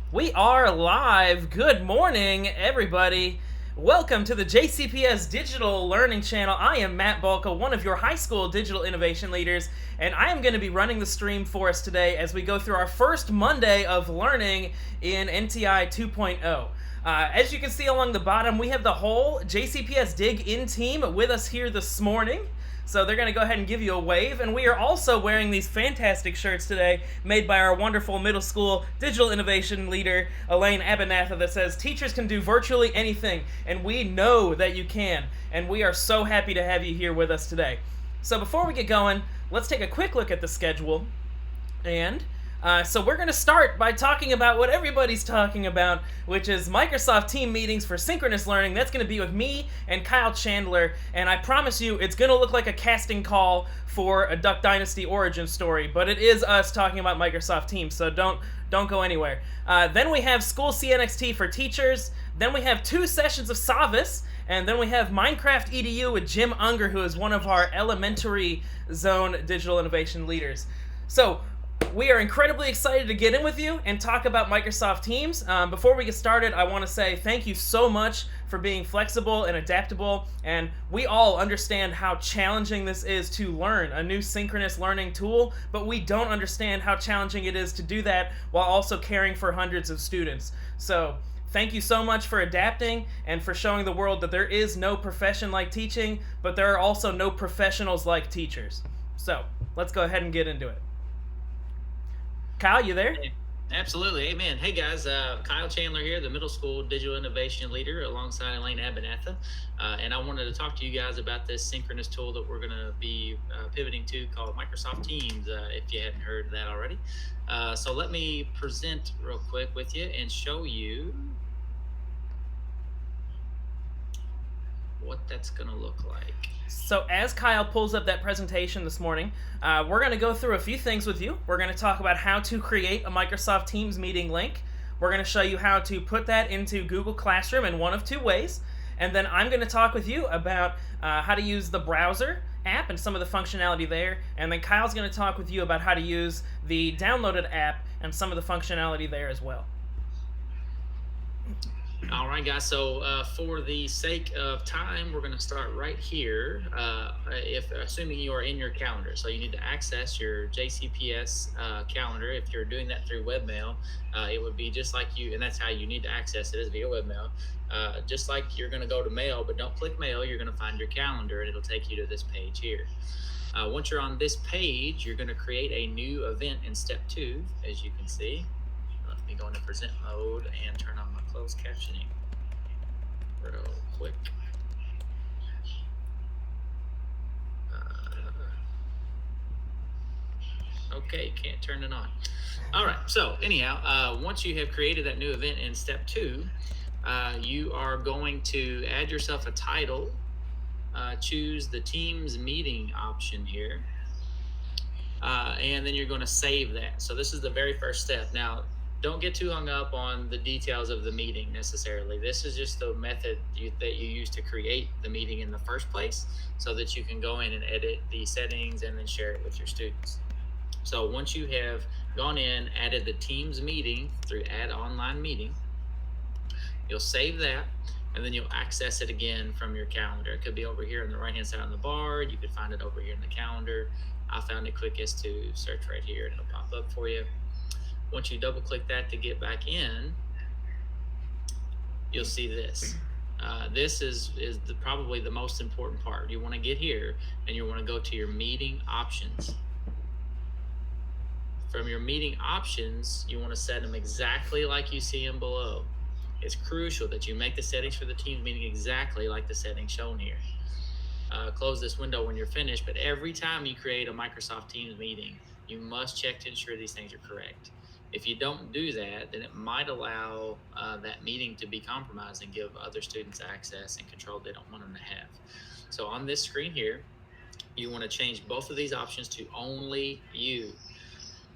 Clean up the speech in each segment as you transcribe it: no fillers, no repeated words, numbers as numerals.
We are live. Good morning, everybody. Welcome to the JCPS Digital Learning Channel. I am Matt Balka, one of your high school digital innovation leaders, and I am going to be running the stream for us today as we go through our first Monday of learning in NTI 2.0. As you can see along the bottom, we have the whole JCPS Dig In team with us here this morning. So they're going to go ahead and give you a wave. And we are also wearing these fantastic shirts today made by our wonderful middle school digital innovation leader, Elaine Abernatha, that says, "Teachers can do virtually anything, and we know that you can." And we are so happy to have you here with us today. So before we get going, let's take a quick look at the schedule. And so we're going to start by talking about what everybody's talking about, which is Microsoft Team meetings for synchronous learning. That's going to be with me and Kyle Chandler, and I promise you it's going to look like a casting call for a Duck Dynasty origin story, but it is us talking about Microsoft Teams, so don't go anywhere. Then we have School CNXT for teachers. Then we have 2 sessions of Savvis, and then we have Minecraft EDU with Jim Unger, who is one of our elementary zone digital innovation leaders. So we are incredibly excited to get in with you and talk about Microsoft Teams. Before we get started, I want to say thank you so much for being flexible and adaptable, and we all understand how challenging this is to learn a new synchronous learning tool, but we don't understand how challenging it is to do that while also caring for hundreds of students. So thank you so much for adapting and for showing the world that there is no profession like teaching, but there are also no professionals like teachers. So let's go ahead and get into it. Kyle, you there? Absolutely. Amen. Hey, guys. Kyle Chandler here, the middle school digital innovation leader alongside Elaine Abernatha. And I wanted to talk to you guys about this synchronous tool that we're going to be pivoting to called Microsoft Teams, if you hadn't heard of that already. So let me present real quick with you and show you what that's going to look like. So as Kyle pulls up that presentation this morning, we're going to go through a few things with you. We're going to talk about how to create a Microsoft Teams meeting link. We're going to show you how to put that into Google Classroom in one of 2 ways. And then I'm going to talk with you about how to use the browser app and some of the functionality there. And then Kyle's going to talk with you about how to use the downloaded app and some of the functionality there as well. All right, guys. So for the sake of time, we're going to start right here. If assuming you are in your calendar, so you need to access your JCPS calendar. If you're doing that through webmail, it would be just like you, and that's how you need to access it is via webmail. Just like you're going to go to mail, but don't click mail. You're going to find your calendar, and it'll take you to this page here. Once you're on this page, you're going to create a new event in step 2, as you can see. Let me go into present mode and turn on my closed captioning real quick. Okay, can't turn it on. All right, so anyhow, once you have created that new event in step 2, you are going to add yourself a title, choose the Teams meeting option here, and then you're going to save that. So this is the very first step. Now, don't get too hung up on the details of the meeting necessarily. This is just the method that you use to create the meeting in the first place so that you can go in and edit the settings and then share it with your students. So once you have gone in, added the Teams meeting through Add Online Meeting, you'll save that, and then you'll access it again from your calendar. It could be over here on the right-hand side on the bar. You could find it over here in the calendar. I found it quickest to search right here, and it'll pop up for you. Once you double click that to get back in, you'll see this. This is probably the most important part. You want to get here and you want to go to your meeting options. From your meeting options, you want to set them exactly like you see them below. It's crucial that you make the settings for the Teams meeting exactly like the settings shown here. Close this window when you're finished, but every time you create a Microsoft Teams meeting, you must check to ensure these things are correct. If you don't do that, then it might allow that meeting to be compromised and give other students access and control they don't want them to have. So on this screen here, you want to change both of these options to only you.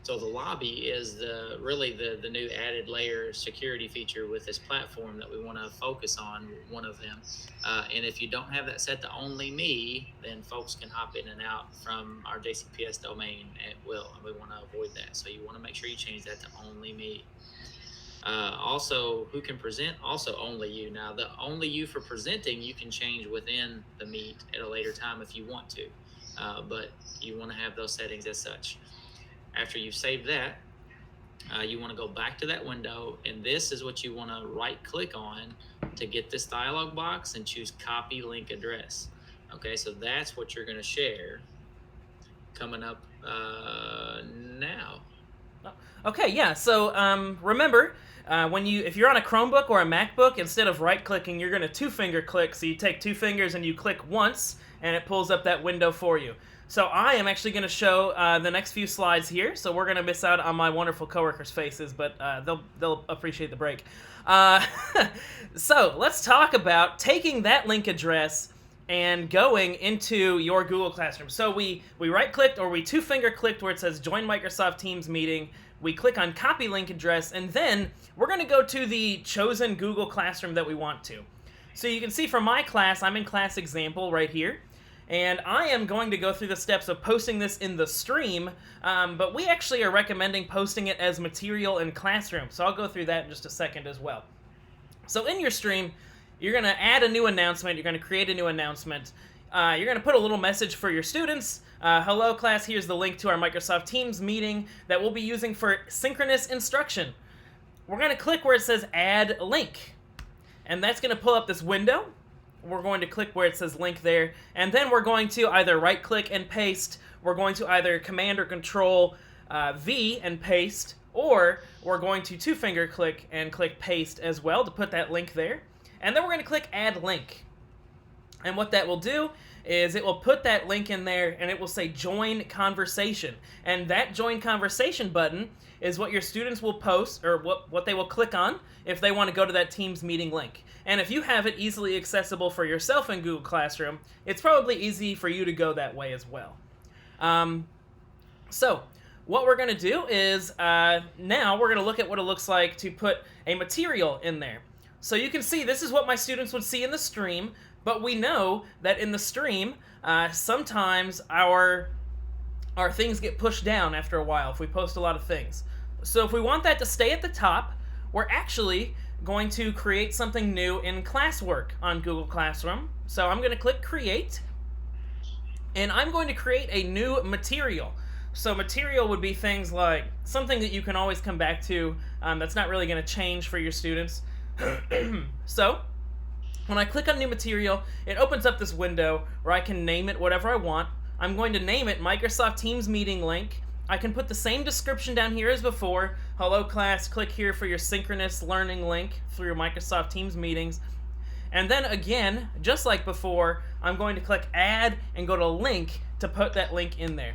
So the lobby is really the new added layer security feature with this platform that we want to focus on, one of them. And if you don't have that set to only me, then folks can hop in and out from our JCPS domain at will, and we want to avoid that. So you want to make sure you change that to only me. Also, who can present? Also, only you. Now, the only you for presenting, you can change within the Meet at a later time if you want to, but you want to have those settings as such. After you've saved that, you want to go back to that window, and this is what you want to right-click on to get this dialog box and choose Copy Link Address. Okay, so that's what you're going to share coming up now. Okay, yeah. So remember, if you're on a Chromebook or a MacBook, instead of right-clicking, you're going to two-finger click. So you take two fingers and you click once, and it pulls up that window for you. So I am actually going to show the next few slides here. So we're going to miss out on my wonderful coworkers' faces, but they'll appreciate the break. So let's talk about taking that link address and going into your Google Classroom. So we right-clicked, or we two-finger clicked where it says Join Microsoft Teams Meeting. We click on Copy Link Address, and then we're going to go to the chosen Google Classroom that we want to. So you can see for my class, I'm in Class Example right here. And I am going to go through the steps of posting this in the stream, but we actually are recommending posting it as material in Classroom. So I'll go through that in just a second as well. So in your stream, you're going to add a new announcement. You're going to create a new announcement. You're going to put a little message for your students. Hello, class. Here's the link to our Microsoft Teams meeting that we'll be using for synchronous instruction. We're going to click where it says Add Link. And that's going to pull up this window. We're going to click where it says link there, and then we're going to either right-click and paste, we're going to either Command or Control V and paste, or we're going to two-finger click and click paste as well to put that link there. And then we're going to click Add Link. And what that will do is it will put that link in there, and it will say Join Conversation. And that Join Conversation button is what your students will post, or what they will click on if they want to go to that Teams meeting link. And if you have it easily accessible for yourself in Google Classroom, it's probably easy for you to go that way as well. So what we're going to do is now we're going to look at what it looks like to put a material in there. So you can see this is what my students would see in the stream, but we know that in the stream, sometimes our things get pushed down after a while if we post a lot of things. So if we want that to stay at the top, we're actually going to create something new in classwork on Google Classroom. So I'm going to click Create, and I'm going to create a new material. So material would be things like something that you can always come back to that's not really going to change for your students. So when I click on new material, it opens up this window where I can name it whatever I want. I'm going to name it Microsoft Teams Meeting Link. I can put the same description down here as before. Hello class, click here for your synchronous learning link through Microsoft Teams meetings. And then again, just like before, I'm going to click Add and go to Link to put that link in there.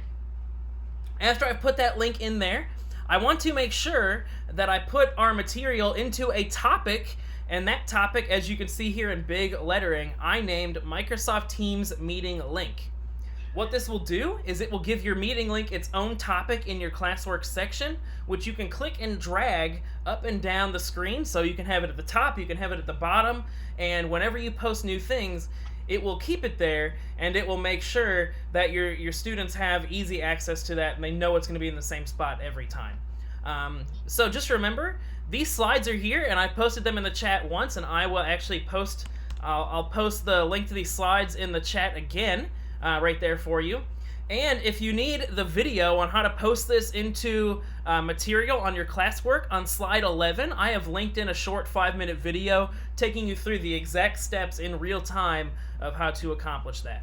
After I've put that link in there, I want to make sure that I put our material into a topic, and that topic, as you can see here in big lettering, I named Microsoft Teams Meeting Link. What this will do is it will give your meeting link its own topic in your classwork section, which you can click and drag up and down the screen. So you can have it at the top, you can have it at the bottom, and whenever you post new things, it will keep it there, and it will make sure that your students have easy access to that, and they know it's going to be in the same spot every time. So just remember, these slides are here, and I posted them in the chat once, and I will actually post, I'll post the link to these slides in the chat again, right there for you. And if you need the video on how to post this into material on your classwork, on slide 11, I have linked in a short 5-minute video taking you through the exact steps in real time of how to accomplish that.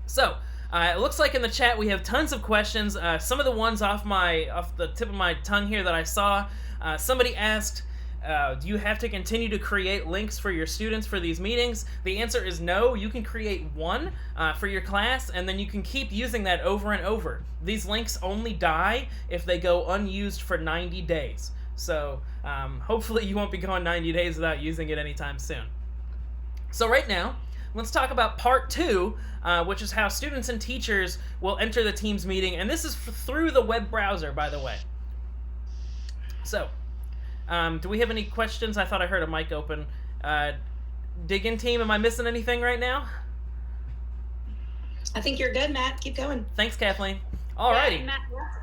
So, it looks like in the chat we have tons of questions. Some of the ones off the tip of my tongue here that I saw, somebody asked, do you have to continue to create links for your students for these meetings? The answer is no. You can create one for your class, and then you can keep using that over and over. These links only die if they go unused for 90 days. So hopefully you won't be going 90 days without using it anytime soon. So right now, let's talk about part 2, which is how students and teachers will enter the Teams meeting. And this is through the web browser, by the way. So, do we have any questions? I thought I heard a mic open. Dig in team, am I missing anything right now? I think you're good, Matt. Keep going. Thanks, Kathleen. Alrighty. Yeah, and Matt,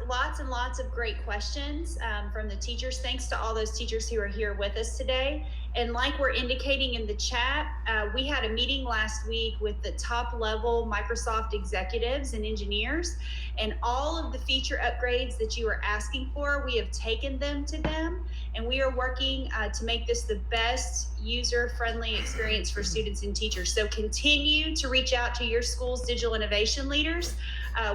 lots and lots of great questions from the teachers. Thanks to all those teachers who are here with us today. And like we're indicating in the chat, we had a meeting last week with the top level Microsoft executives and engineers, and all of the feature upgrades that you are asking for, we have taken them to them, and we are working to make this the best user-friendly experience for students and teachers. So continue to reach out to your school's digital innovation leaders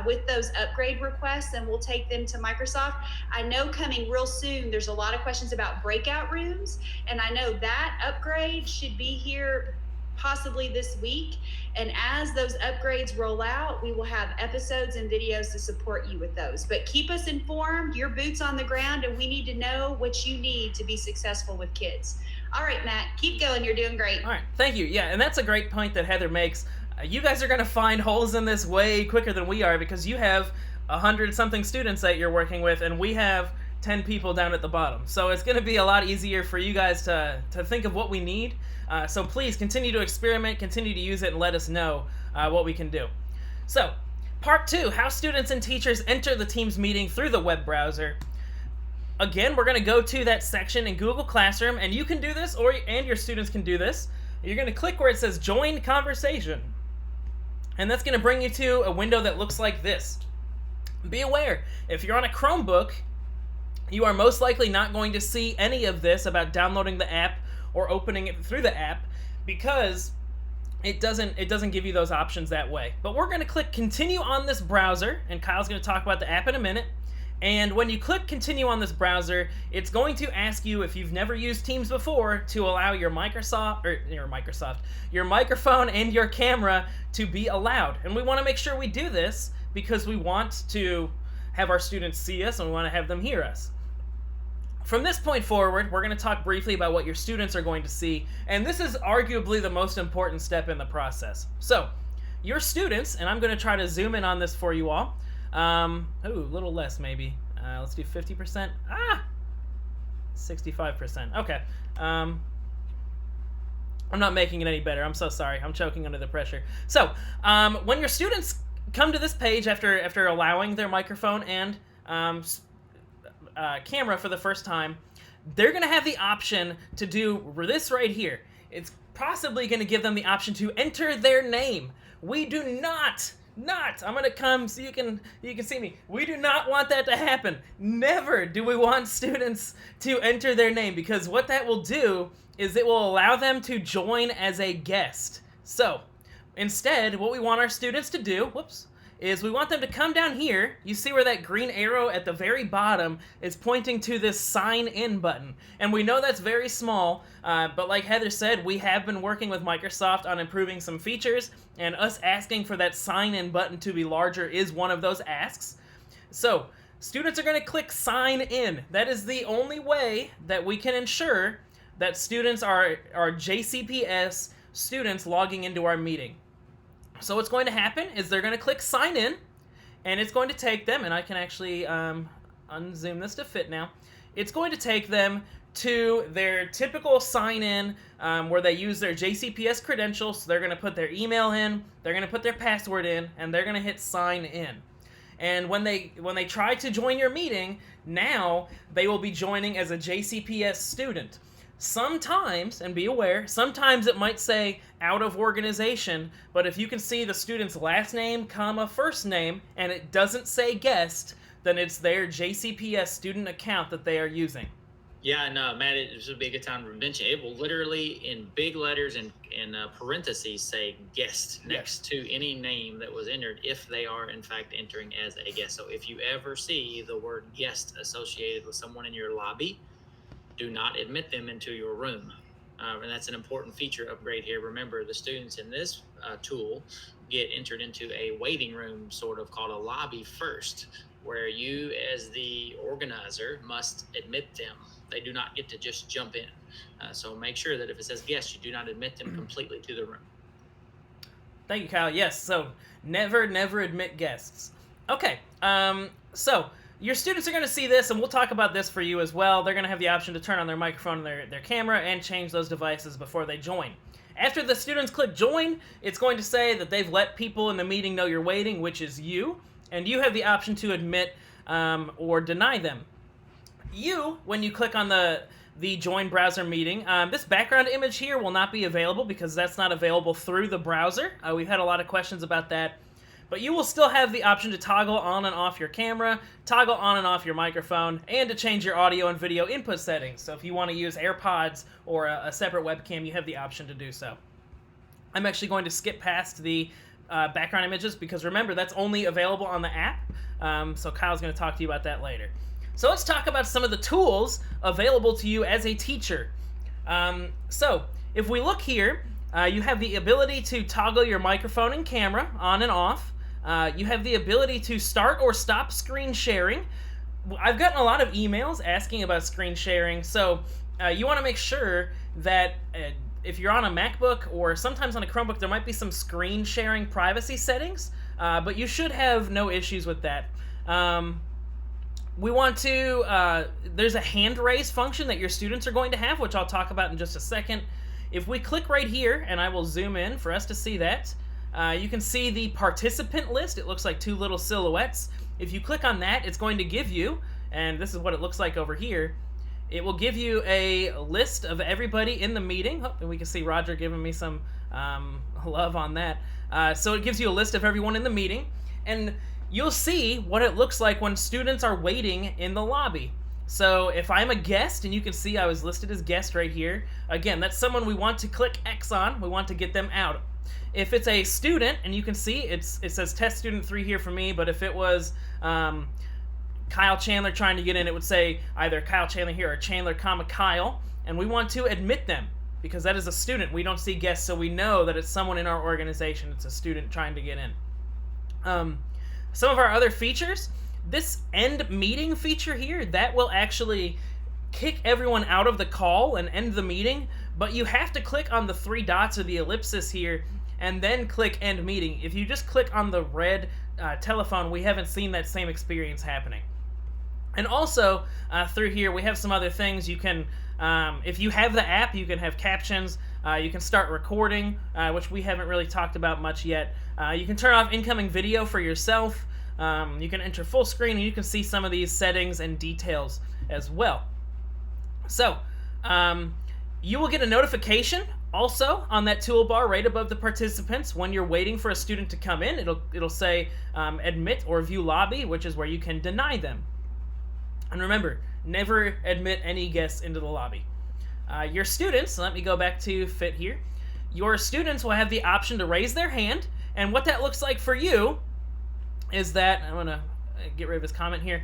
with those upgrade requests, and we'll take them to Microsoft. I know coming real soon, there's a lot of questions about breakout rooms, and I know that upgrade should be here possibly this week. And as those upgrades roll out, we will have episodes and videos to support you with those. But keep us informed, your boots on the ground, and we need to know what you need to be successful with kids. All right, Matt, keep going. You're doing great. All right, thank you. Yeah, and that's a great point that Heather makes. You guys are going to find holes in this way quicker than we are, because you have 100-something students that you're working with, and we have 10 people down at the bottom. So it's going to be a lot easier for you guys to think of what we need. So please continue to experiment, continue to use it, and let us know what we can do. So, part 2, how students and teachers enter the Teams meeting through the web browser. Again, we're going to go to that section in Google Classroom, and you can do this, and your students can do this. You're going to click where it says Join Conversation. And that's going to bring you to a window that looks like this. Be aware, if you're on a Chromebook, you are most likely not going to see any of this about downloading the app or opening it through the app, because it doesn't give you those options that way. But we're going to click Continue on this browser, and Kyle's going to talk about the app in a minute. And when you click Continue on this browser, it's going to ask you, if you've never used Teams before, to allow your microphone and your camera to be allowed. And we want to make sure we do this because we want to have our students see us and we want to have them hear us. From this point forward, we're going to talk briefly about what your students are going to see, and this is arguably the most important step in the process. So, your students, and I'm going to try to zoom in on this for you all. A little less maybe. Let's do 50%. 65%. Okay. I'm not making it any better. I'm so sorry. I'm choking under the pressure. So, when your students come to this page after allowing their microphone and camera for the first time, they're going to have the option to do this right here. It's possibly going to give them the option to enter their name. We do not, I'm going to come so you can see me. We do not want that to happen. Never do we want students to enter their name, because what that will do is it will allow them to join as a guest. So, instead, what we want our students to do, is we want them to come down here. You see where that green arrow at the very bottom is pointing to this sign in button. And we know that's very small, but like Heather said, we have been working with Microsoft on improving some features, and us asking for that sign in button to be larger is one of those asks. So, students are going to click sign in. That is the only way that we can ensure that students are JCPS students logging into our meeting. So what's going to happen is they're going to click sign in, and it's going to take them, and I can actually unzoom this to fit now. It's going to take them to their typical sign in where they use their JCPS credentials. So they're going to put their email in, they're going to put their password in, and they're going to hit sign in. And when they try to join your meeting, now they will be joining as a JCPS student. Sometimes, and be aware, sometimes it might say out of organization, but if you can see the student's last name, first name, and it doesn't say guest, then it's their JCPS student account that they are using. Yeah, and Matt, this would be a good time to mention it will literally, in big letters and in parentheses, say guest next to any name that was entered if they are, in fact, entering as a guest. So if you ever see the word guest associated with someone in your lobby, do not admit them into your room. And that's an important feature upgrade here. Remember, the students in this tool get entered into a waiting room, sort of called a lobby first, where you as the organizer must admit them. They do not get to just jump in. So make sure that if it says guest, you do not admit them completely to the room. Thank you, Kyle. Yes, so never admit guests. Okay, so your students are going to see this, and we'll talk about this for you as well. They're going to have the option to turn on their microphone and their camera and change those devices before they join. After the students click join, it's going to say that they've let people in the meeting know you're waiting, which is you. and you have the option to admit or deny them. When you click on the join browser meeting, this background image here will not be available because that's not available through the browser. We've had a lot of questions about that. But you will still have the option to toggle on and off your camera, toggle on and off your microphone, and to change your audio and video input settings. So if you want to use AirPods or a separate webcam, you have the option to do so. I'm actually going to skip past the background images because remember, that's only available on the app. So Kyle's going to talk to you about that later. So let's talk about some of the tools available to you as a teacher. So if we look here, you have the ability to toggle your microphone and camera on and off. You have the ability to start or stop screen sharing. I've gotten a lot of emails asking about screen sharing, so you want to make sure that if you're on a MacBook or sometimes on a Chromebook, there might be some screen sharing privacy settings, but you should have no issues with that. We want to, there's a hand raise function that your students are going to have, which I'll talk about in just a second. If we click right here, and I will zoom in for us to see that, you can see the participant list. It looks like two little silhouettes. If you click on that, it's going to give you, and this is what it looks like over here, it will give you a list of everybody in the meeting. Oh, and we can see Roger giving me some love on that. So it gives you a list of everyone in the meeting, and you'll see what it looks like when students are waiting in the lobby. So if I'm a guest, and you can see I was listed as guest right here, again, that's someone we want to click X on. We want to get them out. If it's a student, and you can see it says test student 3 here for me, but if it was Kyle Chandler trying to get in, it would say either Kyle Chandler here or Chandler, Kyle, and we want to admit them because that is a student. We don't see guests, so we know that it's someone in our organization. It's a student trying to get in. Some of our other features, this end meeting feature here, that will actually kick everyone out of the call and end the meeting, but you have to click on the 3 dots or the ellipsis here and then click end meeting. If you just click on the red telephone, we haven't seen that same experience happening. And also through here we have some other things. You can, if you have the app, you can have captions. You can start recording, which we haven't really talked about much yet. You can turn off incoming video for yourself. You can enter full screen, and you can see some of these settings and details as well. So you will get a notification also on that toolbar right above the participants when you're waiting for a student to come in. It'll say admit or view lobby, which is where you can deny them. And remember, never admit any guests into the lobby. Your students, let me go back to fit here. Your students will have the option to raise their hand, and what that looks like for you is that, I'm gonna get rid of his comment here.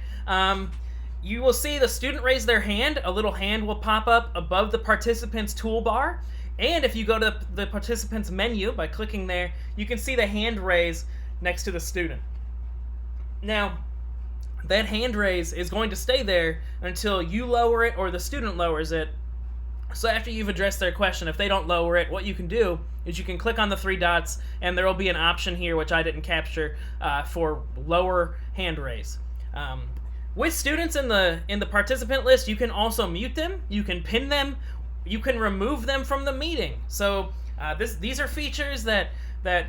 You will see the student raise their hand. A little hand will pop up above the participants toolbar. And if you go to the participants menu by clicking there, you can see the hand raise next to the student. Now, that hand raise is going to stay there until you lower it or the student lowers it. So after you've addressed their question, if they don't lower it, what you can do is you can click on the 3 dots, and there will be an option here, which I didn't capture, for lower hand raise. With students in the participant list, you can also mute them, you can pin them, you can remove them from the meeting. So these are features that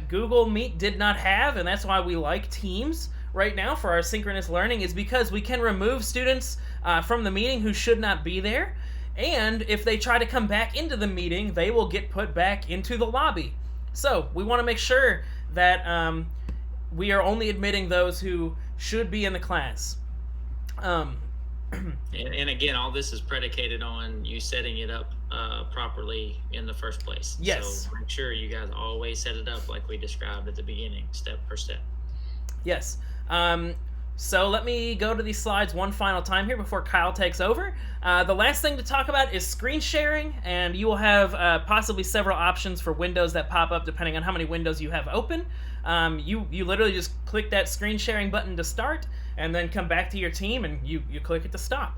Google Meet did not have, and that's why we like Teams right now for our synchronous learning, is because we can remove students from the meeting who should not be there. And if they try to come back into the meeting, they will get put back into the lobby. So we want to make sure that we are only admitting those who should be in the class. And again, all this is predicated on you setting it up properly in the first place. Yes. So make sure you guys always set it up like we described at the beginning, step per step. Yes. So let me go to these slides one final time here before Kyle takes over. The last thing to talk about is screen sharing, and you will have possibly several options for windows that pop up depending on how many windows you have open. You literally just click that screen sharing button to start, and then come back to your team, and you click it to stop.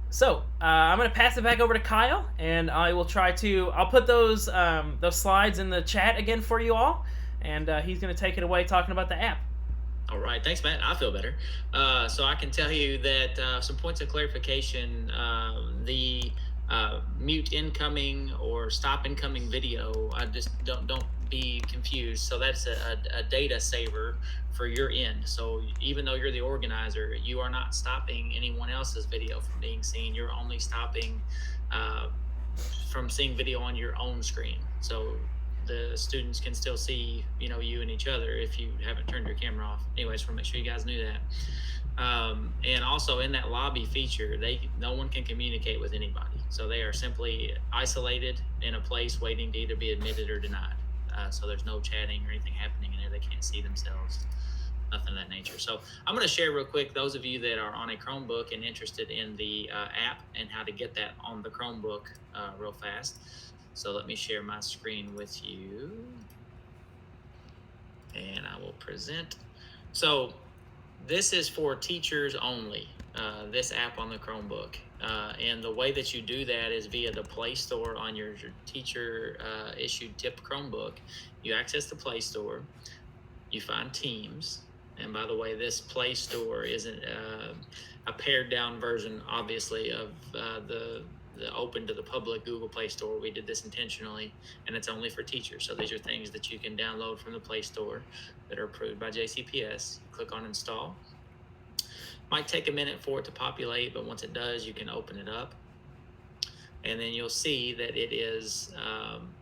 So I'm going to pass it back over to Kyle, and I will I'll put those slides in the chat again for you all, and he's going to take it away talking about the app. All right, thanks, Matt. I feel better. So I can tell you that some points of clarification, the mute incoming or stop incoming video, I just don't be confused. So that's a data saver for your end. So even though you're the organizer, you are not stopping anyone else's video from being seen. You're only stopping from seeing video on your own screen. So the students can still see, you and each other if you haven't turned your camera off. Anyways, just want to make sure you guys knew that. And also in that lobby feature, no one can communicate with anybody. So they are simply isolated in a place waiting to either be admitted or denied. So there's no chatting or anything happening in there. They can't see themselves, nothing of that nature. So I'm going to share real quick, those of you that are on a Chromebook and interested in the app and how to get that on the Chromebook real fast. So let me share my screen with you. And I will present. So this is for teachers only, this app on the Chromebook. And the way that you do that is via the Play Store on your teacher issued tip Chromebook. You access the Play Store, you find Teams. And by the way, this Play Store isn't a pared down version, obviously, of the open to the public Google Play Store. We did this intentionally, and it's only for teachers. So these are things that you can download from the Play Store that are approved by JCPS. Click on install. Might take a minute for it to populate, but once it does, you can open it up. And then you'll see that it is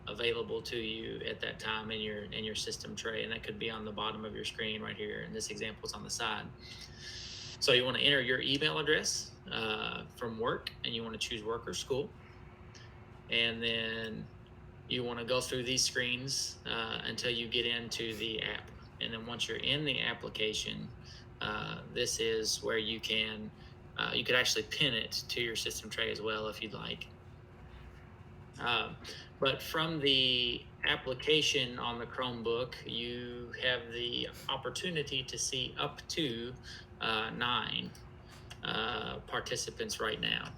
available to you at that time in your system tray, and that could be on the bottom of your screen right here. In this example, it's on the side. So you want to enter your email address from work, and you want to choose work or school. And then you want to go through these screens until you get into the app. And then once you're in the application, this is where you could actually pin it to your system tray as well if you'd like. But from the application on the Chromebook, you have the opportunity to see up to 9 participants right now.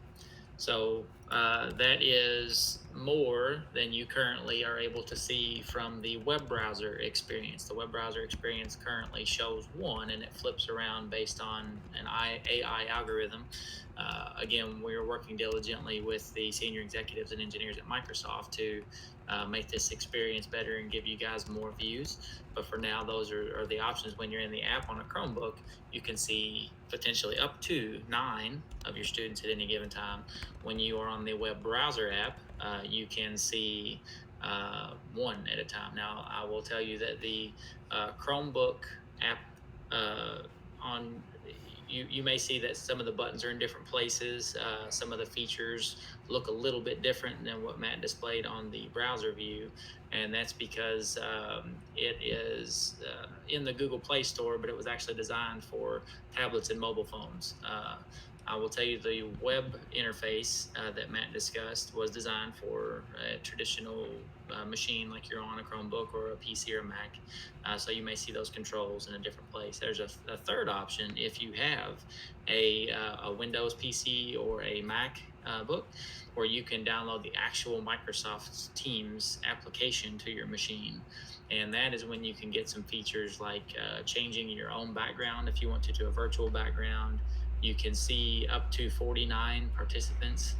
So that is more than you currently are able to see from the web browser experience. The web browser experience currently shows 1, and it flips around based on an AI algorithm. Again, we are working diligently with the senior executives and engineers at Microsoft to make this experience better and give you guys more views. But for now, those are the options. When you're in the app on a Chromebook, you can see potentially up to 9 of your students at any given time. When you are on the web browser app, you can see 1 at a time. Now, I will tell you that the Chromebook app you may see that some of the buttons are in different places. Some of the features look a little bit different than what Matt displayed on the browser view, and that's because it is in the Google Play Store, but it was actually designed for tablets and mobile phones. I will tell you the web interface that Matt discussed was designed for a traditional machine like you're on a Chromebook or a PC or a Mac. So you may see those controls in a different place. There's a third option if you have a Windows PC or a Mac book, where you can download the actual Microsoft Teams application to your machine. And that is when you can get some features like changing your own background if you want to a virtual background. You can see up to 49 participants.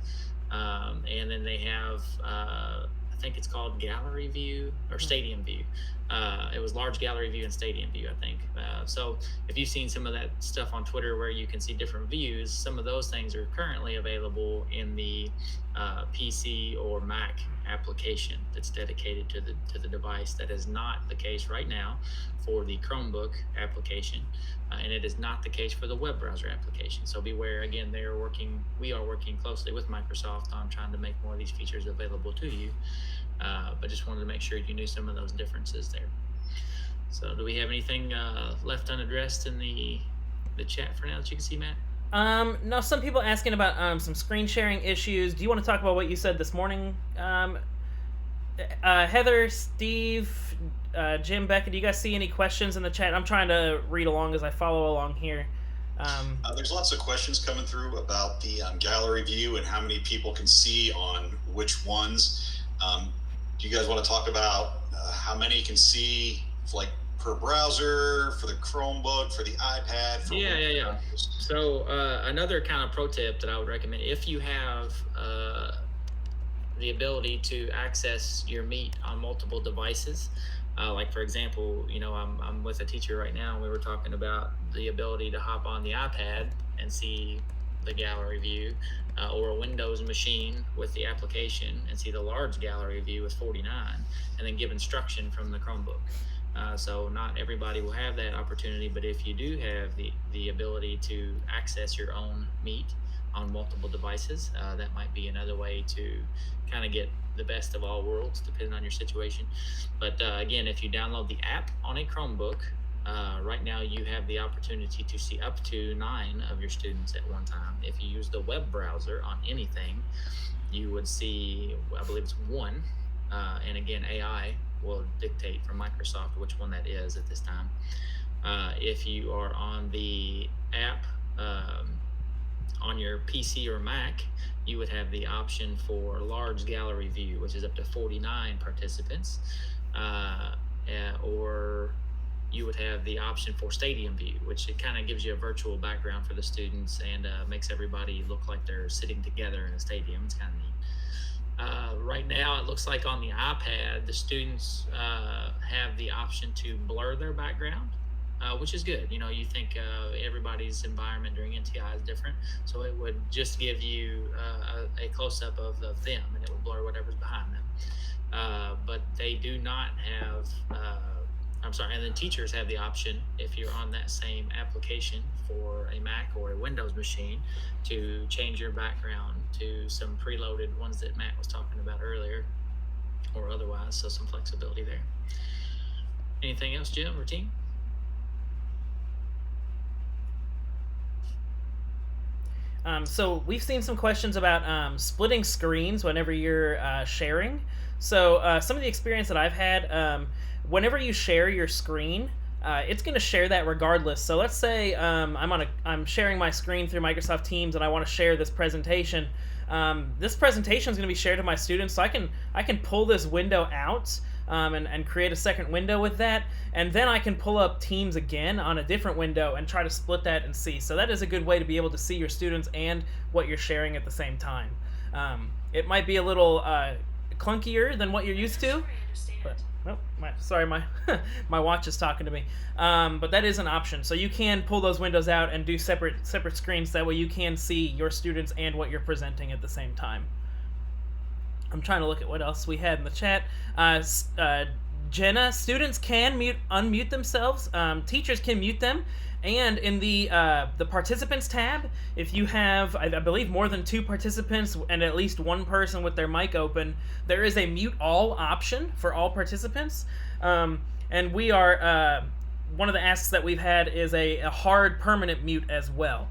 And then they have, I think it's called gallery view or stadium view. It was large gallery view and stadium view, I think. So if you've seen some of that stuff on Twitter where you can see different views, some of those things are currently available in the PC or Mac application that's dedicated to the device. That is not the case right now for the Chromebook application, and it is not the case for the web browser application. So beware. Again, we are working closely with Microsoft on trying to make more of these features available to you. But just wanted to make sure you knew some of those differences there. So do we have anything left unaddressed in the chat for now that you can see, Matt? No, some people asking about some screen sharing issues. Do you want to talk about what you said this morning? Heather, Steve, Jim, Becca, do you guys see any questions in the chat? I'm trying to read along as I follow along here. There's lots of questions coming through about the gallery view and how many people can see on which ones. Do you guys want to talk about how many can see, like, per browser, for the Chromebook, for the iPad? Yeah. So another kind of pro tip that I would recommend, if you have the ability to access your Meet on multiple devices. Like for example, I'm with a teacher right now, and we were talking about the ability to hop on the iPad and see the gallery view, or a Windows machine with the application and see the large gallery view with 49, and then give instruction from the Chromebook. So not everybody will have that opportunity, but if you do have the ability to access your own Meet on multiple devices, that might be another way to kind of get the best of all worlds, depending on your situation. But again, if you download the app on a Chromebook, right now you have the opportunity to see up to 9 of your students at one time. If you use the web browser on anything, you would see, I believe it's 1. And again, AI will dictate from Microsoft which one that is at this time. If you are on the app on your PC or Mac, you would have the option for large gallery view, which is up to 49 participants, or you would have the option for stadium view, which it kind of gives you a virtual background for the students and makes everybody look like they're sitting together in a stadium. It's kind of neat. Right now, it looks like on the iPad, the students have the option to blur their background, which is good. You think everybody's environment during NTI is different, so it would just give you a close-up of them, and it would blur whatever's behind them. But they do not have, and then teachers have the option, if you're on that same application for a Mac or a Windows machine, to change your background to some preloaded ones that Matt was talking about earlier, or otherwise, so some flexibility there. Anything else, Jim or team? So we've seen some questions about splitting screens whenever you're sharing. So some of the experience that I've had, whenever you share your screen, it's going to share that regardless. So let's say I'm sharing my screen through Microsoft Teams, and I want to share this presentation. This presentation is going to be shared to my students, so I can pull this window out and create a second window with that, and then I can pull up Teams again on a different window and try to split that and see. So that is a good way to be able to see your students and what you're sharing at the same time. It might be a little clunkier than what you're used to, but my my watch is talking to me. But that is an option. So you can pull those windows out and do separate screens. That way you can see your students and what you're presenting at the same time. I'm trying to look at what else we had in the chat. Jenna, students can unmute themselves. Teachers can mute them. And in the participants tab, if you have, I believe, more than 2 participants and at least 1 person with their mic open, there is a mute all option for all participants. And we are, one of the asks that we've had is a hard permanent mute as well.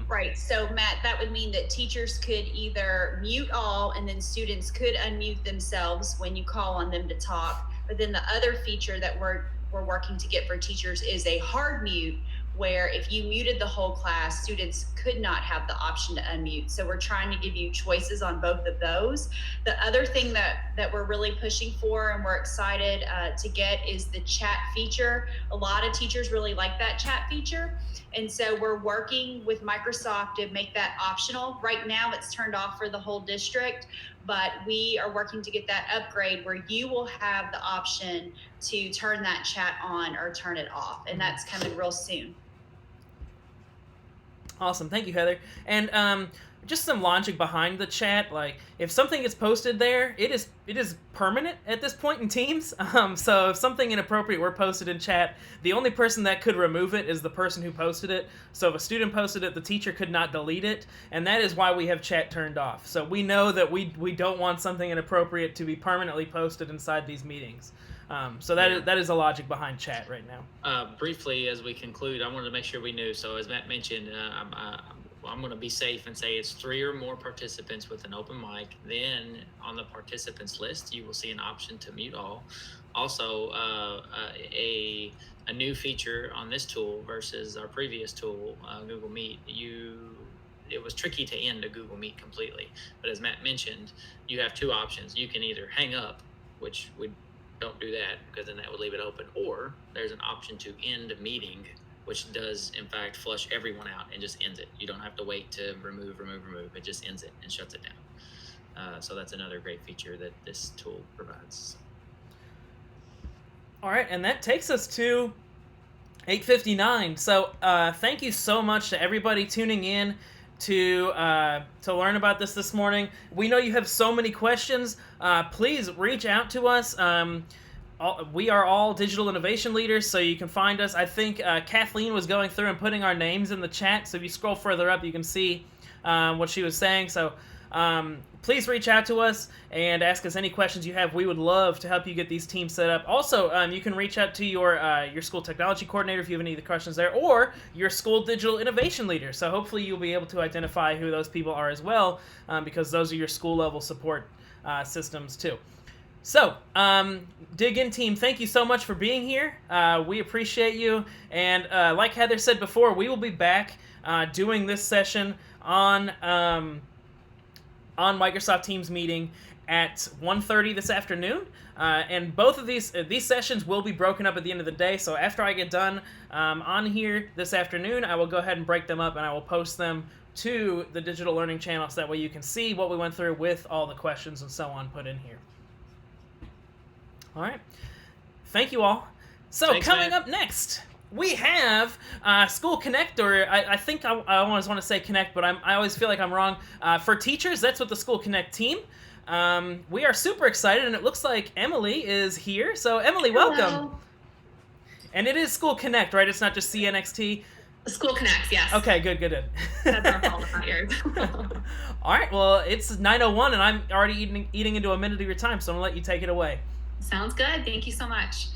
Right. So, Matt, that would mean that teachers could either mute all, and then students could unmute themselves when you call on them to talk. But then the other feature that we're working to get for teachers is a hard mute, where if you muted the whole class, students could not have the option to unmute. So we're trying to give you choices on both of those. The other thing that we're really pushing for and we're excited to get is the chat feature. A lot of teachers really like that chat feature. And so we're working with Microsoft to make that optional. Right now it's turned off for the whole district, but we are working to get that upgrade where you will have the option to turn that chat on or turn it off. And that's coming real soon. Awesome, thank you, Heather. And just some logic behind the chat. Like, if something gets posted there, it is permanent at this point in Teams. So if something inappropriate were posted in chat, the only person that could remove it is the person who posted it. So if a student posted it, the teacher could not delete it, and that is why we have chat turned off. So we know that we don't want something inappropriate to be permanently posted inside these meetings. So that is a logic behind chat right now. Briefly, as we conclude, I wanted to make sure we knew. So as Matt mentioned, I'm going to be safe and say it's 3 or more participants with an open mic. Then on the participants list, you will see an option to mute all. Also, a new feature on this tool versus our previous tool, Google Meet. It was tricky to end a Google Meet completely. But as Matt mentioned, you have 2 options. You can either hang up, which we don't do that because then that would leave it open, or there's an option to end meeting, which does in fact flush everyone out and just ends it. You don't have to wait to remove. It just ends it and shuts it So that's another great feature that this tool provides. All right, and that takes us to 8:59. So thank you so much to everybody tuning in to learn about this morning. We know you have so many questions. Please reach out to us. We are all digital innovation leaders, so you can find us. I think Kathleen was going through and putting our names in the chat, so if you scroll further up, you can see what she was saying. So please reach out to us and ask us any questions you have. We would love to help you get these teams set up. Also, you can reach out to your school technology coordinator if you have any of the questions there, or your school digital innovation leader. So hopefully you'll be able to identify who those people are as well, because those are your school level support systems too. So, Dig In team, thank you so much for being here. We appreciate you. And like Heather said before, we will be back doing this session on Microsoft Teams meeting at 1:30 this afternoon. And both of these sessions will be broken up at the end of the day. So after I get done on here this afternoon, I will go ahead and break them up and I will post them to the digital learning channel so that way you can see what we went through with all the questions and so on put in here. All right. Thank you all. So Thanks, coming man. up next, we have School Connect, or I think I always want to say Connect, but I always feel like I'm wrong. For teachers, that's what the School Connect team. We are super excited, and it looks like Emily is here. So Emily, welcome. Hello. And it is School Connect, right? It's not just CNXT? School Connects, yes. Okay, good. That's our fault, not yours. All right, well, it's 9:01, and I'm already eating into a minute of your time, so I'm going to let you take it away. Sounds good. Thank you so much.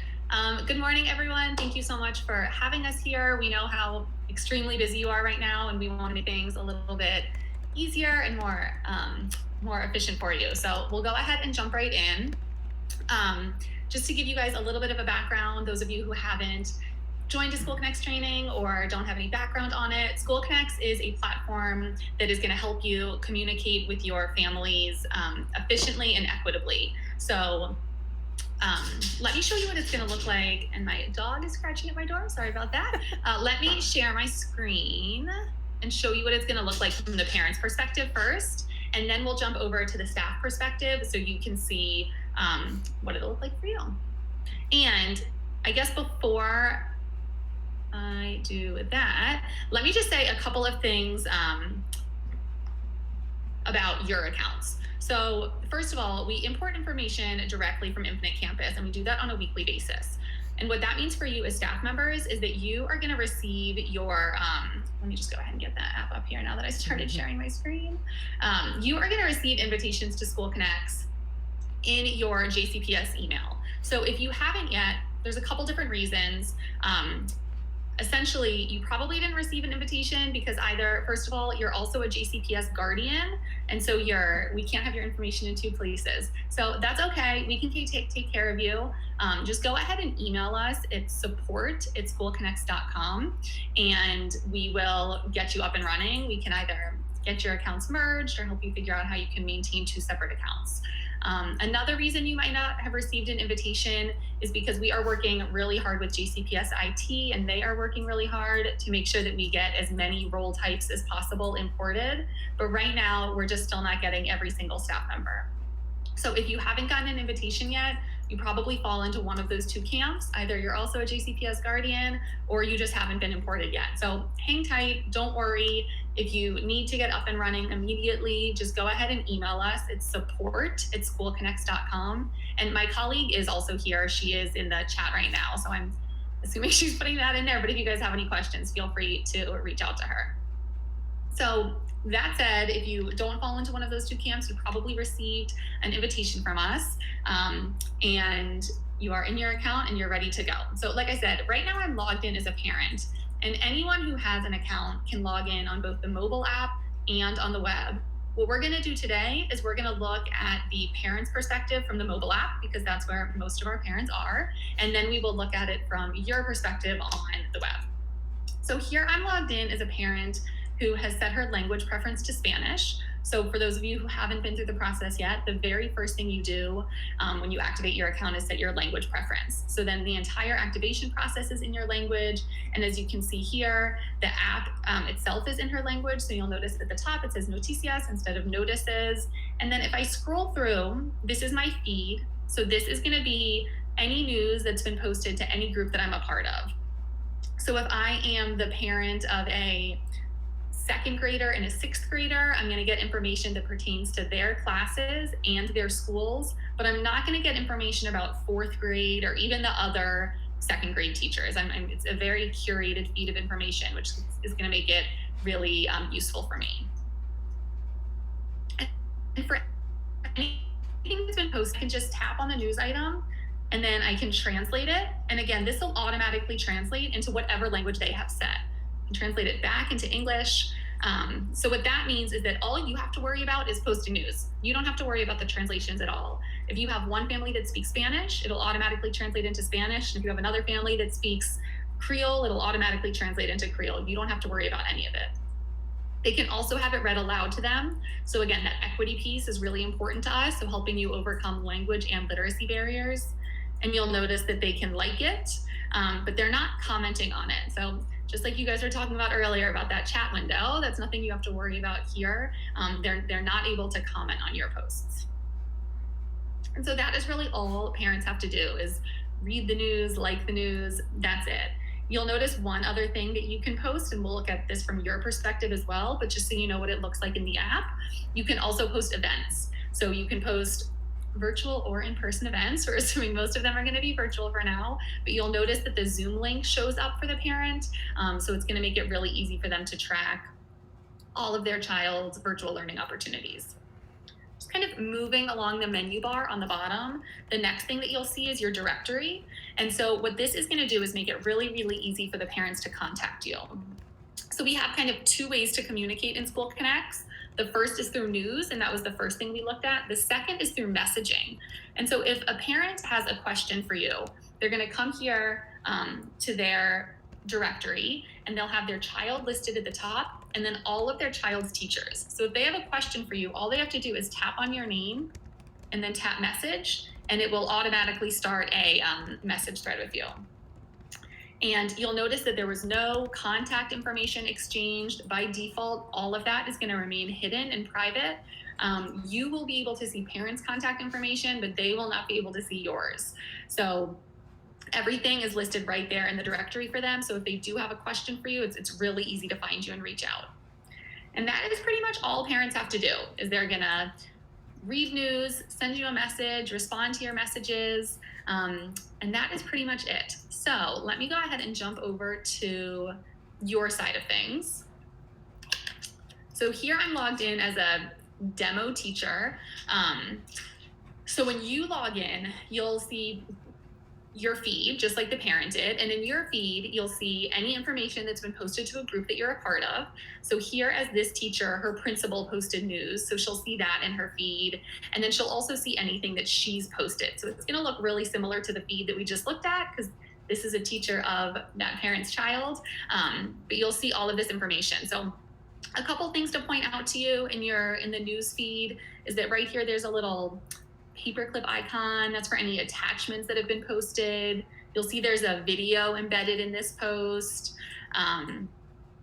Good morning, everyone. Thank you so much for having us here. We know how extremely busy you are right now, and we want to make things a little bit easier and more efficient for you. So we'll go ahead and jump right in. Just to give you guys a little bit of a background, those of you who haven't joined a School Connects training or don't have any background on it, School Connects is a platform that is going to help you communicate with your families efficiently and equitably. So let me show you what it's going to look like. And my dog is scratching at my door. Sorry about that. Let me share my screen and show you what it's going to look like from the parents' perspective first. And then we'll jump over to the staff perspective so you can see what it'll look like for you. And I guess before I do that, let me just say a couple of things about your accounts. So first of all, we import information directly from Infinite Campus, and we do that on a weekly basis. And what that means for you as staff members is that you are going to receive your, let me just go ahead and get that app up here now that I started sharing my screen. You are going to receive invitations to School Connects in your JCPS email. So if you haven't yet, there's a couple different reasons. Essentially, you probably didn't receive an invitation because either, first of all, you're also a JCPS guardian, and so we can't have your information in two places. So that's okay. We can take care of you. Just go ahead and email us. It's support@schoolconnects.com, and we will get you up and running. We can either get your accounts merged or help you figure out how you can maintain two separate accounts. Another reason you might not have received an invitation is because we are working really hard with JCPS IT, and they are working really hard to make sure that we get as many role types as possible imported. But right now, we're just still not getting every single staff member. So if you haven't gotten an invitation yet, you probably fall into one of those two camps. Either you're also a JCPS guardian or you just haven't been imported yet. So hang tight, don't worry. If you need to get up and running immediately, just go ahead and email us. It's support@schoolconnects.com. And my colleague is also here. She is in the chat right now. So I'm assuming she's putting that in there. But if you guys have any questions, feel free to reach out to her. So that said, if you don't fall into one of those two camps, you probably received an invitation from us, and you are in your account and you're ready to go. So like I said, right now I'm logged in as a parent, and anyone who has an account can log in on both the mobile app and on the web. What we're going to do today is we're going to look at the parent's perspective from the mobile app, because that's where most of our parents are, and then we will look at it from your perspective on the web. So here I'm logged in as a parent who has set her language preference to Spanish. So for those of you who haven't been through the process yet, the very first thing you do when you activate your account is set your language preference. So then the entire activation process is in your language. And as you can see here, the app itself is in her language. So you'll notice at the top, it says Noticias instead of Notices. And then if I scroll through, this is my feed. So this is going to be any news that's been posted to any group that I'm a part of. So if I am the parent of a second grader and a sixth grader, I'm going to get information that pertains to their classes and their schools, but I'm not going to get information about fourth grade or even the other second grade teachers. It's a very curated feed of information, which is going to make it really useful for me. And for anything that's been posted, I can just tap on the news item and then I can translate it. And again, this will automatically translate into whatever language they have set. And translate it back into English. So what that means is that all you have to worry about is posting news. You don't have to worry about the translations at all. If you have one family that speaks Spanish, it'll automatically translate into Spanish. And if you have another family that speaks Creole, it'll automatically translate into Creole. You don't have to worry about any of it. They can also have it read aloud to them. So again, that equity piece is really important to us, so helping you overcome language and literacy barriers. And you'll notice that they can like it, but they're not commenting on it. So just like you guys were talking about earlier about that chat window, that's nothing you have to worry about here. They're not able to comment on your posts. And so that is really all parents have to do is read the news, like the news, that's it. You'll notice one other thing that you can post, and we'll look at this from your perspective as well, but just so you know what it looks like in the app, you can also post events. So you can post virtual or in-person events. We're assuming most of them are going to be virtual for now, but you'll notice that the Zoom link shows up for the parent. So it's going to make it really easy for them to track all of their child's virtual learning opportunities. Just kind of moving along the menu bar on the bottom, the next thing that you'll see is your directory. And so what this is going to do is make it really, really easy for the parents to contact you. So we have kind of two ways to communicate in School Connects. The first is through news, and that was the first thing we looked at. The second is through messaging. And so if a parent has a question for you, they're going to come here to their directory, and they'll have their child listed at the top, and then all of their child's teachers. So if they have a question for you, all they have to do is tap on your name and then tap message, and it will automatically start a message thread with you. And you'll notice that there was no contact information exchanged. By default, all of that is going to remain hidden and private. You will be able to see parents' contact information, but they will not be able to see yours. So everything is listed right there in the directory for them. So if they do have a question for you, it's really easy to find you and reach out. And that is pretty much all parents have to do, is they're going to read news, send you a message, respond to your messages, and that is pretty much it. So let me go ahead and jump over to your side of things. So here I'm logged in as a demo teacher. So when you log in, you'll see your feed, just like the parent did. And in your feed, you'll see any information that's been posted to a group that you're a part of. So here as this teacher, her principal posted news. So she'll see that in her feed. And then she'll also see anything that she's posted. So it's gonna look really similar to the feed that we just looked at, because this is a teacher of that parent's child. But you'll see all of this information. So a couple things to point out to you in the news feed is that right here, there's a little paperclip icon. That's for any attachments that have been posted. You'll see there's a video embedded in this post.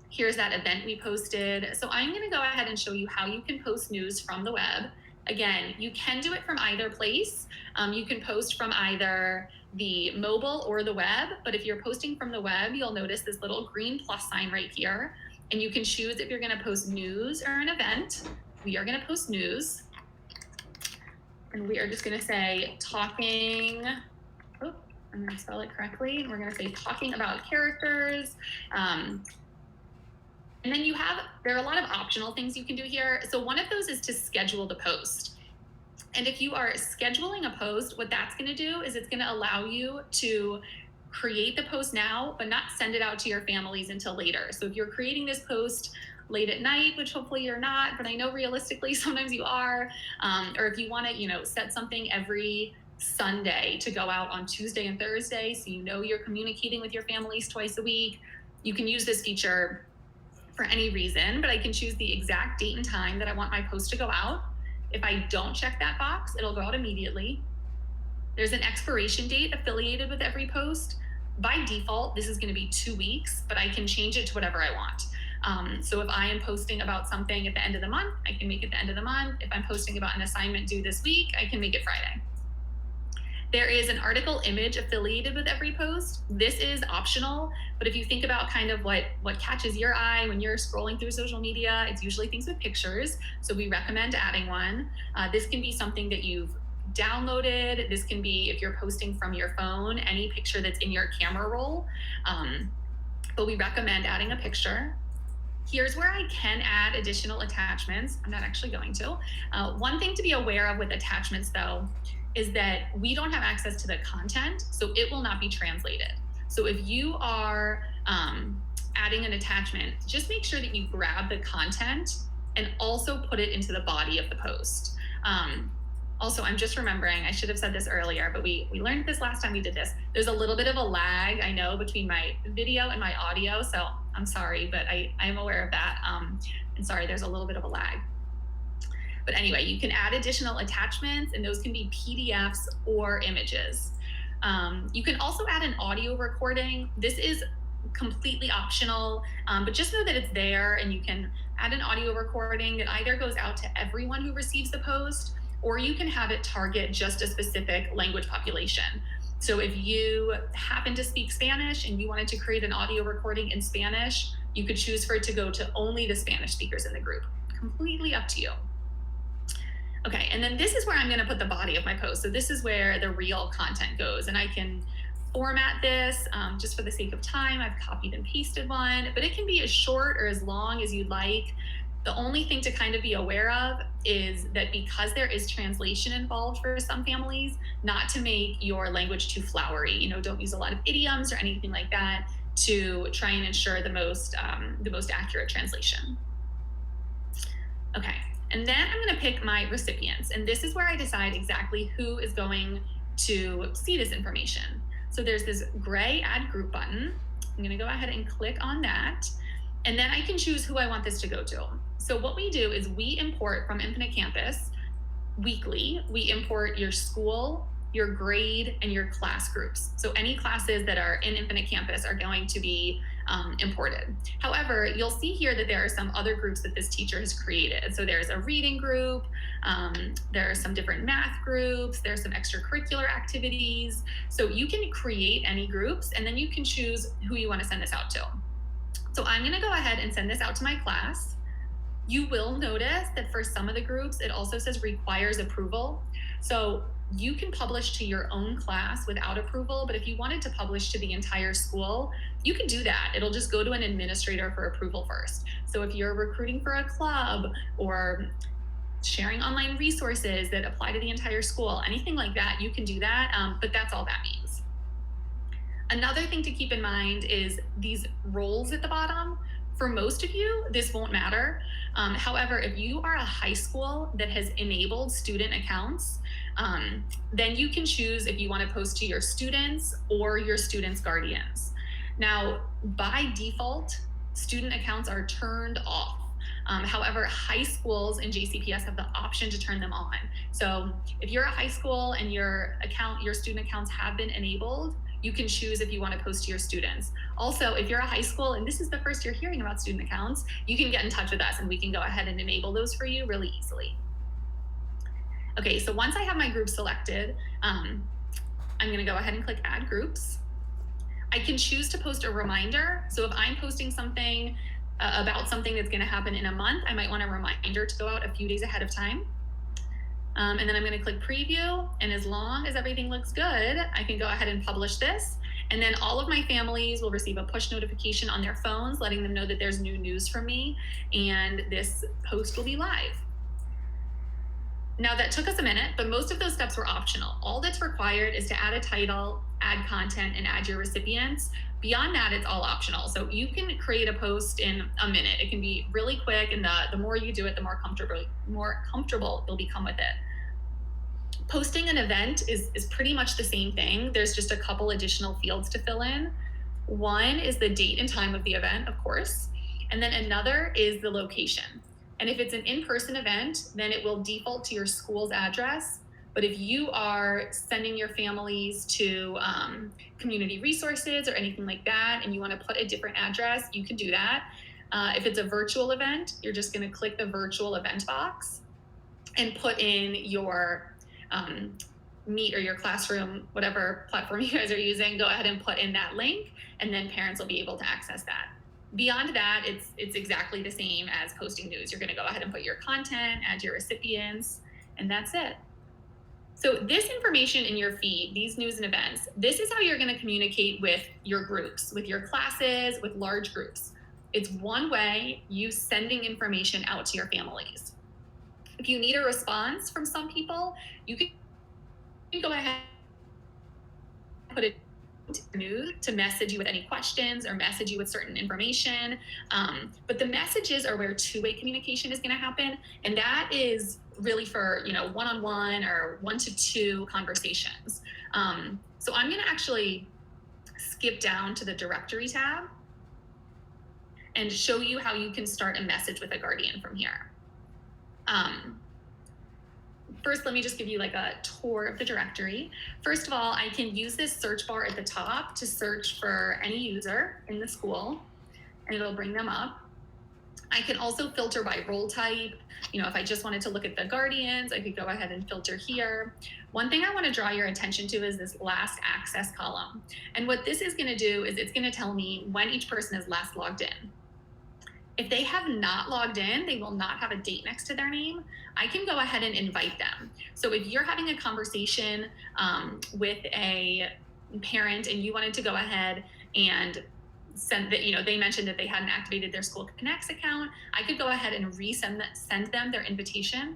Here's that event we posted. So I'm going to go ahead and show you how you can post news from the web. Again, you can do it from either place. You can post from either the mobile or the web, but if you're posting from the web, you'll notice this little green plus sign right here, and you can choose if you're going to post news or an event. We are going to post news. And we are just going to say talking, I'm going to spell it correctly. And we're going to say talking about characters. And then there are a lot of optional things you can do here. So one of those is to schedule the post. And if you are scheduling a post, what that's going to do is it's going to allow you to create the post now, but not send it out to your families until later. So if you're creating this post late at night, which hopefully you're not, but I know realistically sometimes you are, or if you want to, set something every Sunday to go out on Tuesday and Thursday, so you're communicating with your families twice a week, you can use this feature for any reason, but I can choose the exact date and time that I want my post to go out. If I don't check that box, it'll go out immediately. There's an expiration date affiliated with every post. By default, this is going to be 2 weeks, but I can change it to whatever I want. So if I am posting about something at the end of the month, I can make it the end of the month. If I'm posting about an assignment due this week, I can make it Friday. There is an article image affiliated with every post. This is optional, but if you think about kind of what catches your eye when you're scrolling through social media, it's usually things with pictures. So we recommend adding one. This can be something that you've downloaded. This can be, if you're posting from your phone, any picture that's in your camera roll. But we recommend adding a picture. Here's where I can add additional attachments. I'm not actually going to. One thing to be aware of with attachments, though, is that we don't have access to the content, so it will not be translated. So if you are adding an attachment, just make sure that you grab the content and also put it into the body of the post. Also, I'm just remembering, I should have said this earlier, but we learned this last time we did this. There's a little bit of a lag, I know, between my video and my audio, so I'm sorry, but I'm aware of that. And sorry, there's a little bit of a lag. But anyway, you can add additional attachments, and those can be PDFs or images. You can also add an audio recording. This is completely optional, but just know that it's there, and you can add an audio recording that either goes out to everyone who receives the post, or you can have it target just a specific language population. So if you happen to speak Spanish and you wanted to create an audio recording in Spanish, you could choose for it to go to only the Spanish speakers in the group. Completely up to you. Okay, and then this is where I'm going to put the body of my post. So this is where the real content goes, and I can format this just for the sake of time. I've copied and pasted one, but it can be as short or as long as you'd like. The only thing to kind of be aware of is that because there is translation involved for some families, not to make your language too flowery. You know, don't use a lot of idioms or anything like that to try and ensure the most accurate translation. Okay, and then I'm going to pick my recipients, and this is where I decide exactly who is going to see this information. So there's this gray Add Group button. I'm going to go ahead and click on that, and then I can choose who I want this to go to. So what we do is we import from Infinite Campus weekly. We import your school, your grade, and your class groups. So any classes that are in Infinite Campus are going to be imported. However, you'll see here that there are some other groups that this teacher has created. So there's a reading group, there are some different math groups, there's some extracurricular activities. So you can create any groups, and then you can choose who you want to send this out to. So I'm going to go ahead and send this out to my class. You will notice that for some of the groups, it also says requires approval. So you can publish to your own class without approval, but if you wanted to publish to the entire school, you can do that. It'll just go to an administrator for approval first. So if you're recruiting for a club or sharing online resources that apply to the entire school, anything like that, you can do that, but that's all that means. Another thing to keep in mind is these roles at the bottom. For most of you, this won't matter. However, if you are a high school that has enabled student accounts, then you can choose if you want to post to your students or your students' guardians. Now, by default, student accounts are turned off. However, high schools in JCPS have the option to turn them on. So if you're a high school and your student accounts have been enabled, you can choose if you want to post to your students. Also, if you're a high school and this is the first you're hearing about student accounts, you can get in touch with us and we can go ahead and enable those for you really easily. Okay, so once I have my group selected, I'm going to go ahead and click Add Groups. I can choose to post a reminder. So if I'm posting something about something that's going to happen in a month, I might want a reminder to go out a few days ahead of time. And then I'm going to click preview, and as long as everything looks good, I can go ahead and publish this. And then all of my families will receive a push notification on their phones, letting them know that there's new news from me, and this post will be live. Now that took us a minute, but most of those steps were optional. All that's required is to add a title, add content, and add your recipients. Beyond that, it's all optional. So you can create a post in a minute. It can be really quick, and the more you do it, the more comfortable you'll become with it. Posting an event is pretty much the same thing. There's just a couple additional fields to fill in. One is the date and time of the event, of course. And then another is the location. And if it's an in-person event, then it will default to your school's address. But if you are sending your families to community resources or anything like that, and you want to put a different address, you can do that. If it's a virtual event, you're just going to click the virtual event box and put in your Meet or your Classroom, whatever platform you guys are using. Go ahead and put in that link, and then parents will be able to access that. Beyond that, it's exactly the same as posting news. You're going to go ahead and put your content, add your recipients, and that's it. So this information in your feed, these news and events, this is how you're going to communicate with your groups, with your classes, with large groups. It's one way you sending information out to your families. If you need a response from some people, you can go ahead and put it news to message you with any questions or message you with certain information. But the messages are where two-way communication is going to happen. And that is really for, one-on-one or 1 to 2 conversations. So I'm going to actually skip down to the directory tab and show you how you can start a message with a guardian from here. First, let me just give you like a tour of the directory. First of all, I can use this search bar at the top to search for any user in the school, and it'll bring them up. I can also filter by role type. If I just wanted to look at the guardians, I could go ahead and filter here. One thing I want to draw your attention to is this last access column. And what this is going to do is it's going to tell me when each person is last logged in. If they have not logged in, they will not have a date next to their name. I can go ahead and invite them. So if you're having a conversation with a parent and you wanted to go ahead and send that, they mentioned that they hadn't activated their School Connects account, I could go ahead and send them their invitation.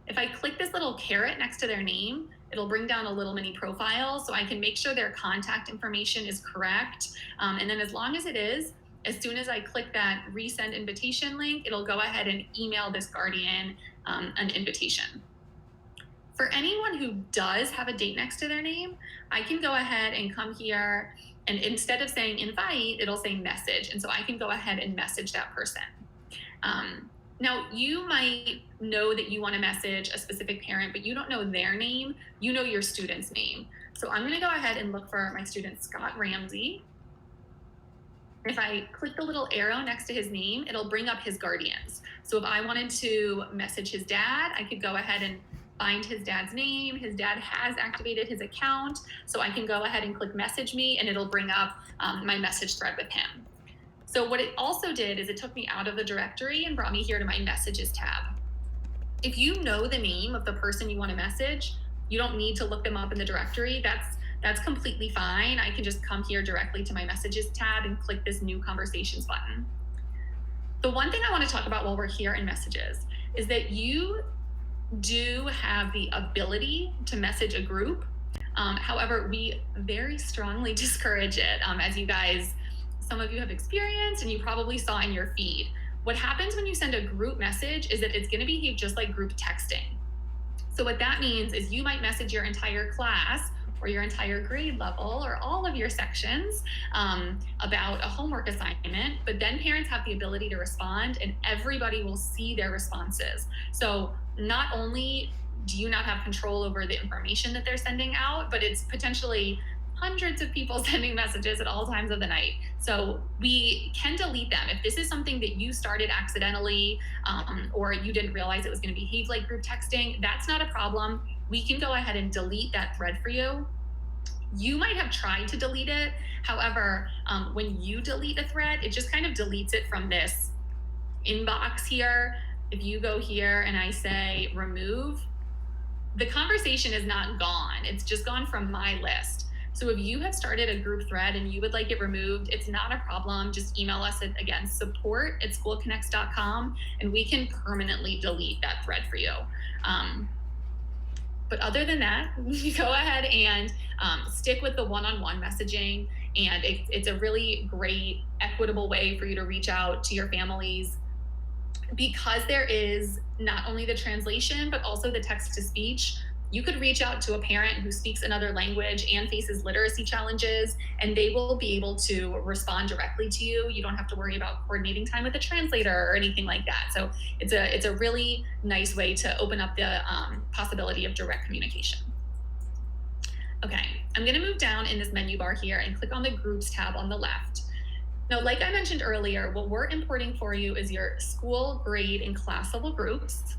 If I click this little caret next to their name, it'll bring down a little mini profile so I can make sure their contact information is correct. And then as long as it is, as soon as I click that resend invitation link, it'll go ahead and email this guardian an invitation. For anyone who does have a date next to their name, I can go ahead and come here, and instead of saying invite, it'll say message. And so I can go ahead and message that person. Now, you might know that you want to message a specific parent, but you don't know their name. You know your student's name. So I'm going to go ahead and look for my student, Scott Ramsey. If I click the little arrow next to his name, it'll bring up his guardians. So if I wanted to message his dad, I could go ahead and find his dad's name. His dad has activated his account, so I can go ahead and click message me, and it'll bring up my message thread with him. So what it also did is it took me out of the directory and brought me here to my messages tab. If you know the name of the person you want to message, you don't need to look them up in the directory. That's completely fine. I can just come here directly to my messages tab and click this new conversations button. The one thing I want to talk about while we're here in messages is that you do have the ability to message a group. However, we very strongly discourage it, as you guys, some of you have experienced and you probably saw in your feed. What happens when you send a group message is that it's going to behave just like group texting. So what that means is you might message your entire class or your entire grade level or all of your sections about a homework assignment, but then parents have the ability to respond and everybody will see their responses. So not only do you not have control over the information that they're sending out, but it's potentially hundreds of people sending messages at all times of the night. So we can delete them. If this is something that you started accidentally or you didn't realize it was going to behave like group texting, that's not a problem. We can go ahead and delete that thread for you. You might have tried to delete it. However, when you delete a thread, it just kind of deletes it from this inbox here. If you go here and I say remove, the conversation is not gone. It's just gone from my list. So if you have started a group thread and you would like it removed, it's not a problem. Just email us at, again, support@schoolconnects.com, and we can permanently delete that thread for you. But other than that, you go ahead and stick with the one-on-one messaging. And it's a really great, equitable way for you to reach out to your families, because there is not only the translation, but also the text to speech. you could reach out to a parent who speaks another language and faces literacy challenges, and they will be able to respond directly to you. You don't have to worry about coordinating time with a translator or anything like that. So it's a really nice way to open up the possibility of direct communication. Okay, I'm going to move down in this menu bar here and click on the Groups tab on the left. Now, like I mentioned earlier, what we're importing for you is your school, grade, and class level groups.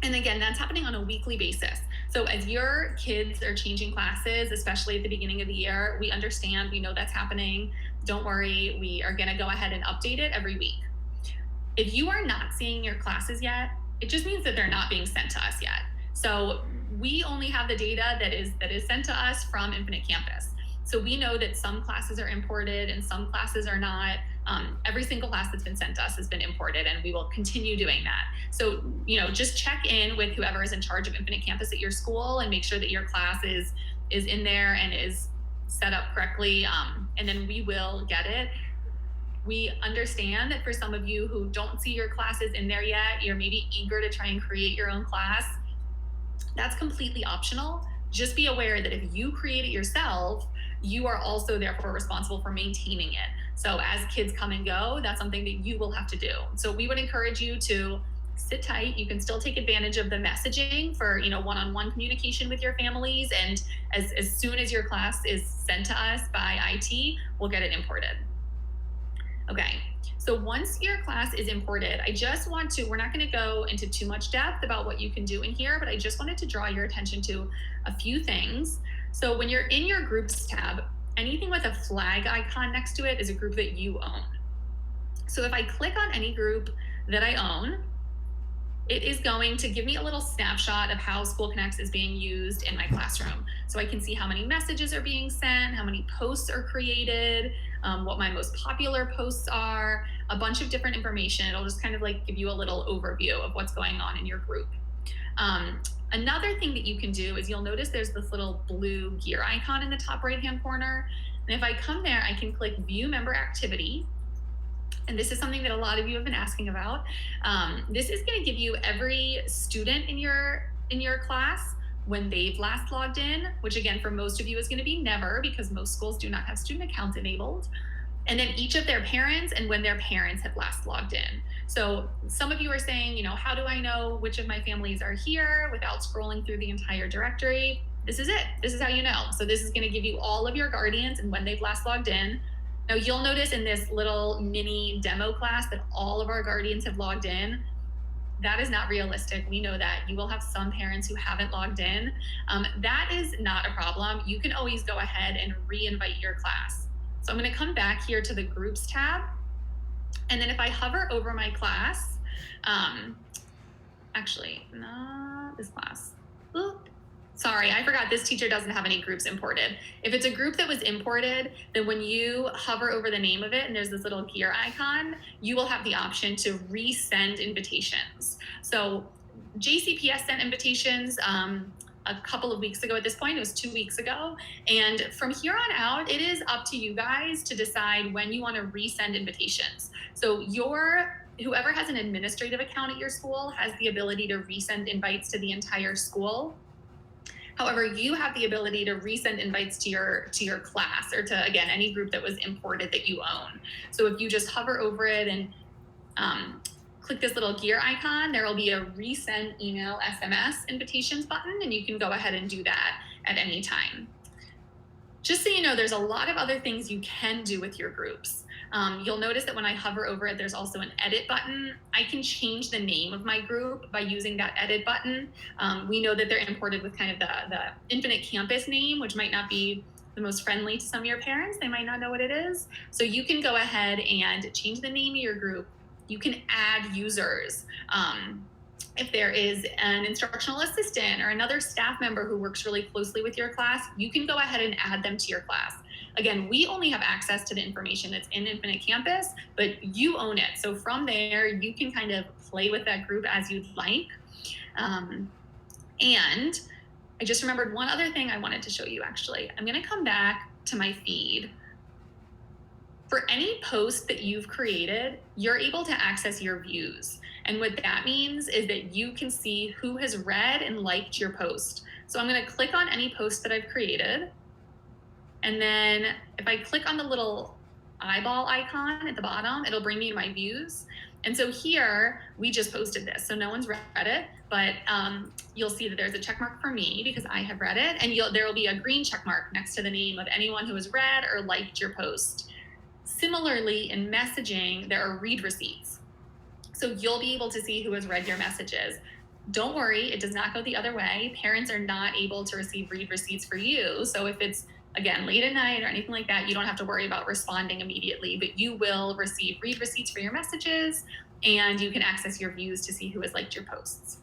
And again, that's happening on a weekly basis. So as your kids are changing classes, especially at the beginning of the year, we understand, we know that's happening. Don't worry, we are going to go ahead and update it every week. If you are not seeing your classes yet, it just means that they're not being sent to us yet. So we only have the data that is sent to us from Infinite Campus. So we know that some classes are imported and some classes are not. Every single class that's been sent to us has been imported, and we will continue doing that. So, just check in with whoever is in charge of Infinite Campus at your school and make sure that your class is in there and is set up correctly, and then we will get it. We understand that for some of you who don't see your classes in there yet, you're maybe eager to try and create your own class. That's completely optional. Just be aware that if you create it yourself, you are also therefore responsible for maintaining it. So as kids come and go, that's something that you will have to do. So we would encourage you to sit tight. You can still take advantage of the messaging for, one-on-one communication with your families. And as soon as your class is sent to us by IT, we'll get it imported. Okay. So once your class is imported, we're not going to go into too much depth about what you can do in here, but I just wanted to draw your attention to a few things. So when you're in your Groups tab, anything with a flag icon next to it is a group that you own. So if I click on any group that I own, it is going to give me a little snapshot of how School Connects is being used in my classroom. So I can see how many messages are being sent, how many posts are created, what my most popular posts are, a bunch of different information. It'll just kind of give you a little overview of what's going on in your group. Another thing that you can do is you'll notice there's this little blue gear icon in the top right-hand corner. And if I come there, I can click View Member Activity. And this is something that a lot of you have been asking about. This is going to give you every student in your class when they've last logged in, which again, for most of you is going to be never, because most schools do not have student accounts enabled. And then each of their parents and when their parents have last logged in. So some of you are saying, how do I know which of my families are here without scrolling through the entire directory? This is it. This is how you know. So this is going to give you all of your guardians and when they've last logged in. Now you'll notice in this little mini demo class that all of our guardians have logged in. That is not realistic. We know that. You will have some parents who haven't logged in. That is not a problem. You can always go ahead and re-invite your class. So I'm going to come back here to the Groups tab. And then if I hover over my class, actually, not this class. Oop. Sorry, I forgot this teacher doesn't have any groups imported. If it's a group that was imported, then when you hover over the name of it and there's this little gear icon, you will have the option to resend invitations. So JCPS sent invitations a couple of weeks ago at this point. It was 2 weeks ago. And from here on out, it is up to you guys to decide when you want to resend invitations. So whoever has an administrative account at your school has the ability to resend invites to the entire school. However, you have the ability to resend invites to your class or to, again, any group that was imported that you own. So if you just hover over it and click this little gear icon, there will be a resend email SMS invitations button, and you can go ahead and do that at any time. Just so you know, there's a lot of other things you can do with your groups. You'll notice that when I hover over it, there's also an edit button. I can change the name of my group by using that edit button. We know that they're imported with kind of the Infinite Campus name, which might not be the most friendly to some of your parents. They might not know what it is. So you can go ahead and change the name of your group. You can add users. If there is an instructional assistant or another staff member who works really closely with your class, you can go ahead and add them to your class. Again, we only have access to the information that's in Infinite Campus, but you own it. So from there, you can kind of play with that group as you'd like. And I just remembered one other thing I wanted to show you, actually. I'm going to come back to my feed. For any post that you've created, you're able to access your views. And what that means is that you can see who has read and liked your post. So I'm going to click on any post that I've created. And then if I click on the little eyeball icon at the bottom, it'll bring me to my views. And so here we just posted this. So no one's read it, but you'll see that there's a check mark for me because I have read it. And there will be a green check mark next to the name of anyone who has read or liked your post. Similarly, in messaging, there are read receipts. So you'll be able to see who has read your messages. Don't worry, it does not go the other way. Parents are not able to receive read receipts for you. So if it's, again, late at night or anything like that, you don't have to worry about responding immediately, but you will receive read receipts for your messages, and you can access your views to see who has liked your posts.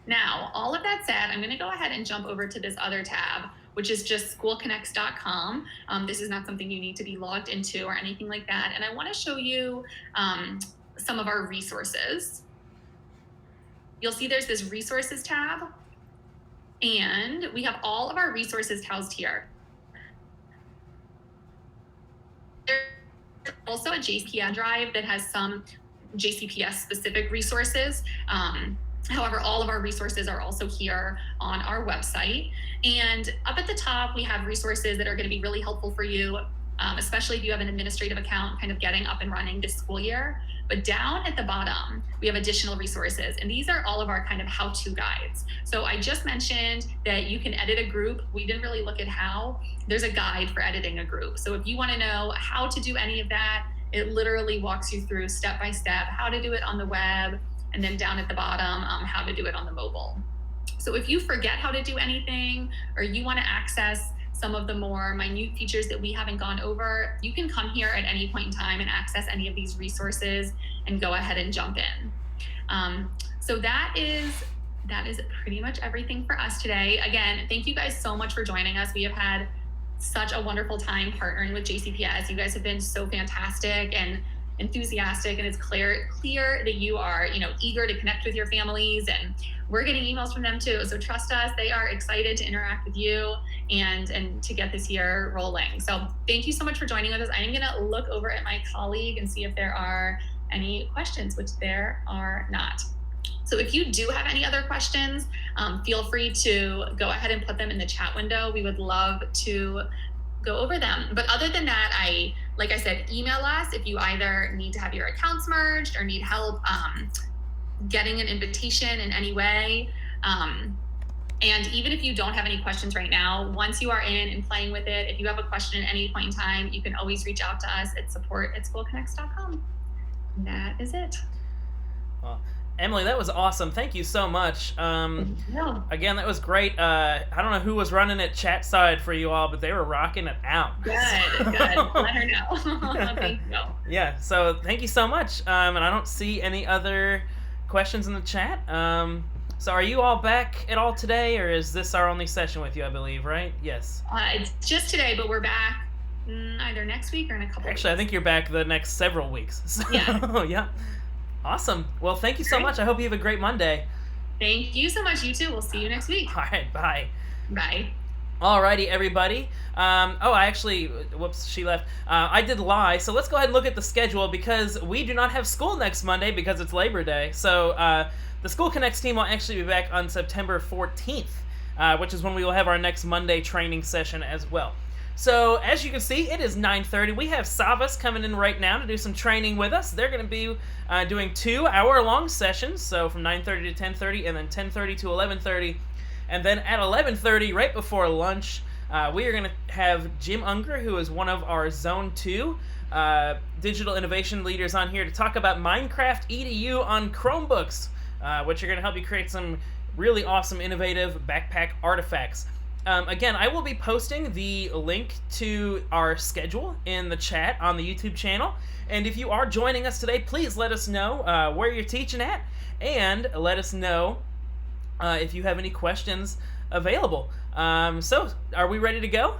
Now, all of that said, I'm going to go ahead and jump over to this other tab, which is just schoolconnects.com. This is not something you need to be logged into or anything like that. And I want to show you some of our resources. You'll see there's this resources tab, and we have all of our resources housed here. There's also a JCPS drive that has some JCPS specific resources. However, all of our resources are also here on our website. And up at the top, we have resources that are going to be really helpful for you, especially if you have an administrative account kind of getting up and running this school year. But down at the bottom, we have additional resources. And these are all of our kind of how-to guides. So I just mentioned that you can edit a group. We didn't really look at how. There's a guide for editing a group. So if you want to know how to do any of that, it literally walks you through step by step how to do it on the web, and then down at the bottom, how to do it on the mobile. So if you forget how to do anything, or you want to access some of the more minute features that we haven't gone over, you can come here at any point in time and access any of these resources and go ahead and jump in. So that is pretty much everything for us today. Again, thank you guys so much for joining us. We have had such a wonderful time partnering with JCPS. You guys have been so fantastic and enthusiastic, and it's clear that you are, eager to connect with your families, and we're getting emails from them too. So trust us, they are excited to interact with you and to get this year rolling. So thank you so much for joining with us. I am going to look over at my colleague and see if there are any questions, which there are not. So if you do have any other questions, feel free to go ahead and put them in the chat window. We would love to go over them. But other than that, like I said, email us if you either need to have your accounts merged or need help getting an invitation in any way. And even if you don't have any questions right now, once you are in and playing with it, if you have a question at any point in time, you can always reach out to us at support@schoolconnects.com. And that is it. Well, Emily, that was awesome. Thank you so much. Again, that was great. I don't know who was running it chat side for you all, but they were rocking it out. Good. Let her know. Thank you. Yeah, so thank you so much. And I don't see any other questions in the chat. So are you all back at all today, or is this our only session with you, I believe, right? Yes. It's just today, but we're back either next week or in a couple Actually, weeks. I think you're back the next several weeks. So, Yeah. Yeah. Awesome. Well, thank you so much. I hope you have a great Monday. Thank you so much. You too. We'll see you next week. All right. Bye. Bye. Alrighty, everybody. Whoops, she left. I did lie, so let's go ahead and look at the schedule because we do not have school next Monday because it's Labor Day. So the School Connects team will actually be back on September 14th, which is when we will have our next Monday training session as well. So as you can see, it is 9:30. We have Savas coming in right now to do some training with us. They're going to be doing 2-hour-long sessions, so from 9:30 to 10:30, and then 10:30 to 11:30. And then at 11:30, right before lunch, we are going to have Jim Unger, who is one of our Zone 2 digital innovation leaders on here to talk about Minecraft EDU on Chromebooks, which are going to help you create some really awesome, innovative backpack artifacts. Again, I will be posting the link to our schedule in the chat on the YouTube channel. And if you are joining us today, please let us know where you're teaching at, and let us know if you have any questions available. So, are we ready to go?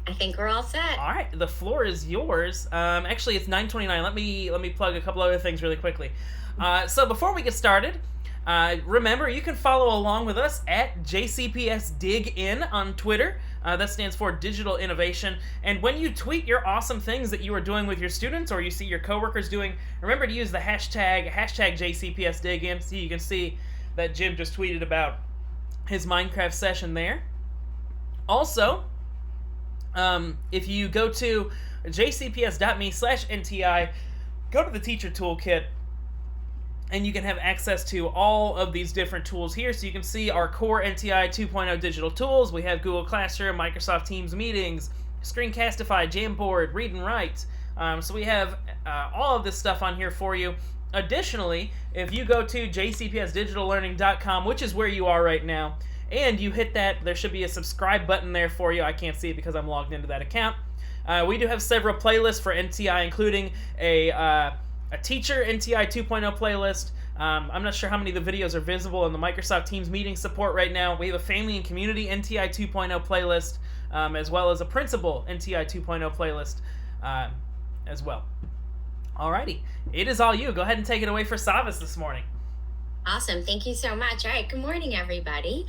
I think we're all set. All right, the floor is yours. Actually, it's 9:29. Let me plug a couple other things really quickly. So before we get started, Remember, you can follow along with us at JCPS Dig In on Twitter. That stands for Digital Innovation. And when you tweet your awesome things that you are doing with your students or you see your coworkers doing, remember to use the hashtag JCPS Dig In. So you can see that Jim just tweeted about his Minecraft session there. Also, if you go to jcps.me/NTI, go to the teacher toolkit, and you can have access to all of these different tools here. So you can see our core NTI 2.0 digital tools. We have Google Classroom, Microsoft Teams meetings, Screencastify, Jamboard, Read and Write. So we have all of this stuff on here for you. Additionally, if you go to jcpsdigitallearning.com, which is where you are right now, and you hit that, there should be a subscribe button there for you. I can't see it because I'm logged into that account. We do have several playlists for NTI, including a teacher NTI 2.0 playlist. I'm not sure how many of the videos are visible in the Microsoft Teams meeting support right now. We have a family and community NTI 2.0 playlist, as well as a principal NTI 2.0 playlist as well. Alrighty, it is all you. Go ahead and take it away for Savas this morning. Awesome. Thank you so much. All right. Good morning, everybody.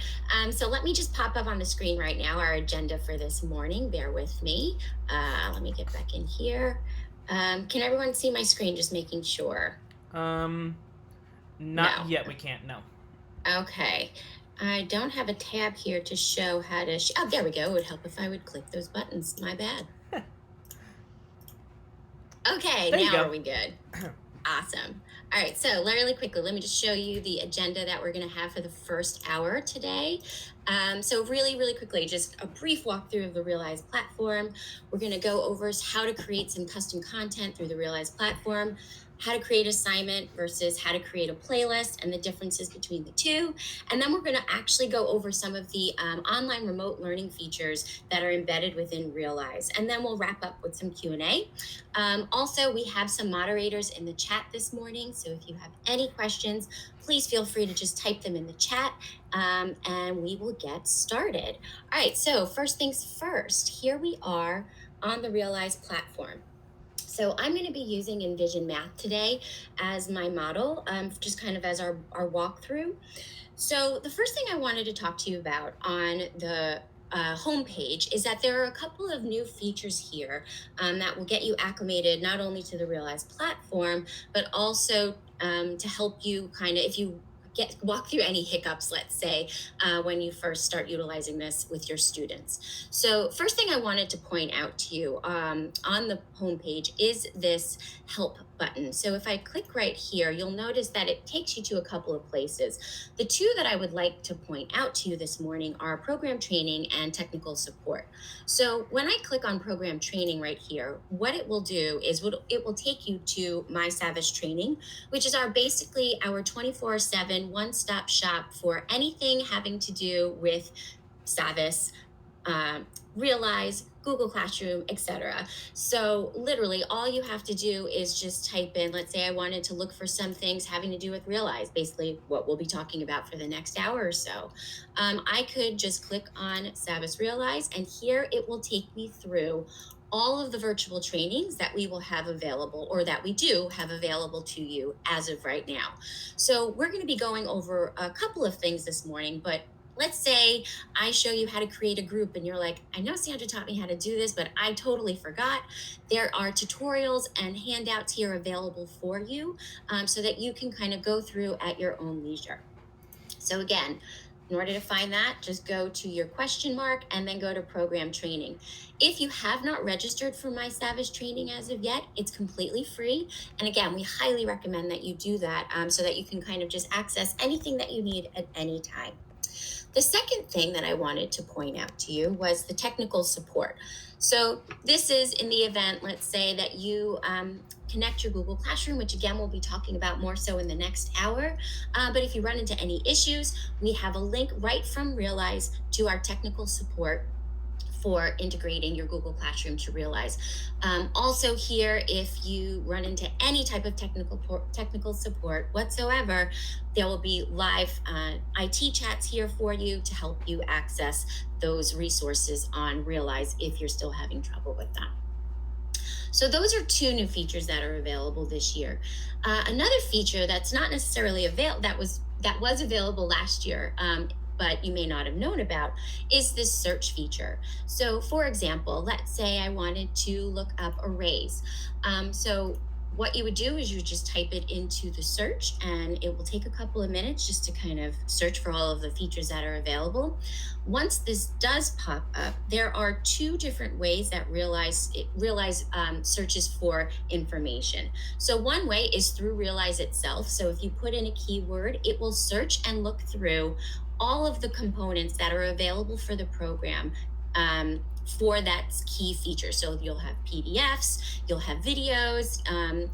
So let me just pop up on the screen right now our agenda for this morning. Bear with me. Let me get back in here. Can everyone see my screen? Just making sure. Not yet. We can't. No. Okay. I don't have a tab here to show how to. Oh, there we go. It would help if I would click those buttons. My bad. Okay. Now are we good? Awesome. All right, so really quickly, let me just show you the agenda that we're going to have for the first hour today. So really quickly, just a brief walkthrough of the Realize platform. We're going to go over how to create some custom content through the Realize platform, how to create assignment versus how to create a playlist and the differences between the two. And then we're going to actually go over some of the online remote learning features that are embedded within Realize. And then we'll wrap up with some Q&A. Also, we have some moderators in the chat this morning. So if you have any questions, please feel free to just type them in the chat and we will get started. All right, so first things first, here we are on the Realize platform. So I'm going to be using Envision Math today as my model, just kind of as our walkthrough. So the first thing I wanted to talk to you about on the homepage is that there are a couple of new features here that will get you acclimated not only to the Realize platform, but also to help you kind of, if you walk through any hiccups, let's say, when you first start utilizing this with your students. So first thing I wanted to point out to you on the homepage is this help button. So if I click right here, you'll notice that it takes you to a couple of places. The two that I would like to point out to you this morning are program training and technical support. So when I click on program training right here, what it will do is it will take you to My Savage Training, which is basically our 24/7 one-stop shop for anything having to do with Savas, Realize, Google Classroom, etc. So literally all you have to do is just type in, let's say I wanted to look for some things having to do with Realize, basically what we'll be talking about for the next hour or so. I could just click on Savas Realize, and here it will take me through all of the virtual trainings that we will have available, or that we do have available to you as of right now. So we're going to be going over a couple of things this morning, but let's say I show you how to create a group and you're like, I know Sandra taught me how to do this, but I totally forgot. There are tutorials and handouts here available for you so that you can kind of go through at your own leisure. So again, in order to find that, just go to your question mark and then go to program training. If you have not registered for My Savage Training as of yet, it's completely free. And again, we highly recommend that you do that so that you can kind of just access anything that you need at any time. The second thing that I wanted to point out to you was the technical support. So this is in the event, let's say that you connect your Google Classroom, which again, we'll be talking about more so in the next hour. But if you run into any issues, we have a link right from Realize to our technical support for integrating your Google Classroom to Realize. Also here, if you run into any type of technical support whatsoever, there will be live IT chats here for you to help you access those resources on Realize if you're still having trouble with them. So those are two new features that are available this year. Another feature that's not necessarily that was available last year, but you may not have known about, is this search feature. So for example, let's say I wanted to look up arrays. So what you would do is you would just type it into the search, and it will take a couple of minutes just to kind of search for all of the features that are available. Once this does pop up, there are two different ways that Realize searches for information. So one way is through Realize itself. So if you put in a keyword, it will search and look through all of the components that are available for the program, for that key feature. So you'll have PDFs, you'll have videos,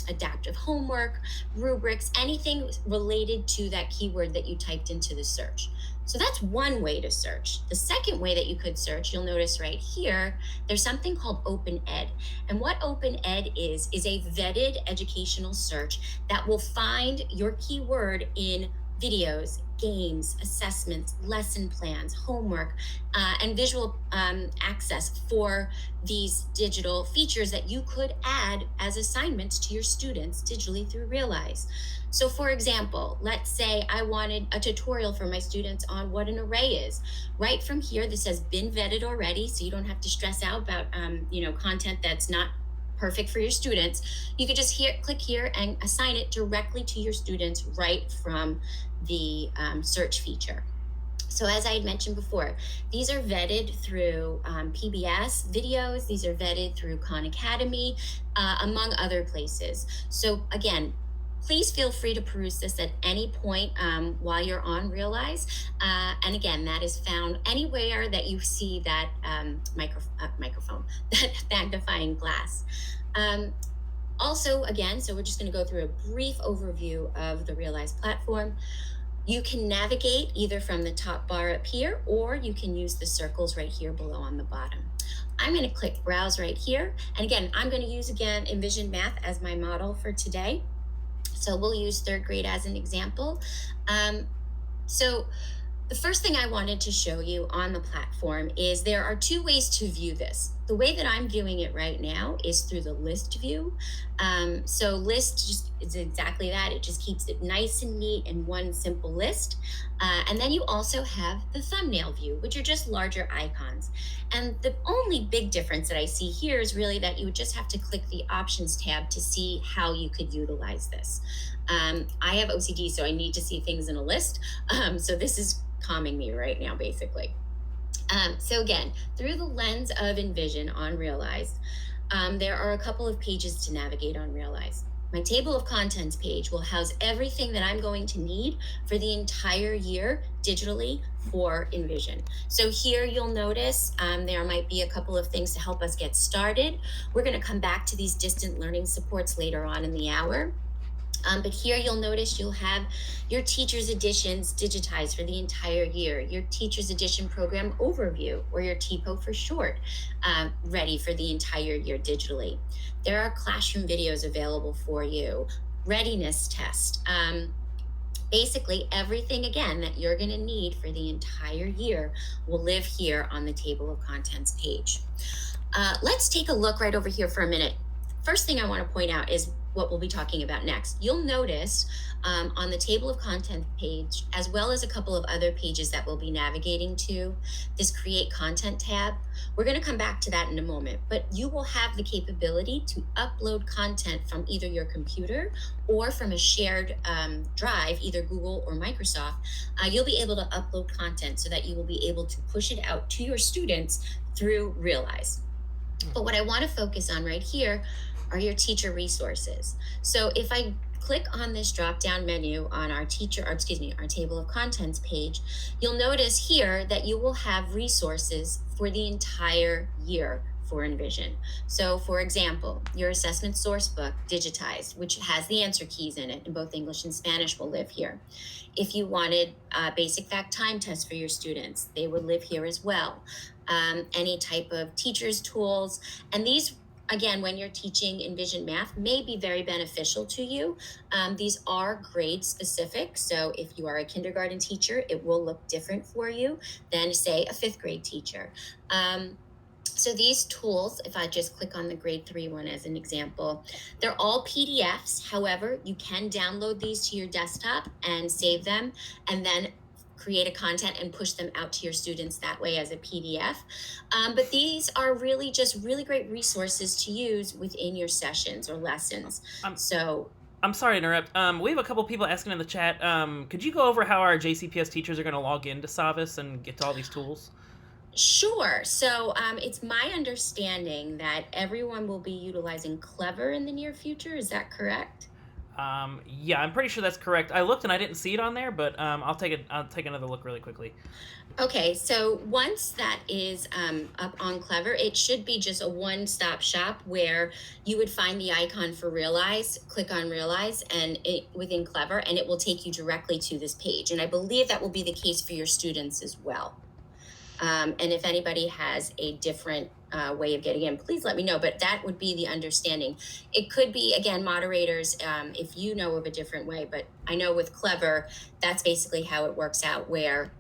adaptive homework, rubrics, anything related to that keyword that you typed into the search. So that's one way to search. The second way that you could search, you'll notice right here, there's something called Open Ed. And what Open Ed is a vetted educational search that will find your keyword in videos, games, assessments, lesson plans, homework, and visual access for these digital features that you could add as assignments to your students digitally through Realize. So for example, let's say I wanted a tutorial for my students on what an array is. Right from here, this has been vetted already, so you don't have to stress out about content that's not perfect for your students. You could just click here and assign it directly to your students right from the search feature. So as I had mentioned before, these are vetted through PBS videos. These are vetted through Khan Academy, among other places. So again, please feel free to peruse this at any point while you're on Realize. And again, that is found anywhere that you see that microphone, that magnifying glass. Also, again, so we're just going to go through a brief overview of the Realize platform. You can navigate either from the top bar up here, or you can use the circles right here below on the bottom. I'm going to click Browse right here. And again, I'm going to use, again, Envision Math as my model for today. So we'll use third grade as an example. So the first thing I wanted to show you on the platform is there are two ways to view this. The way that I'm viewing it right now is through the list view. So list just is exactly that. It just keeps it nice and neat in one simple list. And then you also have the thumbnail view, which are just larger icons. And the only big difference that I see here is really that you would just have to click the options tab to see how you could utilize this. I have OCD, so I need to see things in a list. So this is calming me right now, basically. So again, through the lens of Envision on Realize, there are a couple of pages to navigate on Realize. My table of contents page will house everything that I'm going to need for the entire year digitally for Envision. So here you'll notice there might be a couple of things to help us get started. We're going to come back to these distant learning supports later on in the hour. But here you'll notice you'll have your Teacher's Editions digitized for the entire year, your Teacher's Edition program overview, or your TPO for short, ready for the entire year digitally. There are classroom videos available for you, readiness test, basically everything, again, that you're going to need for the entire year will live here on the table of contents page. Let's take a look right over here for a minute. First thing I want to point out is what we'll be talking about next. You'll notice on the table of contents page, as well as a couple of other pages that we'll be navigating to, this Create Content tab. We're going to come back to that in a moment, but you will have the capability to upload content from either your computer or from a shared drive, either Google or Microsoft. You'll be able to upload content so that you will be able to push it out to your students through Realize. But what I want to focus on right here are your teacher resources. So if I click on this drop-down menu on our table of contents page, you'll notice here that you will have resources for the entire year for Envision. So for example, your assessment source book digitized, which has the answer keys in it, in both English and Spanish will live here. If you wanted basic fact time tests for your students, they would live here as well. Any type of teachers tools, and these, again, when you're teaching Envision Math, may be very beneficial to you. These are grade specific. So if you are a kindergarten teacher, it will look different for you than, say, a fifth grade teacher. So these tools, if I just click on the grade 3 one as an example, they're all PDFs. However, you can download these to your desktop and save them, and then create a content and push them out to your students that way as a PDF. But these are really just really great resources to use within your sessions or lessons. I'm sorry to interrupt. We have a couple people asking in the chat. Could you go over how our JCPS teachers are going to log into Savvis and get to all these tools? Sure. So it's my understanding that everyone will be utilizing Clever in the near future. Is that correct? Yeah, I'm pretty sure that's correct. I looked and I didn't see it on there, but I'll take another look really quickly. Okay, so once that is up on Clever, it should be just a one-stop shop where you would find the icon for Realize, click on Realize, and within Clever, and it will take you directly to this page. And I believe that will be the case for your students as well. And if anybody has a different way of getting in, please let me know. But that would be the understanding. It could be, again, moderators, if you know of a different way. But I know with Clever, that's basically how it works out, where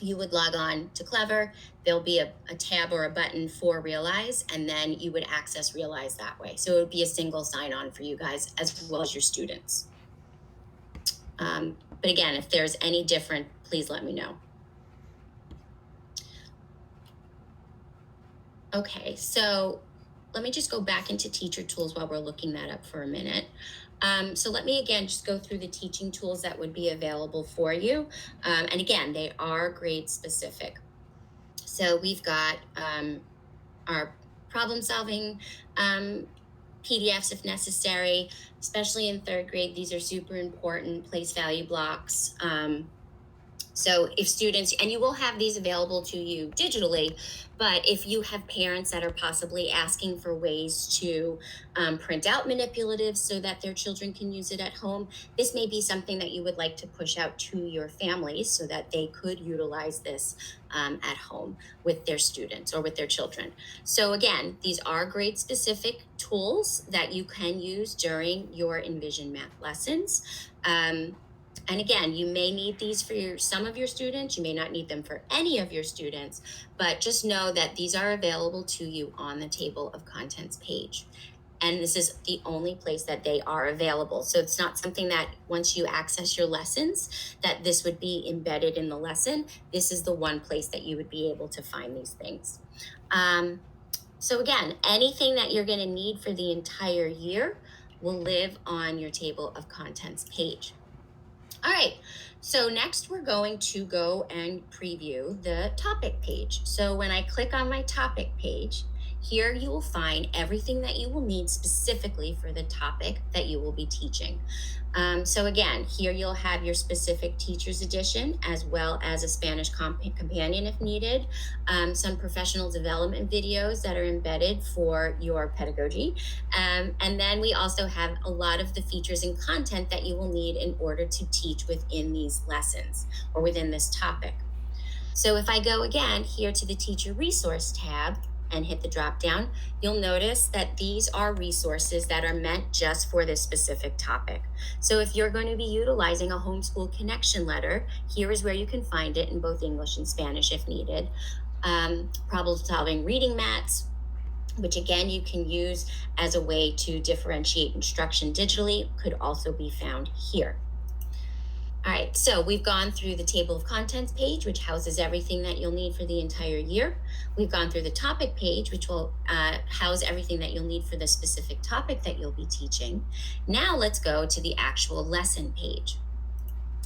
you would log on to Clever. There'll be a tab or a button for Realize, and then you would access Realize that way. So it would be a single sign-on for you guys as well as your students. But again, if there's any different, please let me know. Okay, so let me just go back into teacher tools while we're looking that up for a minute. So let me again just go through the teaching tools that would be available for you. And again, they are grade specific. So we've got our problem solving PDFs if necessary, especially in 3rd grade. These are super important, place value blocks. So if students, and you will have these available to you digitally, but if you have parents that are possibly asking for ways to print out manipulatives so that their children can use it at home, this may be something that you would like to push out to your families so that they could utilize this at home with their students or with their children. So again, these are grade specific tools that you can use during your Envision Math lessons. And again, you may need these for some of your students. You may not need them for any of your students, but just know that these are available to you on the table of contents page. And this is the only place that they are available. So it's not something that once you access your lessons, that this would be embedded in the lesson. This is the one place that you would be able to find these things. So again, anything that you're going to need for the entire year will live on your table of contents page. All right, so next we're going to go and preview the topic page. So when I click on my topic page, here you will find everything that you will need specifically for the topic that you will be teaching. So again, here you'll have your specific teacher's edition as well as a Spanish companion if needed, some professional development videos that are embedded for your pedagogy. And then we also have a lot of the features and content that you will need in order to teach within these lessons or within this topic. So if I go again here to the teacher resource tab, and hit the drop down, you'll notice that these are resources that are meant just for this specific topic. So if you're going to be utilizing a homeschool connection letter, here is where you can find it in both English and Spanish if needed. Problem solving reading mats, which again you can use as a way to differentiate instruction digitally, could also be found here. All right, so we've gone through the table of contents page, which houses everything that you'll need for the entire year. We've gone through the topic page, which will house everything that you'll need for the specific topic that you'll be teaching. Now let's go to the actual lesson page.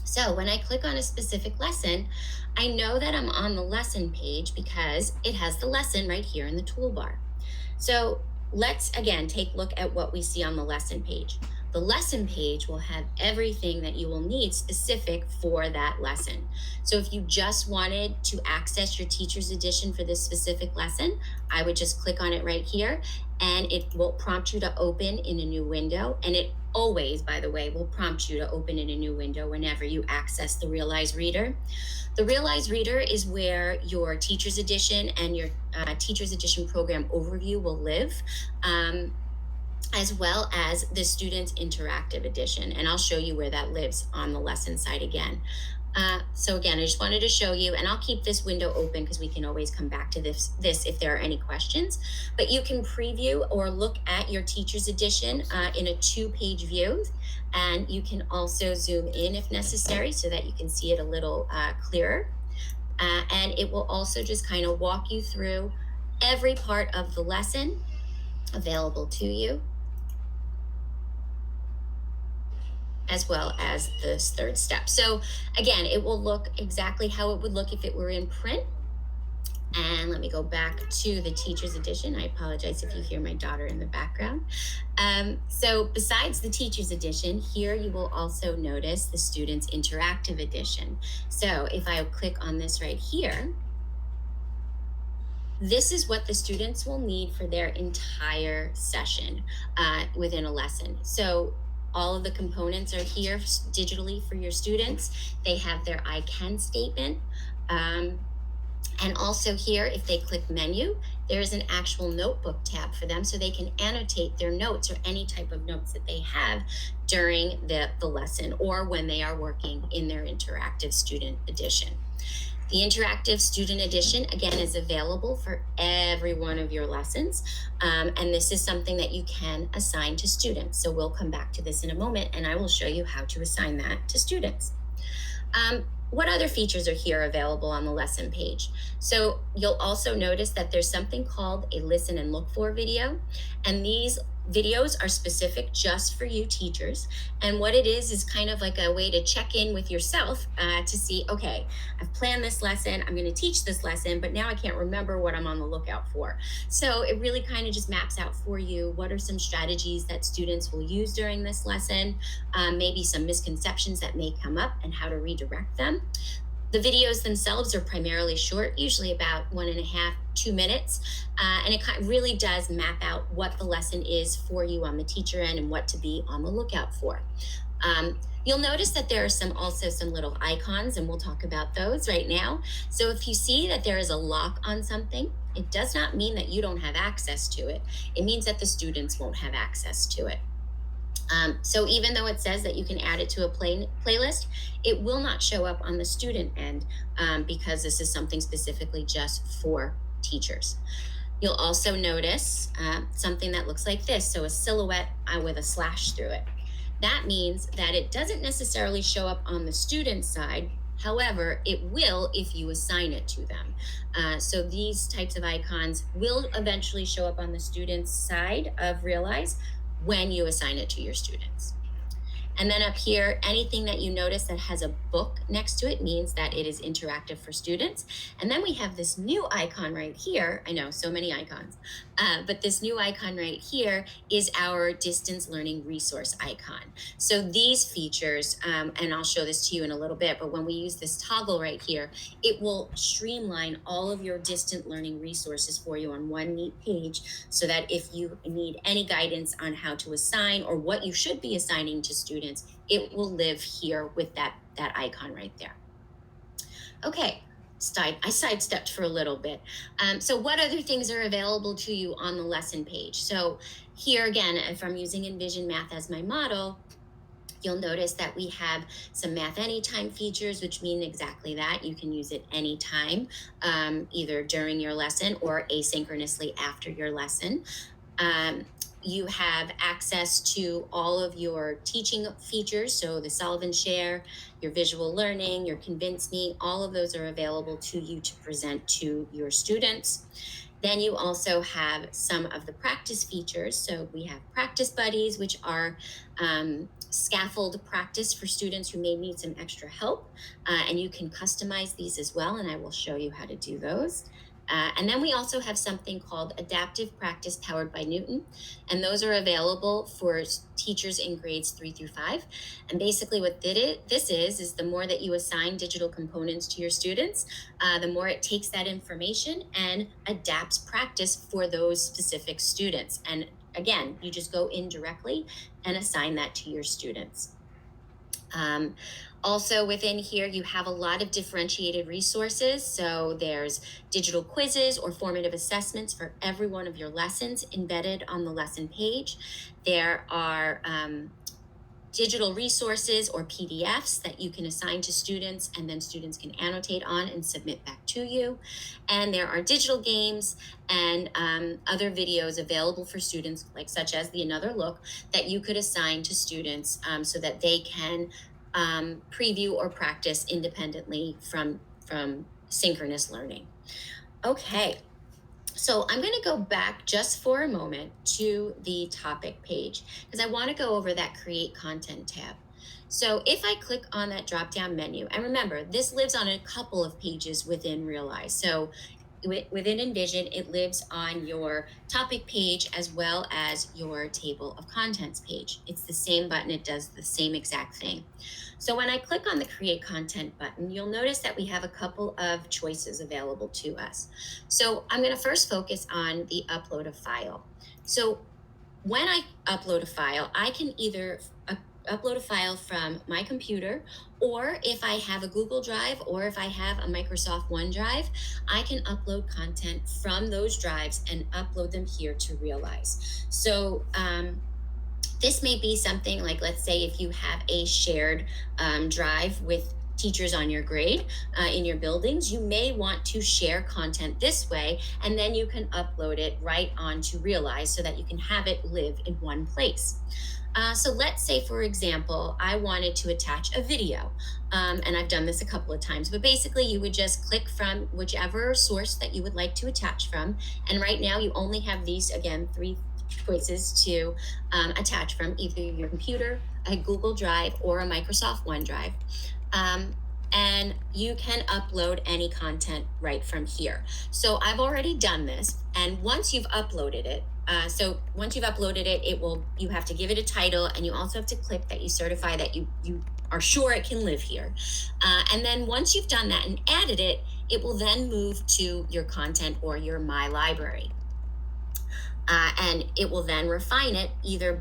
So when I click on a specific lesson, I know that I'm on the lesson page because it has the lesson right here in the toolbar. So let's again take a look at what we see on the lesson page. The lesson page will have everything that you will need specific for that lesson. So if you just wanted to access your teacher's edition for this specific lesson, I would just click on it right here and it will prompt you to open in a new window. And it always, by the way, will prompt you to open in a new window whenever you access the Realize Reader. The Realize Reader is where your teacher's edition and your teacher's edition program overview will live. As well as the student's interactive edition. And I'll show you where that lives on the lesson side again. So again, I just wanted to show you, and I'll keep this window open because we can always come back to this if there are any questions. But you can preview or look at your teacher's edition in a 2-page view, and you can also zoom in if necessary so that you can see it a little clearer. And it will also just kind of walk you through every part of the lesson available to you, as well as this third step. So again, it will look exactly how it would look if it were in print. And let me go back to the teacher's edition. I apologize if you hear my daughter in the background. So besides the teacher's edition, here you will also notice the student's interactive edition. So if I click on this right here, this is what the students will need for their entire session within a lesson. So all of the components are here digitally for your students. They have their I can statement. And also here, if they click menu, there is an actual notebook tab for them so they can annotate their notes or any type of notes that they have during the lesson or when they are working in their interactive student edition. The interactive student edition, again, is available for every one of your lessons. And this is something that you can assign to students. So we'll come back to this in a moment, and I will show you how to assign that to students. What other features are here available on the lesson page? So you'll also notice that there's something called a listen and look for video. And these videos are specific just for you teachers. And what it is kind of like a way to check in with yourself to see, okay, I've planned this lesson, I'm going to teach this lesson, but now I can't remember what I'm on the lookout for. So it really kind of just maps out for you what are some strategies that students will use during this lesson, maybe some misconceptions that may come up and how to redirect them. The videos themselves are primarily short, usually about 1.5, 2 minutes. And it really does map out what the lesson is for you on the teacher end and what to be on the lookout for. You'll notice that there are also some little icons, and we'll talk about those right now. So if you see that there is a lock on something, it does not mean that you don't have access to it. It means that the students won't have access to it. So even though it says that you can add it to a playlist, it will not show up on the student end because this is something specifically just for teachers. You'll also notice something that looks like this. So a silhouette with a slash through it. That means that it doesn't necessarily show up on the student side. However, it will if you assign it to them. So these types of icons will eventually show up on the student's side of Realize when you assign it to your students. And then up here, anything that you notice that has a book next to it means that it is interactive for students. And then we have this new icon right here. I know, so many icons. But this new icon right here is our distance learning resource icon. So these features, and I'll show this to you in a little bit, but when we use this toggle right here, it will streamline all of your distant learning resources for you on one neat page so that if you need any guidance on how to assign or what you should be assigning to students, it will live here with that icon right there. Okay, I sidestepped for a little bit. So what other things are available to you on the lesson page? So here again, if I'm using Envision Math as my model, you'll notice that we have some Math Anytime features, which mean exactly that. You can use it anytime, either during your lesson or asynchronously after your lesson. You have access to all of your teaching features. So the Solve and Share, your visual learning, your Convince Me, all of those are available to you to present to your students. Then you also have some of the practice features. So we have practice buddies, which are scaffold practice for students who may need some extra help. And you can customize these as well, and I will show you how to do those. And then we also have something called Adaptive Practice powered by Newton. And those are available for teachers in grades 3 through 5. And basically what this is the more that you assign digital components to your students, the more it takes that information and adapts practice for those specific students. And again, you just go in directly and assign that to your students. Also within here, you have a lot of differentiated resources. So there's digital quizzes or formative assessments for every one of your lessons embedded on the lesson page. There are digital resources or PDFs that you can assign to students, and then students can annotate on and submit back to you. And there are digital games and other videos available for students, like such as the Another Look, that you could assign to students so that they can preview or practice independently from synchronous learning. Okay. So I'm going to go back just for a moment to the topic page because I want to go over that Create Content tab. So if I click on that drop-down menu, and remember, this lives on a couple of pages within Realize. So within Envision, it lives on your topic page as well as your table of contents page. It's the same button. It does the same exact thing. So when I click on the Create Content button, you'll notice that we have a couple of choices available to us. So I'm going to first focus on the upload a file. So when I upload a file, I can either upload a file from my computer, or if I have a Google Drive or if I have a Microsoft OneDrive, I can upload content from those drives and upload them here to Realize. So this may be something like, let's say if you have a shared drive with teachers on your grade in your buildings, you may want to share content this way, and then you can upload it right onto Realize so that you can have it live in one place. So let's say, for example, I wanted to attach a video, and I've done this a couple of times, but basically you would just click from whichever source that you would like to attach from. And right now you only have these, again, 3 choices to attach from, either your computer, a Google Drive, or a Microsoft OneDrive. And you can upload any content right from here. So I've already done this, and once you've uploaded it, you have to give it a title, and you also have to click that you certify that you are sure it can live here. And then once you've done that and added it, it will then move to your content or your My Library. And it will then refine it either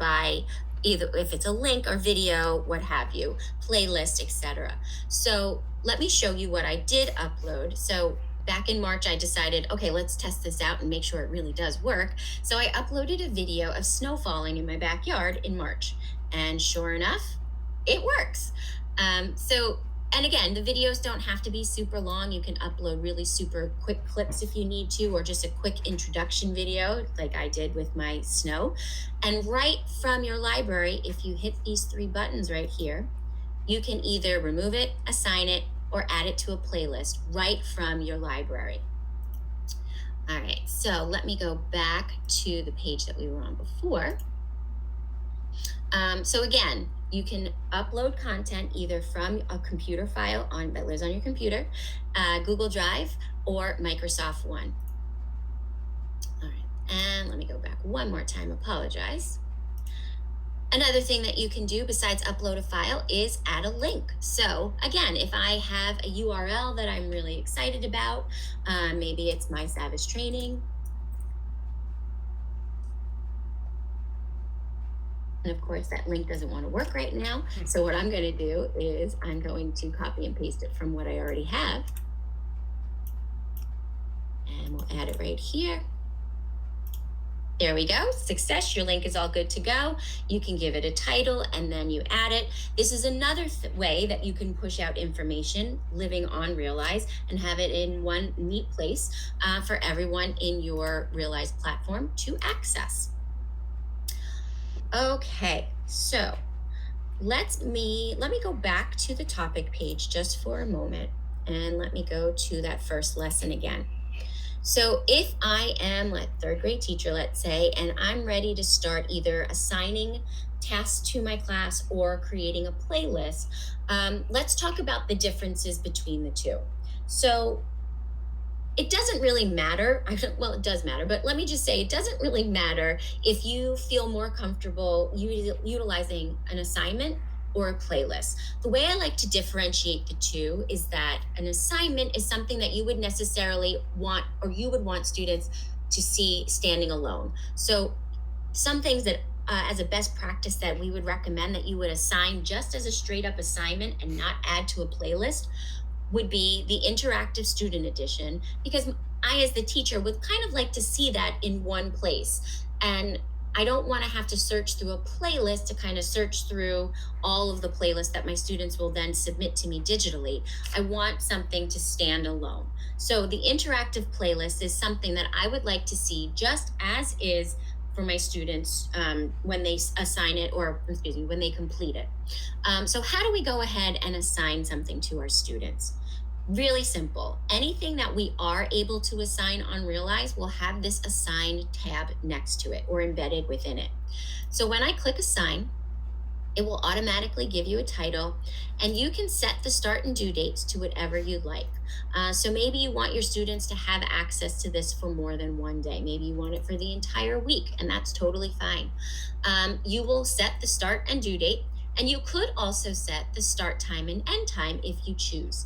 if it's a link or video, what have you, playlist, etc. So let me show you what I did upload. So back in March, I decided, okay, let's test this out and make sure it really does work. So I uploaded a video of snow falling in my backyard in March, and sure enough, it works. And again, the videos don't have to be super long. You can upload really super quick clips if you need to, or just a quick introduction video like I did with my snow. And right from your library, if you hit these 3 buttons right here, you can either remove it, assign it, or add it to a playlist right from your library. All right, so let me go back to the page that we were on before. So again, you can upload content either from a computer file that lives on your computer, Google Drive, or Microsoft One. All right, and let me go back one more time, apologize. Another thing that you can do besides upload a file is add a link. So again, if I have a URL that I'm really excited about, maybe it's My Savage Training. And of course, that link doesn't want to work right now. So what I'm going to do is I'm going to copy and paste it from what I already have. And we'll add it right here. There we go. Success. Your link is all good to go. You can give it a title and then you add it. This is another way that you can push out information living on Realize and have it in one neat place for everyone in your Realize platform to access. Okay, so let me go back to the topic page just for a moment, and let me go to that first lesson again. So if I am a 3rd grade teacher, let's say, and I'm ready to start either assigning tasks to my class or creating a playlist, let's talk about the differences between the two. So it doesn't really matter. Well, it does matter, but let me just say it doesn't really matter if you feel more comfortable utilizing an assignment or a playlist. The way I like to differentiate the two is that an assignment is something that you would necessarily want, or you would want students to see standing alone. So some things that as a best practice that we would recommend that you would assign just as a straight up assignment and not add to a playlist would be the interactive student edition, because I, as the teacher, would kind of like to see that in one place. And I don't want to have to search through a playlist to kind of search through all of the playlists that my students will then submit to me digitally. I want something to stand alone. So the interactive playlist is something that I would like to see just as is for my students when they assign it, or excuse me, when they complete it. So how do we go ahead and assign something to our students? Really simple. Anything that we are able to assign on Realize will have this assign tab next to it or embedded within it. So when I click assign, it will automatically give you a title, and you can set the start and due dates to whatever you'd like. So maybe you want your students to have access to this for more than one day. Maybe you want it for the entire week, and that's totally fine. You will set the start and due date, and you could also set the start time and end time if you choose.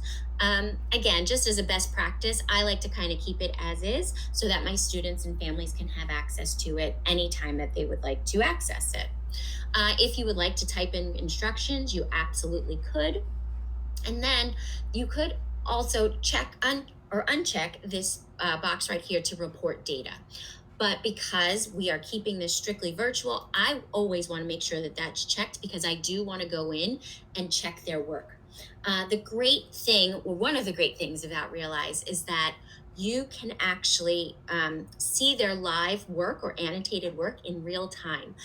Again, just as a best practice, I like to kind of keep it as is so that my students and families can have access to it anytime that they would like to access it. If you would like to type in instructions, you absolutely could. And then you could also check or uncheck this box right here to report data. But because we are keeping this strictly virtual, I always want to make sure that that's checked, because I do want to go in and check their work. The great thing, or one of the great things about Realize, is that you can actually see their live work or annotated work in real time.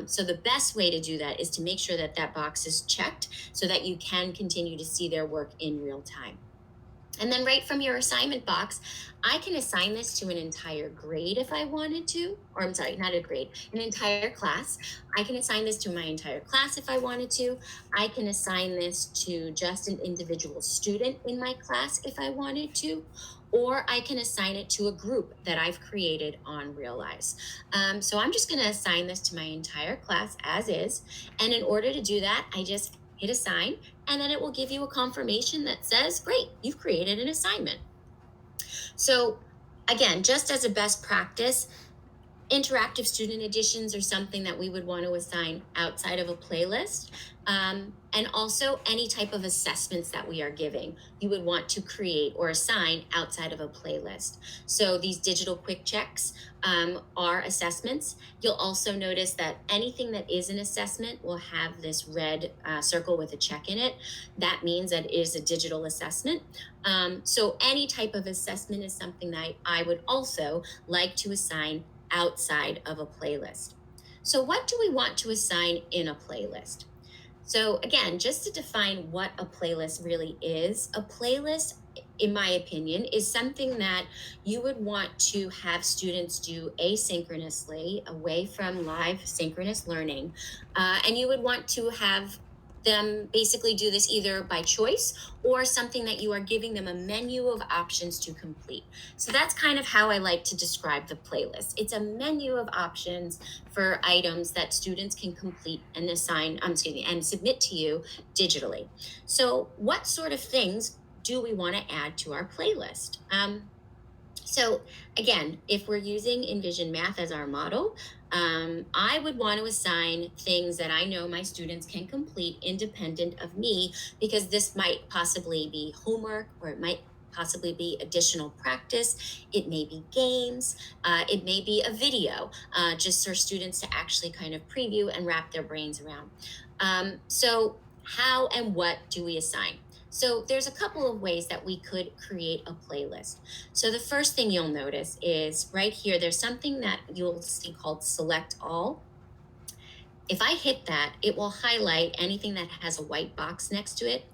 So the best way to do that is to make sure that that box is checked so that you can continue to see their work in real time. And then right from your assignment box, I can assign this to an entire grade if I wanted to, or I'm sorry, not a grade, an entire class. I can assign this to my entire class if I wanted to. I can assign this to just an individual student in my class if I wanted to, or I can assign it to a group that I've created on Realize. So I'm just going to assign this to my entire class as is. And in order to do that, I just hit assign, and then it will give you a confirmation that says, great, you've created an assignment. So again, just as a best practice, interactive student editions are something that we would want to assign outside of a playlist. And also any type of assessments that we are giving, you would want to create or assign outside of a playlist. So these digital quick checks are assessments. You'll also notice that anything that is an assessment will have this red circle with a check in it. That means that it is a digital assessment. So any type of assessment is something that I would also like to assign outside of a playlist. So what do we want to assign in a playlist? So again, just to define what a playlist really is, a playlist, in my opinion, is something that you would want to have students do asynchronously, away from live synchronous learning. And you would want to have them basically do this either by choice or something that you are giving them a menu of options to complete. So that's kind of how I like to describe the playlist. It's a menu of options for items that students can complete and assign, and submit to you digitally. So what sort of things do we want to add to our playlist? So again, if we're using Envision Math as our model, I would want to assign things that I know my students can complete independent of me, because this might possibly be homework, or it might possibly be additional practice. It may be games. It may be a video, just for students to actually kind of preview and wrap their brains around. So how and what do we assign? So there's a couple of ways that we could create a playlist. So the first thing you'll notice is right here, there's something that you'll see called Select All. If I hit that, it will highlight anything that has a white box next to it.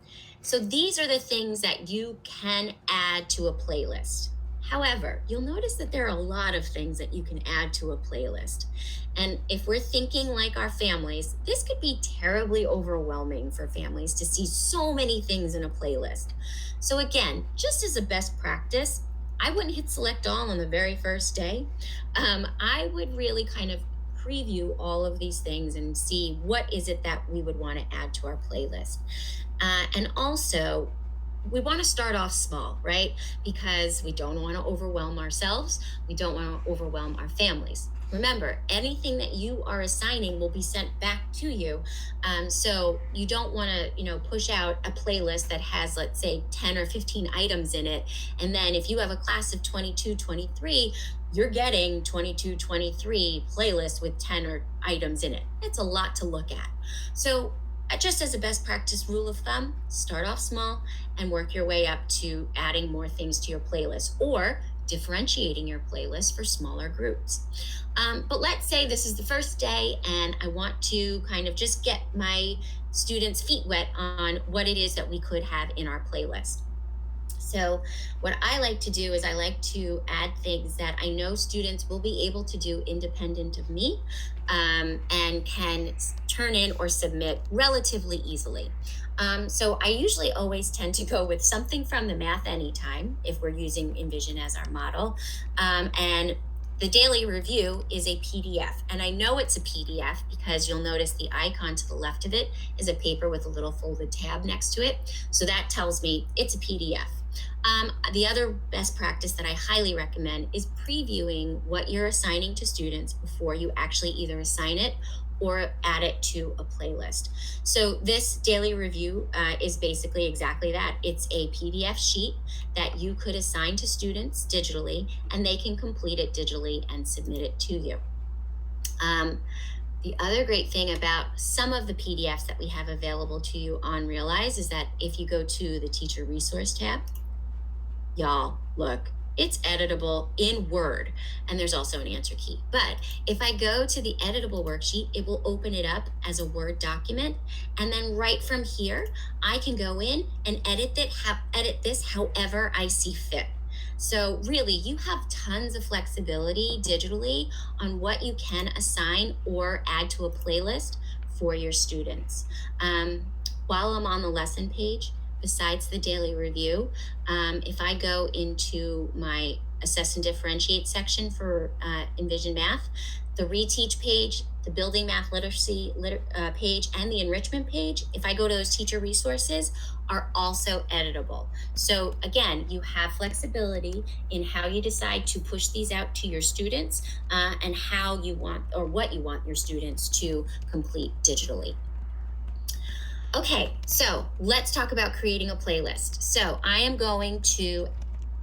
So these are the things that you can add to a playlist. However, you'll notice that there are a lot of things that you can add to a playlist. And if we're thinking like our families, this could be terribly overwhelming for families to see so many things in a playlist. So again, just as a best practice, I wouldn't hit select all on the very first day. I would really kind of preview all of these things and see what is it that we would want to add to our playlist. And also, we want to start off small, right? Because we don't want to overwhelm ourselves. We don't want to overwhelm our families. Remember, anything that you are assigning will be sent back to you. So you don't want to, push out a playlist that has, let's say, 10 or 15 items in it. And then if you have a class of 22, 23, you're getting 22, 23 playlists with 10 items in it. It's a lot to look at. So just as a best practice rule of thumb, start off small and work your way up to adding more things to your playlist or differentiating your playlist for smaller groups. But let's say this is the first day and I want to kind of just get my students' feet wet on what it is that we could have in our playlist. So what I like to do is I like to add things that I know students will be able to do independent of me, and can turn in or submit relatively easily. So I usually always tend to go with something from the Math Anytime if we're using Envision as our model. And the daily review is a PDF. And I know it's a PDF because you'll notice the icon to the left of it is a paper with a little folded tab next to it. So that tells me it's a PDF. The other best practice that I highly recommend is previewing what you're assigning to students before you actually either assign it or add it to a playlist. So this daily review is basically exactly that. It's a PDF sheet that you could assign to students digitally, and they can complete it digitally and submit it to you. The other great thing about some of the PDFs that we have available to you on Realize is that if you go to the Teacher Resource tab, y'all, look, it's editable in Word, and there's also an answer key. But if I go to the editable worksheet, it will open it up as a Word document. And then right from here, I can go in and edit this however I see fit. So really, you have tons of flexibility digitally on what you can assign or add to a playlist for your students. While I'm on the lesson page, besides the daily review, if I go into my Assess and Differentiate section for Envision Math, the Reteach page, the Building Math Literacy page, and the Enrichment page, if I go to those teacher resources, are also editable. So again, you have flexibility in how you decide to push these out to your students, and how you want or what you want your students to complete digitally. Okay, so let's talk about creating a playlist. So I am going to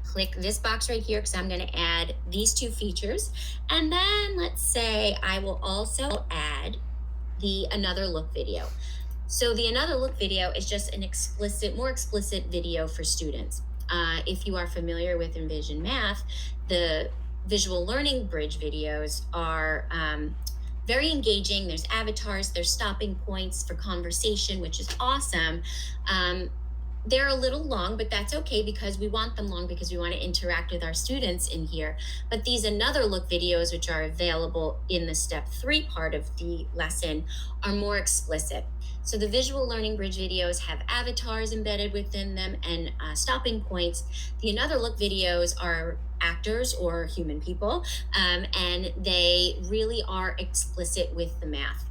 click this box right here because I'm going to add these two features. And then let's say I will also add the Another Look video. So the Another Look video is just an more explicit video for students. If you are familiar with Envision Math, the visual learning bridge videos are very engaging. There's avatars, there's stopping points for conversation, which is awesome. They're a little long, but that's okay because we want them long because we want to interact with our students in here. But these Another Look videos, which are available in the step 3 part of the lesson, are more explicit. So the visual learning bridge videos have avatars embedded within them and stopping points. The Another Look videos are actors or human people, and they really are explicit with the math.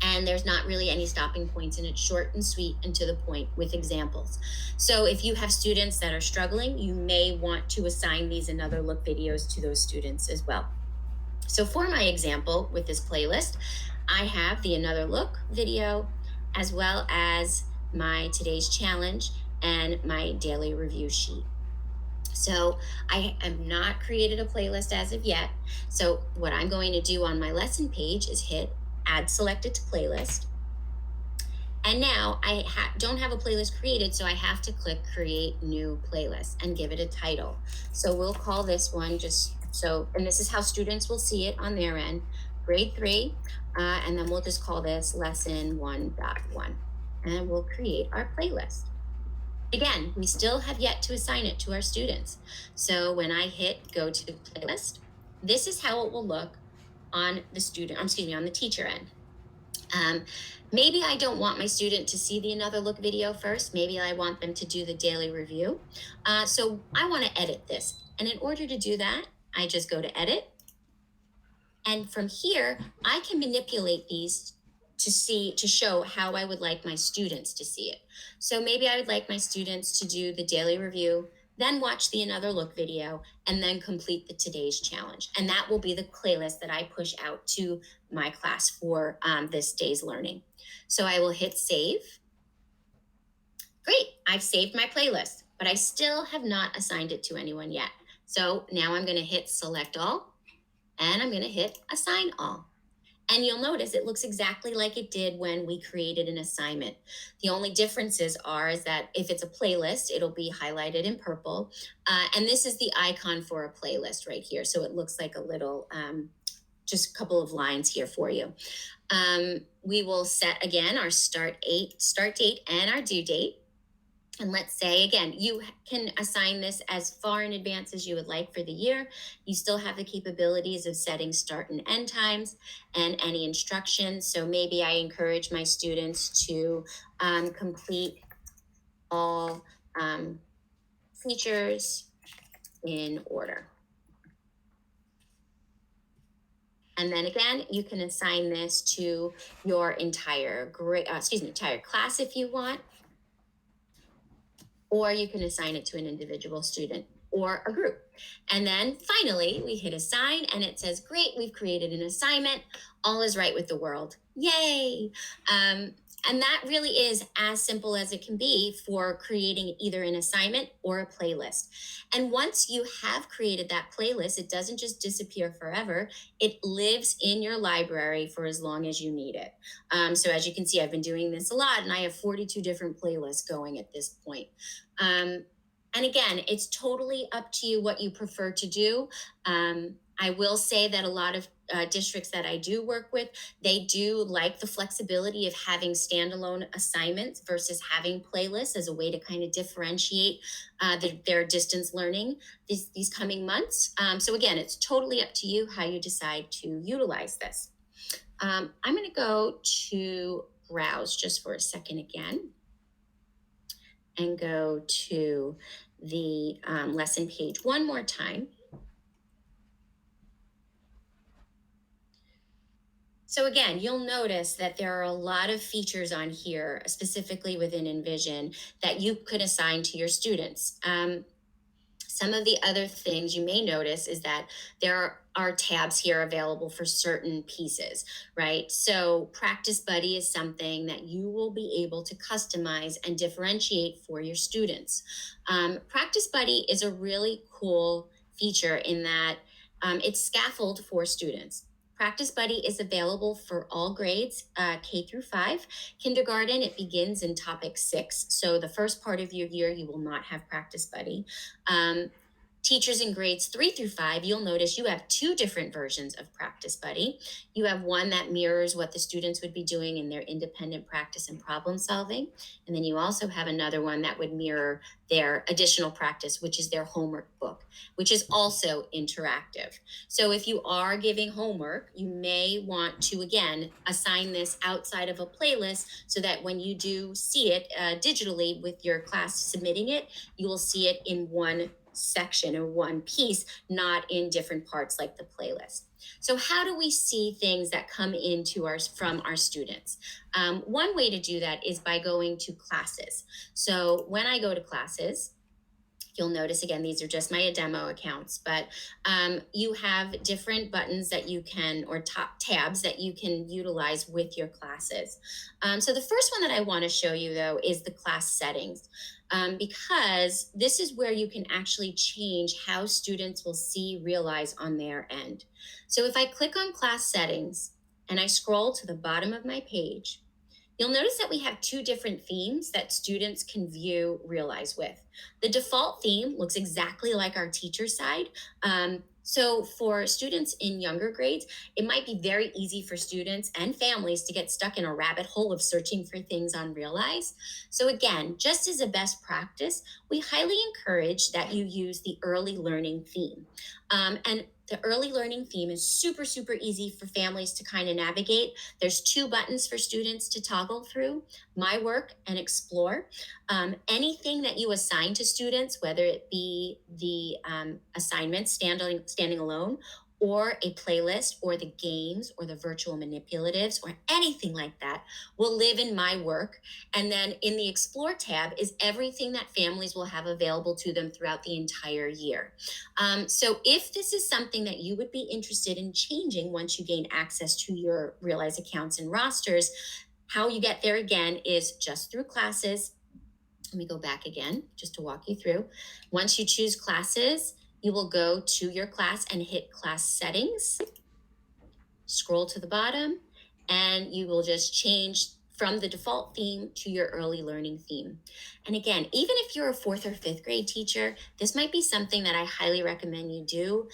And there's not really any stopping points, and it's short and sweet and to the point with examples. So if you have students that are struggling, you may want to assign these Another Look videos to those students as well. So for my example with this playlist, I have the Another Look video as well as my today's challenge and my daily review sheet. So I have not created a playlist as of yet. So what I'm going to do on my lesson page is hit Add Selected to Playlist. And now I don't have a playlist created, so I have to click Create New Playlist and give it a title. So we'll call this one and this is how students will see it on their end, Grade 3, and then we'll just call this Lesson 1.1, and we'll create our playlist. Again, we still have yet to assign it to our students. So when I hit Go to Playlist, this is how it will look on the teacher end. Maybe I don't want my student to see the Another Look video first. Maybe I want them to do the daily review. So I want to edit this. And in order to do that, I just go to Edit. And from here, I can manipulate these to show how I would like my students to see it. So maybe I would like my students to do the daily review, then watch the Another Look video, and then complete the today's challenge. And that will be the playlist that I push out to my class for this day's learning. So I will hit save. Great, I've saved my playlist, but I still have not assigned it to anyone yet. So now I'm going to hit select all, and I'm going to hit assign all. And you'll notice it looks exactly like it did when we created an assignment. The only differences is that if it's a playlist, it'll be highlighted in purple. And this is the icon for a playlist right here. So it looks like a little, just a couple of lines here for you. We will set again our start date and our due date. And let's say, again, you can assign this as far in advance as you would like for the year. You still have the capabilities of setting start and end times and any instructions. So maybe I encourage my students to complete all features in order. And then again, you can assign this to your entire class if you want. Or you can assign it to an individual student or a group. And then finally, we hit assign and it says, great, we've created an assignment. All is right with the world. Yay. And that really is as simple as it can be for creating either an assignment or a playlist. And once you have created that playlist, it doesn't just disappear forever. It lives in your library for as long as you need it. So as you can see, I've been doing this a lot, and I have 42 different playlists going at this point. And again, it's totally up to you what you prefer to do. I will say that a lot of districts that I do work with, they do like the flexibility of having standalone assignments versus having playlists as a way to kind of differentiate their distance learning these coming months. So again, it's totally up to you how you decide to utilize this. I'm going to go to browse just for a second again and go to the lesson page one more time. So again, you'll notice that there are a lot of features on here, specifically within Envision, that you could assign to your students. Some of the other things you may notice is that there are tabs here available for certain pieces, right? So Practice Buddy is something that you will be able to customize and differentiate for your students. Practice Buddy is a really cool feature in that it's scaffold for students. Practice Buddy is available for all grades, K through 5. Kindergarten, it begins in topic 6. So the first part of your year, you will not have Practice Buddy. Teachers in grades 3 through 5, you'll notice you have 2 different versions of Practice Buddy. You have one that mirrors what the students would be doing in their independent practice and problem solving. And then you also have another one that would mirror their additional practice, which is their homework book, which is also interactive. So if you are giving homework, you may want to, again, assign this outside of a playlist so that when you do see it digitally with your class submitting it, you will see it in one section or one piece, not in different parts like the playlist. So how do we see things that come into from our students? One way to do that is by going to classes. So when I go to classes, you'll notice, again, these are just my demo accounts, but you have different buttons that you can, or top tabs that you can utilize with your classes. So the first one that I want to show you, though, is the class settings, because this is where you can actually change how students will realize on their end. So if I click on class settings and I scroll to the bottom of my page, you'll notice that we have 2 different themes that students can view Realize with. The default theme looks exactly like our teacher side. So for students in younger grades, it might be very easy for students and families to get stuck in a rabbit hole of searching for things on Realize. So again, just as a best practice, we highly encourage that you use the early learning theme. And the early learning theme is super, super easy for families to kind of navigate. There's 2 buttons for students to toggle through, My Work and Explore. Anything that you assign to students, whether it be the assignments standing alone, or a playlist, or the games, or the virtual manipulatives, or anything like that, will live in My Work. And then in the Explore tab is everything that families will have available to them throughout the entire year. So if this is something that you would be interested in changing once you gain access to your Realize accounts and rosters, how you get there again is just through classes. Let me go back again just to walk you through. Once you choose classes, you will go to your class and hit class settings, scroll to the bottom, and you will just change from the default theme to your early learning theme. And again, even if you're a 4th or 5th grade teacher, this might be something that I highly recommend you do,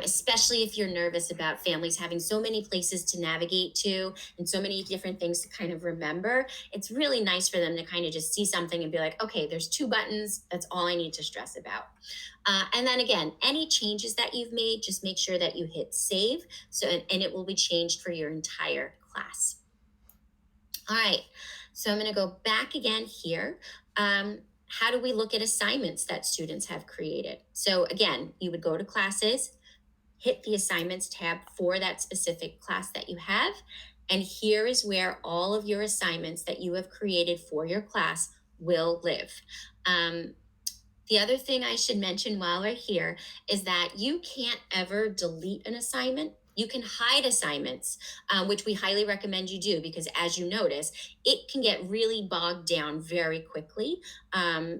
especially if you're nervous about families having so many places to navigate to and so many different things to kind of remember. It's really nice for them to kind of just see something and be like, okay, there's 2 buttons. That's all I need to stress about. And then again, any changes that you've made, just make sure that you hit save. And it will be changed for your entire class. All right, so I'm going to go back again here. How do we look at assignments that students have created? So again, you would go to classes, hit the assignments tab for that specific class that you have. And here is where all of your assignments that you have created for your class will live. The other thing I should mention while we're here is that you can't ever delete an assignment. You can hide assignments, which we highly recommend you do, because as you notice, it can get really bogged down very quickly.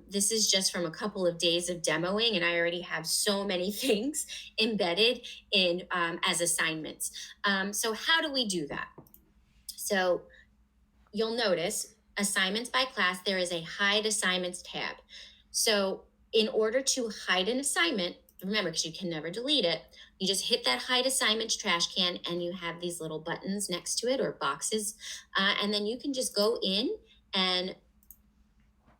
This is just from a couple of days of demoing, and I already have so many things embedded in as assignments. So how do we do that? So you'll notice assignments by class, there is a hide assignments tab. So in order to hide an assignment, remember, because you can never delete it, you just hit that hide assignments trash can and you have these little buttons next to it, or boxes. And then you can just go in and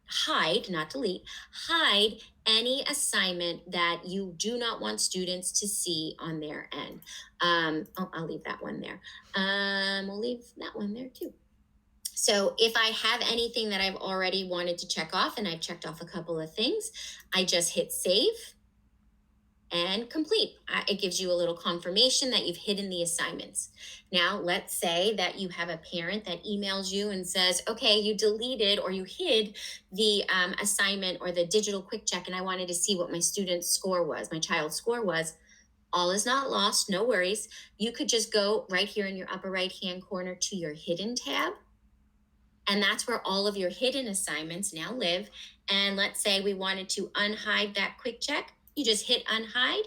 hide, not delete, hide any assignment that you do not want students to see on their end. I'll leave that one there. We'll leave that one there too. So if I have anything that I've already wanted to check off, and I've checked off a couple of things, I just hit save and complete. It gives you a little confirmation that you've hidden the assignments. Now, let's say that you have a parent that emails you and says, okay, you deleted or you hid the assignment or the digital quick check, and I wanted to see what my student's score was, my child's score was. All is not lost, no worries. You could just go right here in your upper right-hand corner to your hidden tab. And that's where all of your hidden assignments now live. And let's say we wanted to unhide that quick check. You just hit unhide,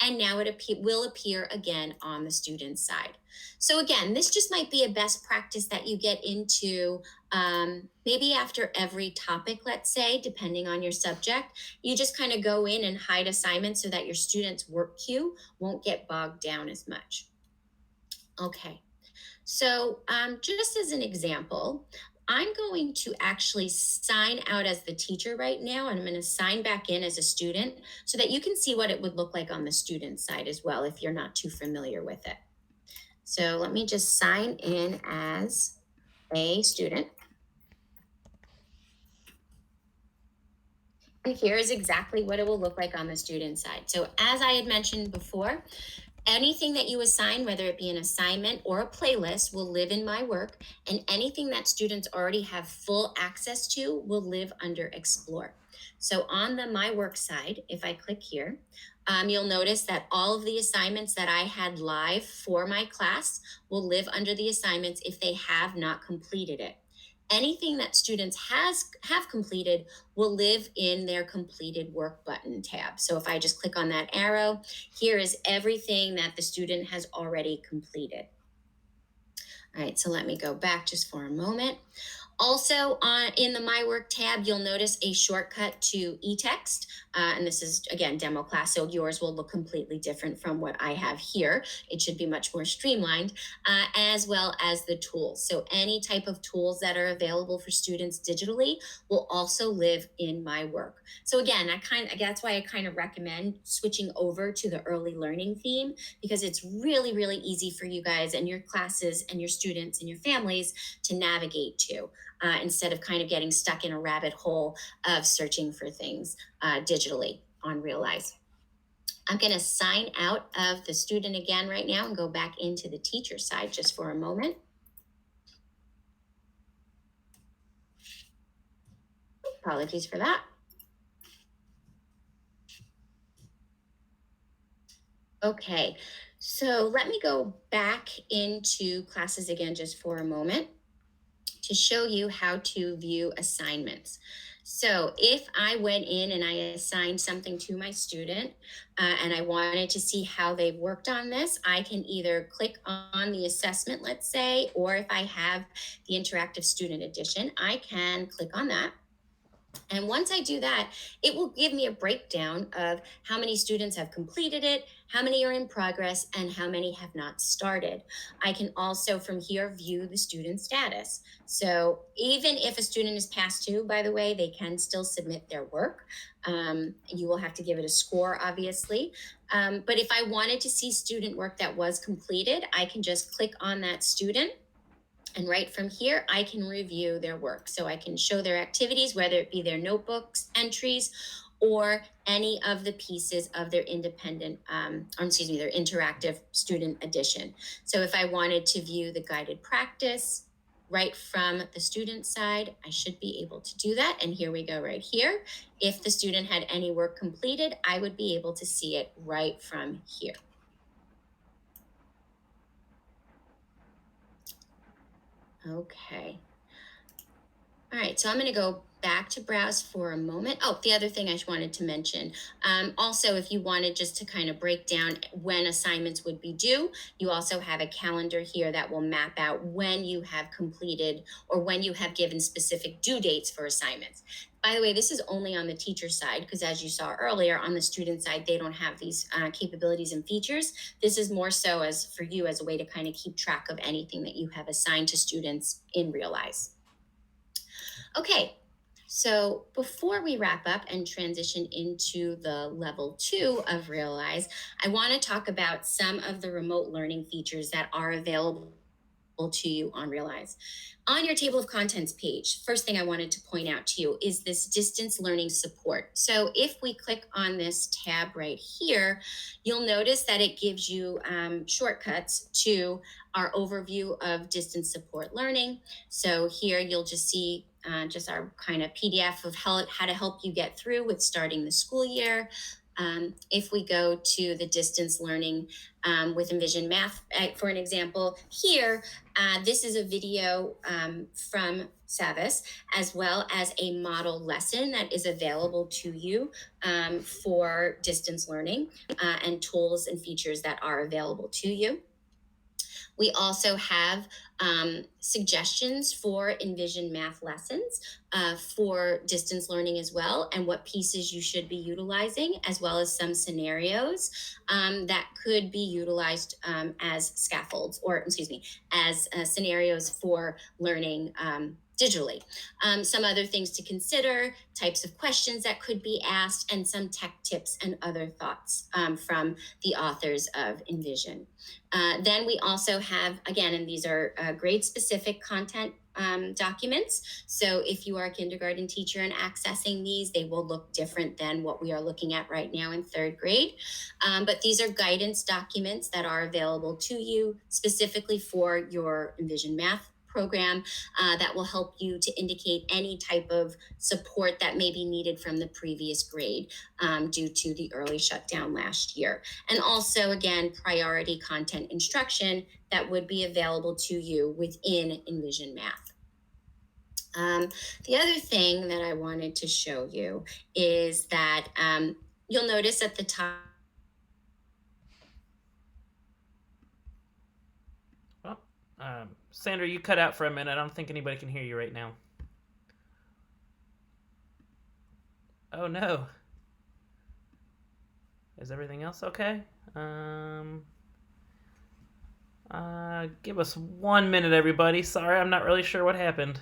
and now it will appear again on the student's side. So again, this just might be a best practice that you get into maybe after every topic, let's say, depending on your subject. You just kind of go in and hide assignments so that your students' work queue won't get bogged down as much. Okay, so just as an example, I'm going to actually sign out as the teacher right now, and I'm going to sign back in as a student so that you can see what it would look like on the student side as well if you're not too familiar with it. So let me just sign in as a student. And here is exactly what it will look like on the student side. So as I had mentioned before, anything that you assign, whether it be an assignment or a playlist, will live in My Work, and anything that students already have full access to will live under Explore. So on the My Work side, if I click here, you'll notice that all of the assignments that I had live for my class will live under the assignments if they have not completed it. Anything that students have completed will live in their completed work button tab. So if I just click on that arrow, here is everything that the student has already completed. All right, so let me go back just for a moment. Also, in the My Work tab, you'll notice a shortcut to eText. And this is, again, demo class, so yours will look completely different from what I have here. It should be much more streamlined, as well as the tools. So any type of tools that are available for students digitally will also live in My Work. So again, that's why I kind of recommend switching over to the early learning theme, because it's really, really easy for you guys and your classes and your students and your families to navigate to. Instead of kind of getting stuck in a rabbit hole of searching for things digitally on Realize. I'm going to sign out of the student again right now and go back into the teacher side just for a moment. Apologies for that. Okay, so let me go back into classes again just for a moment to show you how to view assignments. So if I went in and I assigned something to my student and I wanted to see how they worked on this, I can either click on the assessment, let's say, or if I have the interactive student edition, I can click on that. And once I do that, it will give me a breakdown of how many students have completed it, how many are in progress, and how many have not started. I can also from here view the student status. So even if a student is past due, by the way, they can still submit their work. You will have to give it a score, obviously. But if I wanted to see student work that was completed, I can just click on that student. And right from here, I can review their work. So I can show their activities, whether it be their notebooks, entries, or any of the pieces of their their interactive student edition. So if I wanted to view the guided practice right from the student side, I should be able to do that. And here we go right here. If the student had any work completed, I would be able to see it right from here. Okay. All right, so I'm going to go back to browse for a moment. Oh, the other thing I wanted to mention, also, if you wanted just to kind of break down when assignments would be due, you also have a calendar here that will map out when you have completed or when you have given specific due dates for assignments. By the way, this is only on the teacher side because as you saw earlier, on the student side, they don't have these capabilities and features. This is more so as for you as a way to kind of keep track of anything that you have assigned to students in Realize. Okay, so before we wrap up and transition into the level 2 of Realize, I want to talk about some of the remote learning features that are available to you on Realize. On your table of contents page, first thing I wanted to point out to you is this distance learning support. So if we click on this tab right here, you'll notice that it gives you shortcuts to our overview of distance support learning. So here you'll just see just our kind of PDF of how to help you get through with starting the school year. If we go to the distance learning with Envision Math, for an example, here, this is a video from Savis, as well as a model lesson that is available to you for distance learning and tools and features that are available to you. We also have suggestions for Envision Math lessons for distance learning as well, and what pieces you should be utilizing, as well as some scenarios that could be utilized as scaffolds, or as scenarios for learning digitally. Some other things to consider, types of questions that could be asked, and some tech tips and other thoughts from the authors of Envision. Then we also have, again, and these are grade-specific content documents. So if you are a kindergarten teacher and accessing these, they will look different than what we are looking at right now in 3rd grade. But these are guidance documents that are available to you specifically for your Envision Math program that will help you to indicate any type of support that may be needed from the previous grade due to the early shutdown last year. And also, again, priority content instruction that would be available to you within Envision Math. The other thing that I wanted to show you is that you'll notice at the top. Sandra, you cut out for a minute. I don't think anybody can hear you right now. Oh no. Is everything else okay? Give us 1 minute, everybody. Sorry, I'm not really sure what happened.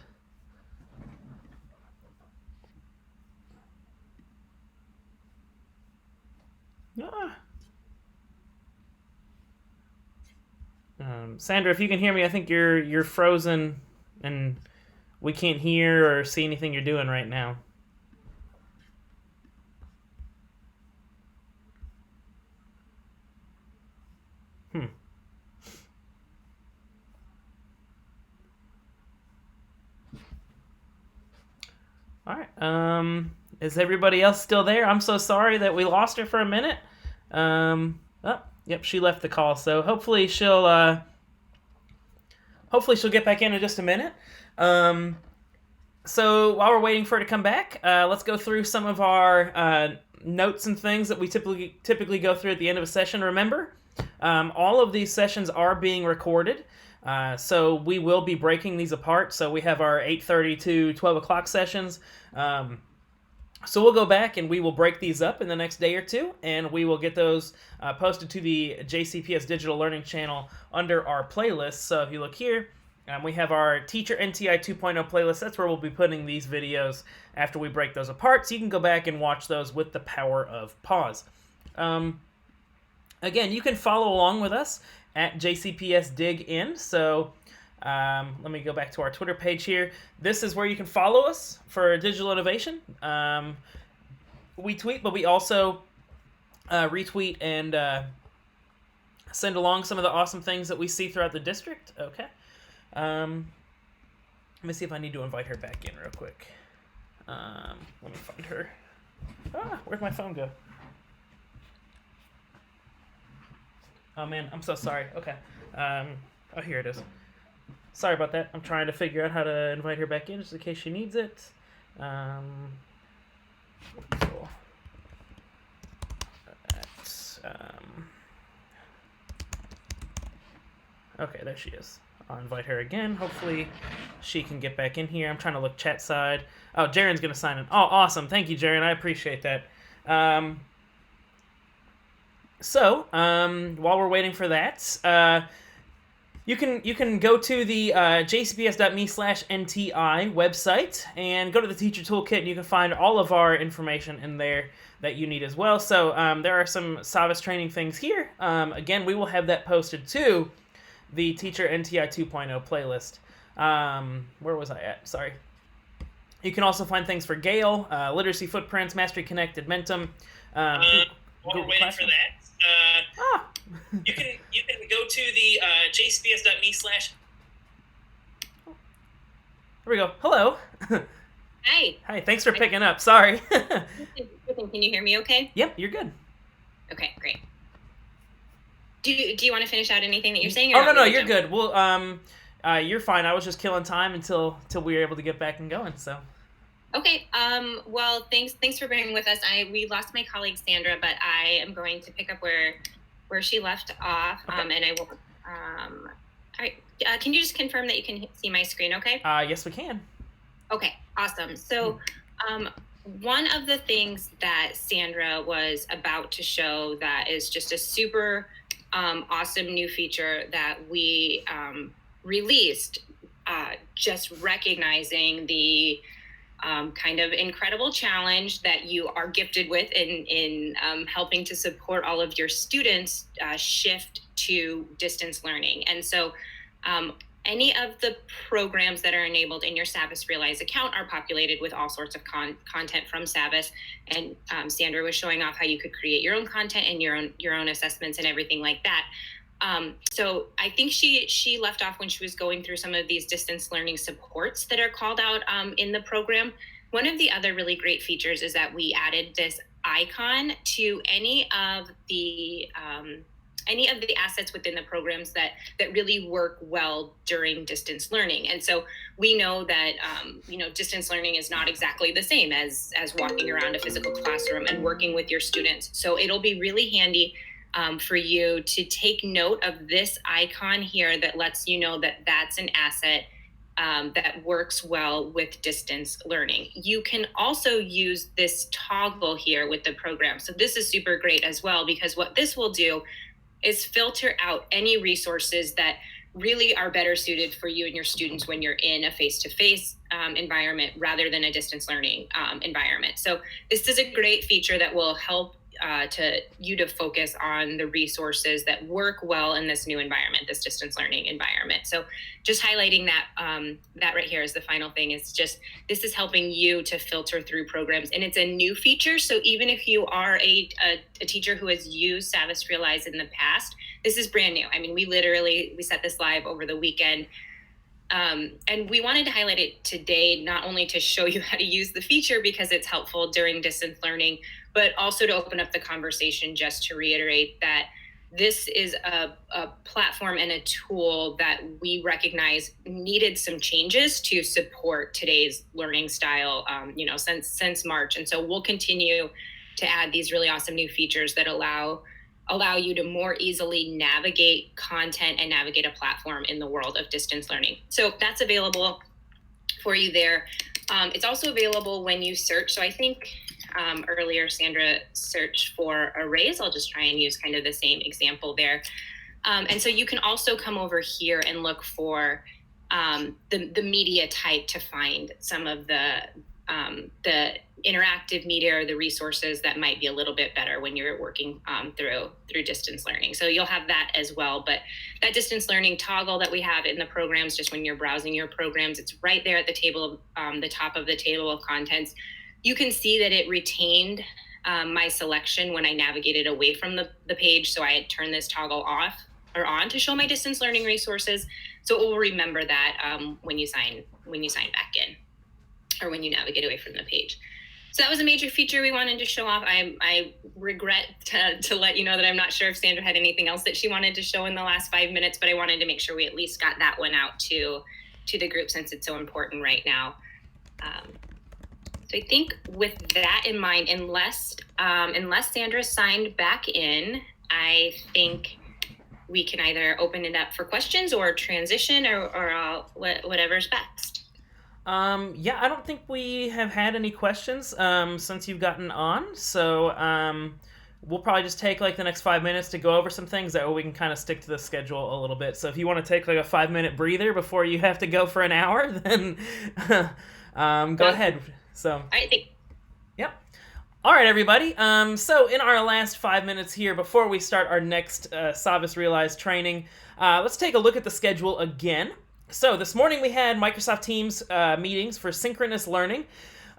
Sandra, if you can hear me, I think you're frozen and we can't hear or see anything you're doing right now. All right. Is everybody else still there? I'm so sorry that we lost her for a minute. Oh, yep, she left the call. So hopefully she'll hopefully she'll get back in just a minute. So while we're waiting for her to come back, let's go through some of our notes and things that we typically go through at the end of a session. Remember, all of these sessions are being recorded, so we will be breaking these apart. So we have our 8:30 to 12 o'clock sessions. So we'll go back and we will break these up in the next day or two, and we will get those posted to the JCPS Digital Learning channel under our playlist. So if you look here, we have our Teacher NTI 2.0 playlist. That's where we'll be putting these videos after we break those apart. So you can go back and watch those with the power of pause. Again, you can follow along with us at JCPS Dig In. So let me go back to our Twitter page here. This is where you can follow us for digital innovation. We tweet, but we also retweet and send along some of the awesome things that we see throughout the district. Okay. Let me see if I need to invite her back in real quick. Let me find her. Where'd my phone go? Oh man, I'm so sorry. Okay. Oh, here it is. Sorry about that. I'm trying to figure out how to invite her back in just in case she needs it. Cool. Okay, there she is. I'll invite her again. Hopefully she can get back in here. I'm trying to look chat side. Oh, Jaren's going to sign in. Oh, awesome. Thank you, Jaren. I appreciate that. While we're waiting for that, you can go to the jcps.me/NTI website and go to the teacher toolkit, and you can find all of our information in there that you need as well. So there are some Savas training things here. Again, we will have that posted to the Teacher NTI 2.0 playlist. Where was I at? Sorry. You can also find things for Gale, Literacy Footprints, Mastery Connected, Mentum. While we're waiting for that, you can go to the jcps.me/ Here we go. Hello. Hi. Hi. Thanks for picking up. Sorry. Can you hear me okay? Yep, you're good. Okay, great. Do you want to finish out anything that you're saying? Oh, no, you're good. Well, you're fine. I was just killing time until we were able to get back and going, so. Okay. Well, thanks for bearing with us. We lost my colleague Sandra, but I am going to pick up where she left off. Okay. And I will. All right. Can you just confirm that you can see my screen? Okay. Yes, we can. Okay. Awesome. So, one of the things that Sandra was about to show that is just a super awesome new feature that we released, just recognizing the kind of incredible challenge that you are gifted with in helping to support all of your students shift to distance learning. And so any of the programs that are enabled in your Savas Realize account are populated with all sorts of content from Savas. And Sandra was showing off how you could create your own content and your own assessments and everything like that. So I think she left off when she was going through some of these distance learning supports that are called out in the program. One of the other really great features is that we added this icon to any of the assets within the programs that really work well during distance learning. And so we know that distance learning is not exactly the same as walking around a physical classroom and working with your students. So it'll be really handy for you to take note of this icon here that lets you know that that's an asset that works well with distance learning. You can also use this toggle here with the program. So this is super great as well, because what this will do is filter out any resources that really are better suited for you and your students when you're in a face-to-face environment rather than a distance learning environment. So this is a great feature that will help to focus on the resources that work well in this new environment, this distance learning environment. So just highlighting that right here is the final thing. It's just, this is helping you to filter through programs, and it's a new feature. So even if you are a teacher who has used Savas Realize in the past, this is brand new. I mean, we set this live over the weekend. And we wanted to highlight it today, not only to show you how to use the feature because it's helpful during distance learning, but also to open up the conversation, just to reiterate that this is a platform and a tool that we recognize needed some changes to support today's learning style, since March. And so we'll continue to add these really awesome new features that allow you to more easily navigate content and navigate a platform in the world of distance learning. So that's available for you there. It's also available when you search. So I think earlier Sandra searched for arrays. I'll just try and use kind of the same example there. And so you can also come over here and look for the media type to find some of the interactive media or the resources that might be a little bit better when you're working through distance learning. So you'll have that as well. But that distance learning toggle that we have in the programs, just when you're browsing your programs, it's right there at the table, the top of the table of contents. You can see that it retained my selection when I navigated away from the page. So I had turned this toggle off or on to show my distance learning resources. So it will remember that when you sign back in, or when you navigate away from the page. So that was a major feature we wanted to show off. I regret to let you know that I'm not sure if Sandra had anything else that she wanted to show in the last 5 minutes, but I wanted to make sure we at least got that one out to the group since it's so important right now. So I think with that in mind, unless Sandra signed back in, I think we can either open it up for questions or transition or whatever's best. Yeah, I don't think we have had any questions since you've gotten on, so we'll probably just take like the next 5 minutes to go over some things. That way we can kind of stick to the schedule a little bit. So if you want to take like a 5-minute breather before you have to go for an hour, then go ahead. So I think. Yep. All right, everybody. So in our last 5 minutes here, before we start our next Savas Realize training, let's take a look at the schedule again. So this morning we had Microsoft Teams meetings for synchronous learning.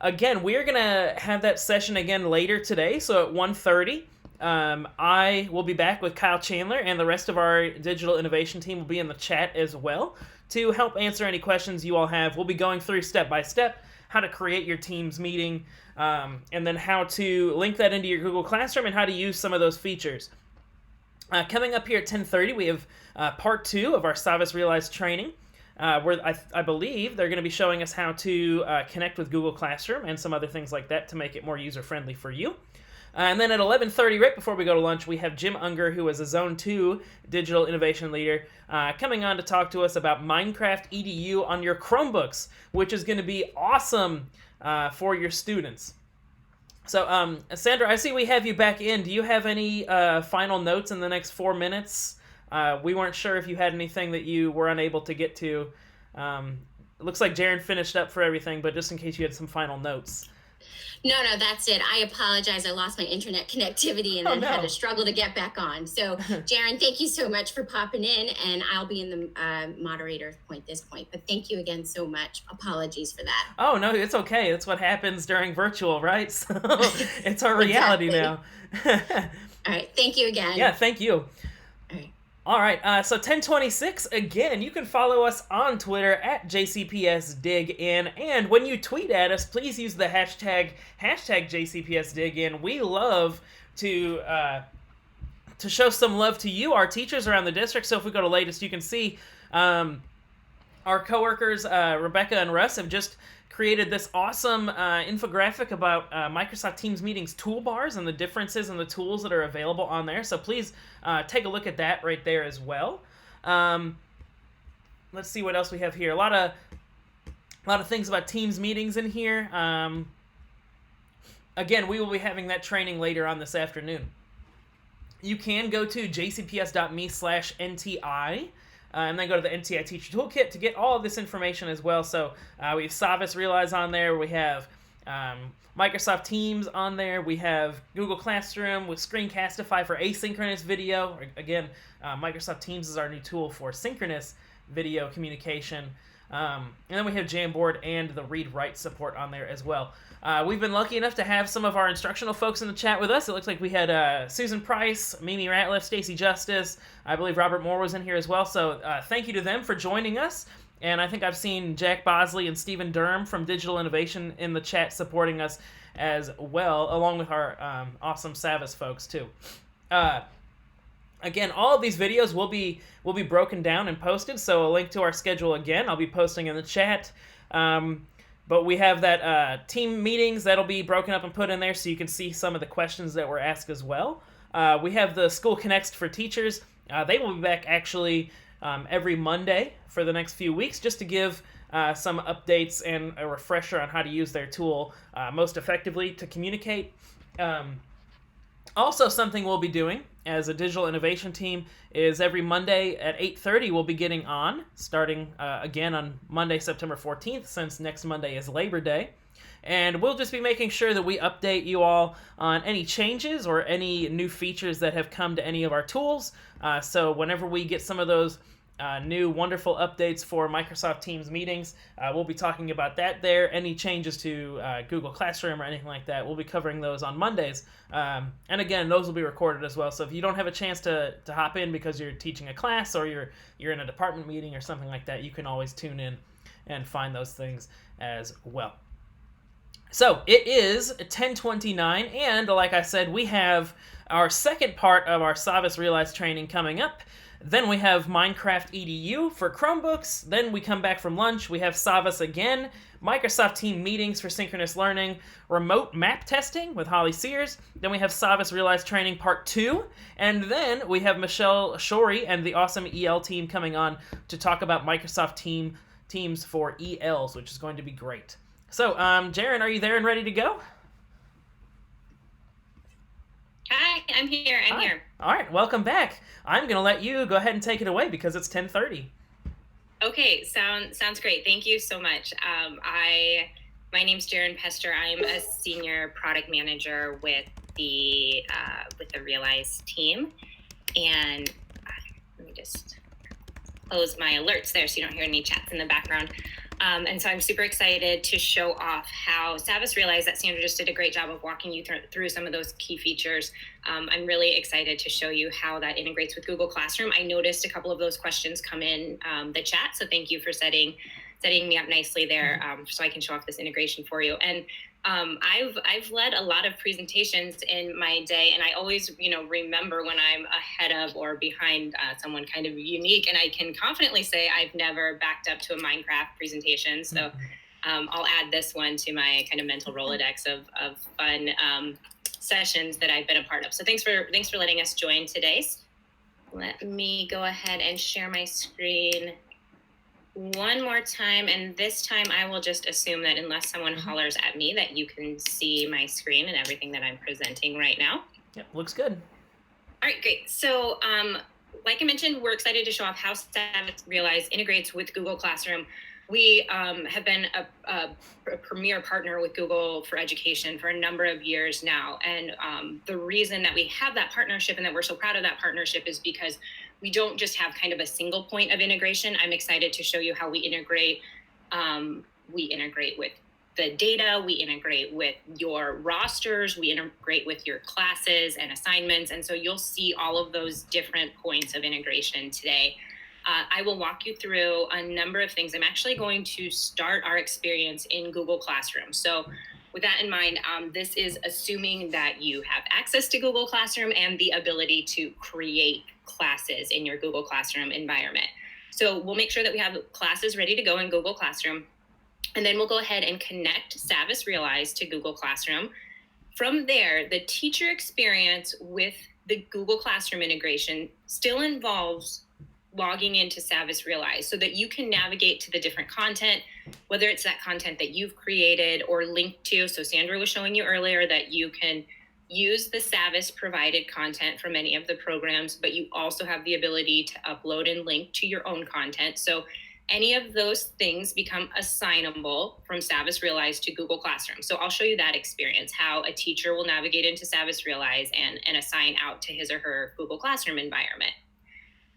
Again, we're going to have that session again later today, so at 1:30. I will be back with Kyle Chandler, and the rest of our digital innovation team will be in the chat as well to help answer any questions you all have. We'll be going through step by step how to create your Teams meeting, and then how to link that into your Google Classroom and how to use some of those features. Coming up here at 10:30, we have part 2 of our Savas Realize training. Where I believe they're going to be showing us how to connect with Google Classroom and some other things like that to make it more user-friendly for you. And then at 11:30, right before we go to lunch, we have Jim Unger, who is a Zone 2 digital innovation leader, coming on to talk to us about Minecraft EDU on your Chromebooks, which is going to be awesome for your students. So, Sandra, I see we have you back in. Do you have any final notes in the next 4 minutes? We weren't sure if you had anything that you were unable to get to. It looks like Jaren finished up for everything, but just in case you had some final notes. No, that's it. I apologize. I lost my internet connectivity and then had to struggle to get back on. So, Jaren, thank you so much for popping in, and I'll be in the moderator point this point. But thank you again so much. Apologies for that. Oh, no, it's okay. That's what happens during virtual, right? So it's our reality now. All right. Thank you again. Yeah, thank you. All right, so 1026, again, you can follow us on Twitter at JCPSDigIn, and when you tweet at us, please use the hashtag JCPSDigIn. We love to show some love to you, our teachers around the district. So if we go to latest, you can see our coworkers, Rebecca and Russ, have just created this awesome infographic about Microsoft Teams meetings toolbars and the differences in the tools that are available on there. So please take a look at that right there as well. Let's see what else we have here. A lot of things about Teams meetings in here. Again, we will be having that training later on this afternoon. You can go to jcps.me/NTI. And then go to the NTI Teacher Toolkit to get all of this information as well. So we have Savas Realize on there. We have Microsoft Teams on there. We have Google Classroom with Screencastify for asynchronous video. Again, Microsoft Teams is our new tool for synchronous video communication. And then we have Jamboard and the read-write support on there as well. We've been lucky enough to have some of our instructional folks in the chat with us. It looks like we had Susan Price, Mimi Ratliff, Stacy Justice. I believe Robert Moore was in here as well. So thank you to them for joining us. And I think I've seen Jack Bosley and Stephen Durham from Digital Innovation in the chat supporting us as well, along with our awesome Savas folks too. Again, all of these videos will be broken down and posted, so a link to our schedule again I'll be posting in the chat. But we have that team meetings that'll be broken up and put in there so you can see some of the questions that were asked as well. We have the School Connects for teachers. They will be back actually every Monday for the next few weeks just to give some updates and a refresher on how to use their tool most effectively to communicate. Also, something we'll be doing as a digital innovation team is every Monday at 8:30 we'll be getting on, starting again on Monday, September 14th, since next Monday is Labor Day. And we'll just be making sure that we update you all on any changes or any new features that have come to any of our tools. So whenever we get some of those new wonderful updates for Microsoft Teams meetings, we'll be talking about that there. Any changes to Google Classroom or anything like that, we'll be covering those on Mondays. And again, those will be recorded as well. So if you don't have a chance to hop in because you're teaching a class or you're in a department meeting or something like that, you can always tune in and find those things as well. So it is 10:29, and like I said, we have our second part of our Savvis Realize training coming up. Then we have Minecraft EDU for Chromebooks. Then we come back from lunch. We have Savvis again, Microsoft Team meetings for synchronous learning, remote map testing with Holly Sears. Then we have Savvis Realize training part 2. And then we have Michelle Shorey and the awesome EL team coming on to talk about Microsoft Teams for ELs, which is going to be great. So, Jaren, are you there and ready to go? Hi, I'm here. I'm here. All right, welcome back. I'm going to let you go ahead and take it away because it's 10:30. Okay, sounds great. Thank you so much. My name's Jaren Pester. I'm a senior product manager with the Realize team, and let me just close my alerts there so you don't hear any chats in the background. And so I'm super excited to show off how Savvis Realize that Sandra just did a great job of walking you through some of those key features. I'm really excited to show you how that integrates with Google Classroom. I noticed a couple of those questions come in the chat, so thank you for setting me up nicely there so I can show off this integration for you. And I've led a lot of presentations in my day, and I always remember when I'm ahead of or behind someone kind of unique, and I can confidently say I've never backed up to a Minecraft presentation. So I'll add this one to my kind of mental Rolodex of fun sessions that I've been a part of. So thanks for letting us join today. Let me go ahead and share my screen one more time, and this time I will just assume that unless someone hollers at me that you can see my screen and everything that I'm presenting right now. Yep, looks good. All right, great. So like I mentioned, we're excited to show off how Savvis Realize integrates with Google Classroom. We have been a premier partner with Google for Education for a number of years now. And the reason that we have that partnership and that we're so proud of that partnership is because we don't just have kind of a single point of integration. I'm excited to show you how we integrate. We integrate with the data, we integrate with your rosters, we integrate with your classes and assignments. And so you'll see all of those different points of integration today. I will walk you through a number of things. I'm actually going to start our experience in Google Classroom. So with that in mind, this is assuming that you have access to Google Classroom and the ability to create classes in your Google Classroom environment. So we'll make sure that we have classes ready to go in Google Classroom. And then we'll go ahead and connect Savvis Realize to Google Classroom. From there, the teacher experience with the Google Classroom integration still involves logging into Savvis Realize so that you can navigate to the different content, whether it's that content that you've created or linked to. So Sandra was showing you earlier that you can use the Savvis provided content from any of the programs, but you also have the ability to upload and link to your own content. So any of those things become assignable from Savvis Realize to Google Classroom. So I'll show you that experience, how a teacher will navigate into Savvis Realize and assign out to his or her Google Classroom environment.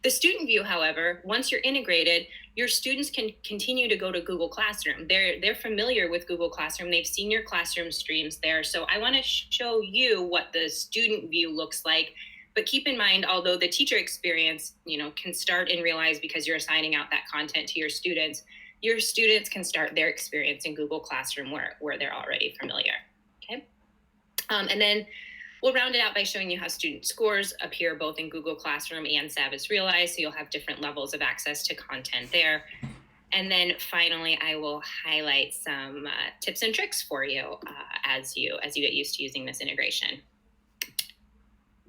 The student view, however, once you're integrated, your students can continue to go to Google Classroom. They're familiar with Google Classroom. They've seen your classroom streams there. So I want to show you what the student view looks like. But keep in mind, although the teacher experience, can start in Realize because you're assigning out that content to your students can start their experience in Google Classroom where they're already familiar. Okay. And then we'll round it out by showing you how student scores appear both in Google Classroom and Savvis Realize, so you'll have different levels of access to content there. And then finally, I will highlight some tips and tricks for you as you get used to using this integration.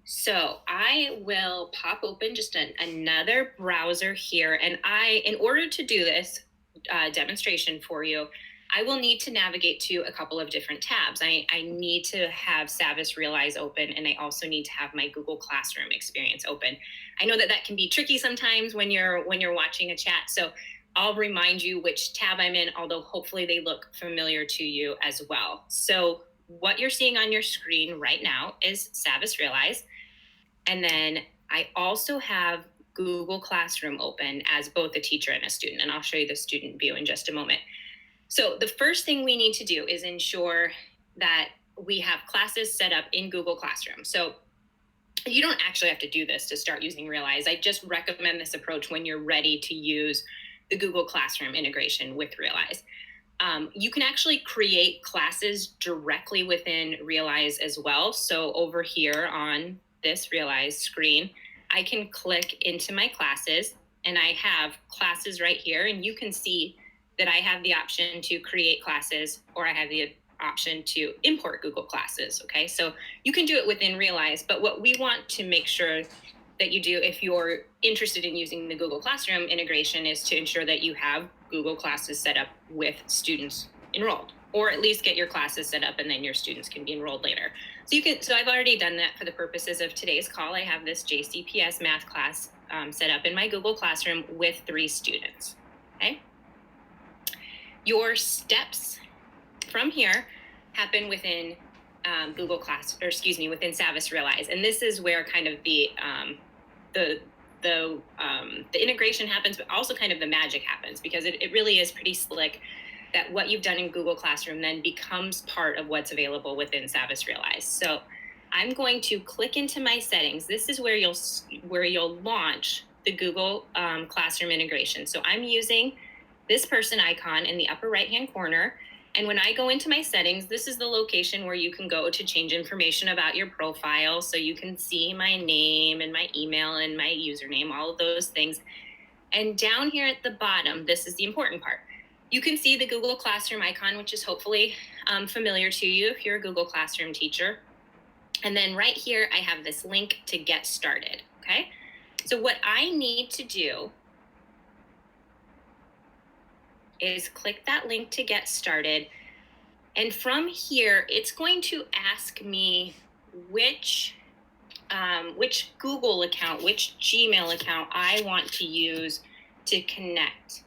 So I will pop open just another browser here. And in order to do this demonstration for you, I will need to navigate to a couple of different tabs. I need to have Savvis Realize open, and I also need to have my Google Classroom experience open. I know that can be tricky sometimes when you're watching a chat. So I'll remind you which tab I'm in, although hopefully they look familiar to you as well. So what you're seeing on your screen right now is Savvis Realize. And then I also have Google Classroom open as both a teacher and a student. And I'll show you the student view in just a moment. So the first thing we need to do is ensure that we have classes set up in Google Classroom. So you don't actually have to do this to start using Realize. I just recommend this approach when you're ready to use the Google Classroom integration with Realize. You can actually create classes directly within Realize as well. So over here on this Realize screen, I can click into my classes, and I have classes right here, and you can see that I have the option to create classes, or I have the option to import Google Classes, okay? So you can do it within Realize, but what we want to make sure that you do if you're interested in using the Google Classroom integration is to ensure that you have Google Classes set up with students enrolled, or at least get your classes set up and then your students can be enrolled later. So I've already done that for the purposes of today's call. I have this JCPS math class set up in my Google Classroom with 3 students, okay? Your steps from here happen within within Savvis Realize, and this is where kind of the integration happens, but also kind of the magic happens, because it really is pretty slick that what you've done in Google Classroom then becomes part of what's available within Savvis Realize. So I'm going to click into my settings. This is where you'll launch the Google Classroom integration. So I'm using this person icon in the upper right-hand corner. And when I go into my settings, this is the location where you can go to change information about your profile. So you can see my name and my email and my username, all of those things. And down here at the bottom, this is the important part. You can see the Google Classroom icon, which is hopefully familiar to you if you're a Google Classroom teacher. And then right here, I have this link to get started, okay? So what I need to do is click that link to get started. And from here, it's going to ask me which Google account, which Gmail account I want to use to connect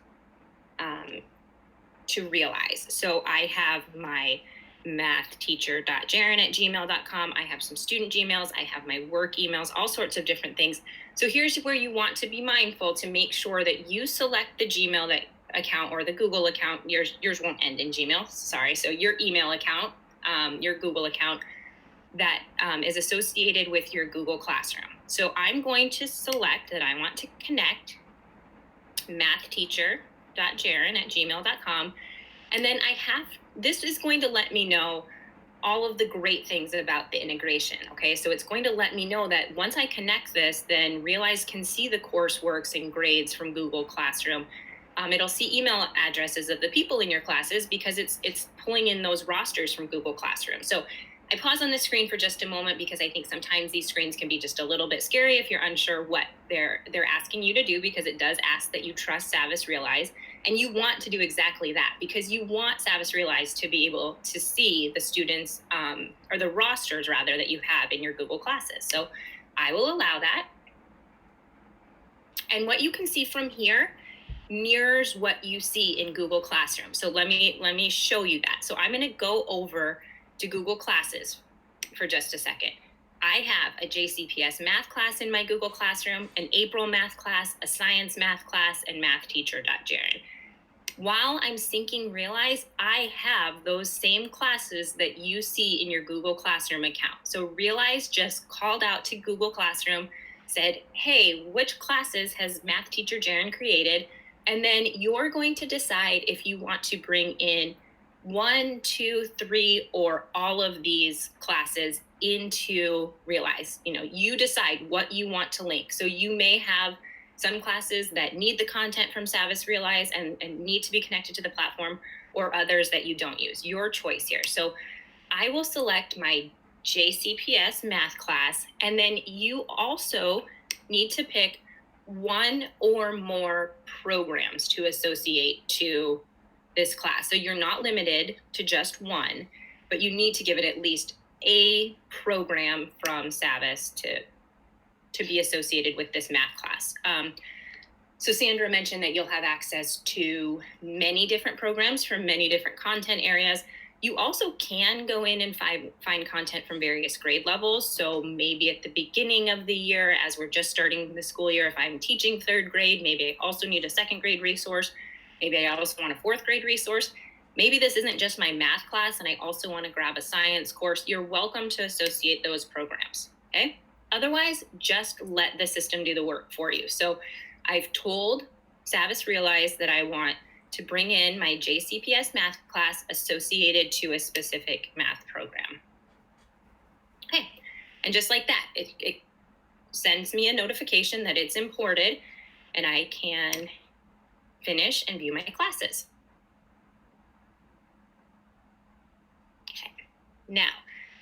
to Realize. So I have my mathteacher.jaren@gmail.com. I have some student Gmails. I have my work emails, all sorts of different things. So here's where you want to be mindful to make sure that you select the Gmail account or the Google account. Yours won't end in Gmail, sorry. So your email account, your Google account that is associated with your Google Classroom. So I'm going to select that I want to connect mathteacher.jaren@gmail.com. And then this is going to let me know all of the great things about the integration, okay? So it's going to let me know that once I connect this, then Realize can see the courseworks and grades from Google Classroom. It'll see email addresses of the people in your classes because it's pulling in those rosters from Google Classroom. So I pause on the screen for just a moment because I think sometimes these screens can be just a little bit scary if you're unsure what they're asking you to do, because it does ask that you trust Savvis Realize, and you want to do exactly that because you want Savvis Realize to be able to see the students or the rosters rather that you have in your Google classes. So I will allow that. And what you can see from here mirrors what you see in Google Classroom. So let me show you that. So I'm going to go over to Google Classes for just a second. I have a JCPS math class in my Google Classroom, an April math class, a science math class, and mathteacher.jaren. While I'm syncing Realize, I have those same classes that you see in your Google Classroom account. So Realize just called out to Google Classroom, said, hey, which classes has Math Teacher Jaren created? And then you're going to decide if you want to bring in 1, 2, 3, or all of these classes into Realize. You decide what you want to link. So you may have some classes that need the content from Savvis Realize and need to be connected to the platform, or others that you don't use. Your choice here. So I will select my JCPS math class, and then you also need to pick one or more programs to associate to this class. So you're not limited to just one, but you need to give it at least a program from Savvis to be associated with this math class. So Sandra mentioned that you'll have access to many different programs from many different content areas. You also can go in and find content from various grade levels. So maybe at the beginning of the year, as we're just starting the school year, if I'm teaching 3rd grade, maybe I also need a 2nd grade resource. Maybe I also want a 4th grade resource. Maybe this isn't just my math class and I also want to grab a science course. You're welcome to associate those programs, okay? Otherwise, just let the system do the work for you. So I've told Savvis Realize that I want to bring in my JCPS math class associated to a specific math program. Okay, and just like that, it sends me a notification that it's imported, and I can finish and view my classes. Okay, now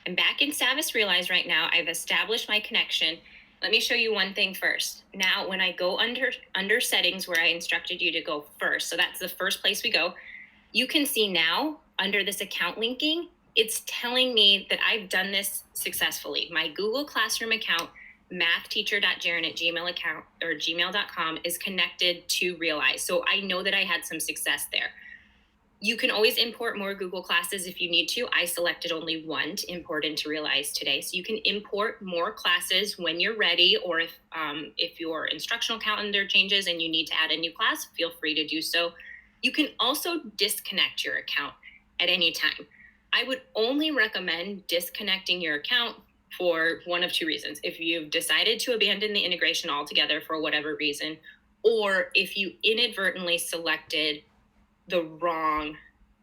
I'm back in Savvis Realize right now. I've established my connection. Let me show you one thing first. Now, when I go under settings where I instructed you to go first, so that's the first place we go, you can see now under this account linking, it's telling me that I've done this successfully. My Google Classroom account, mathteacher.jaren@gmail.com, is connected to Realize. So I know that I had some success there. You can always import more Google classes if you need to. I selected only one to import into Realize today. So you can import more classes when you're ready, or if your instructional calendar changes and you need to add a new class, feel free to do so. You can also disconnect your account at any time. I would only recommend disconnecting your account for one of two reasons. If you've decided to abandon the integration altogether for whatever reason, or if you inadvertently selected the wrong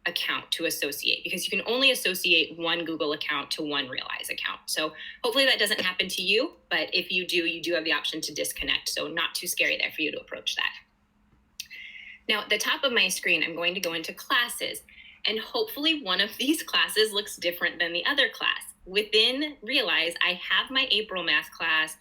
account to associate, because you can only associate one Google account to one Realize account. So hopefully that doesn't happen to you, but if you do have the option to disconnect. So not too scary there for you to approach that. Now at the top of my screen, I'm going to go into classes, and hopefully one of these classes looks different than the other class. Within Realize, I have my April math class.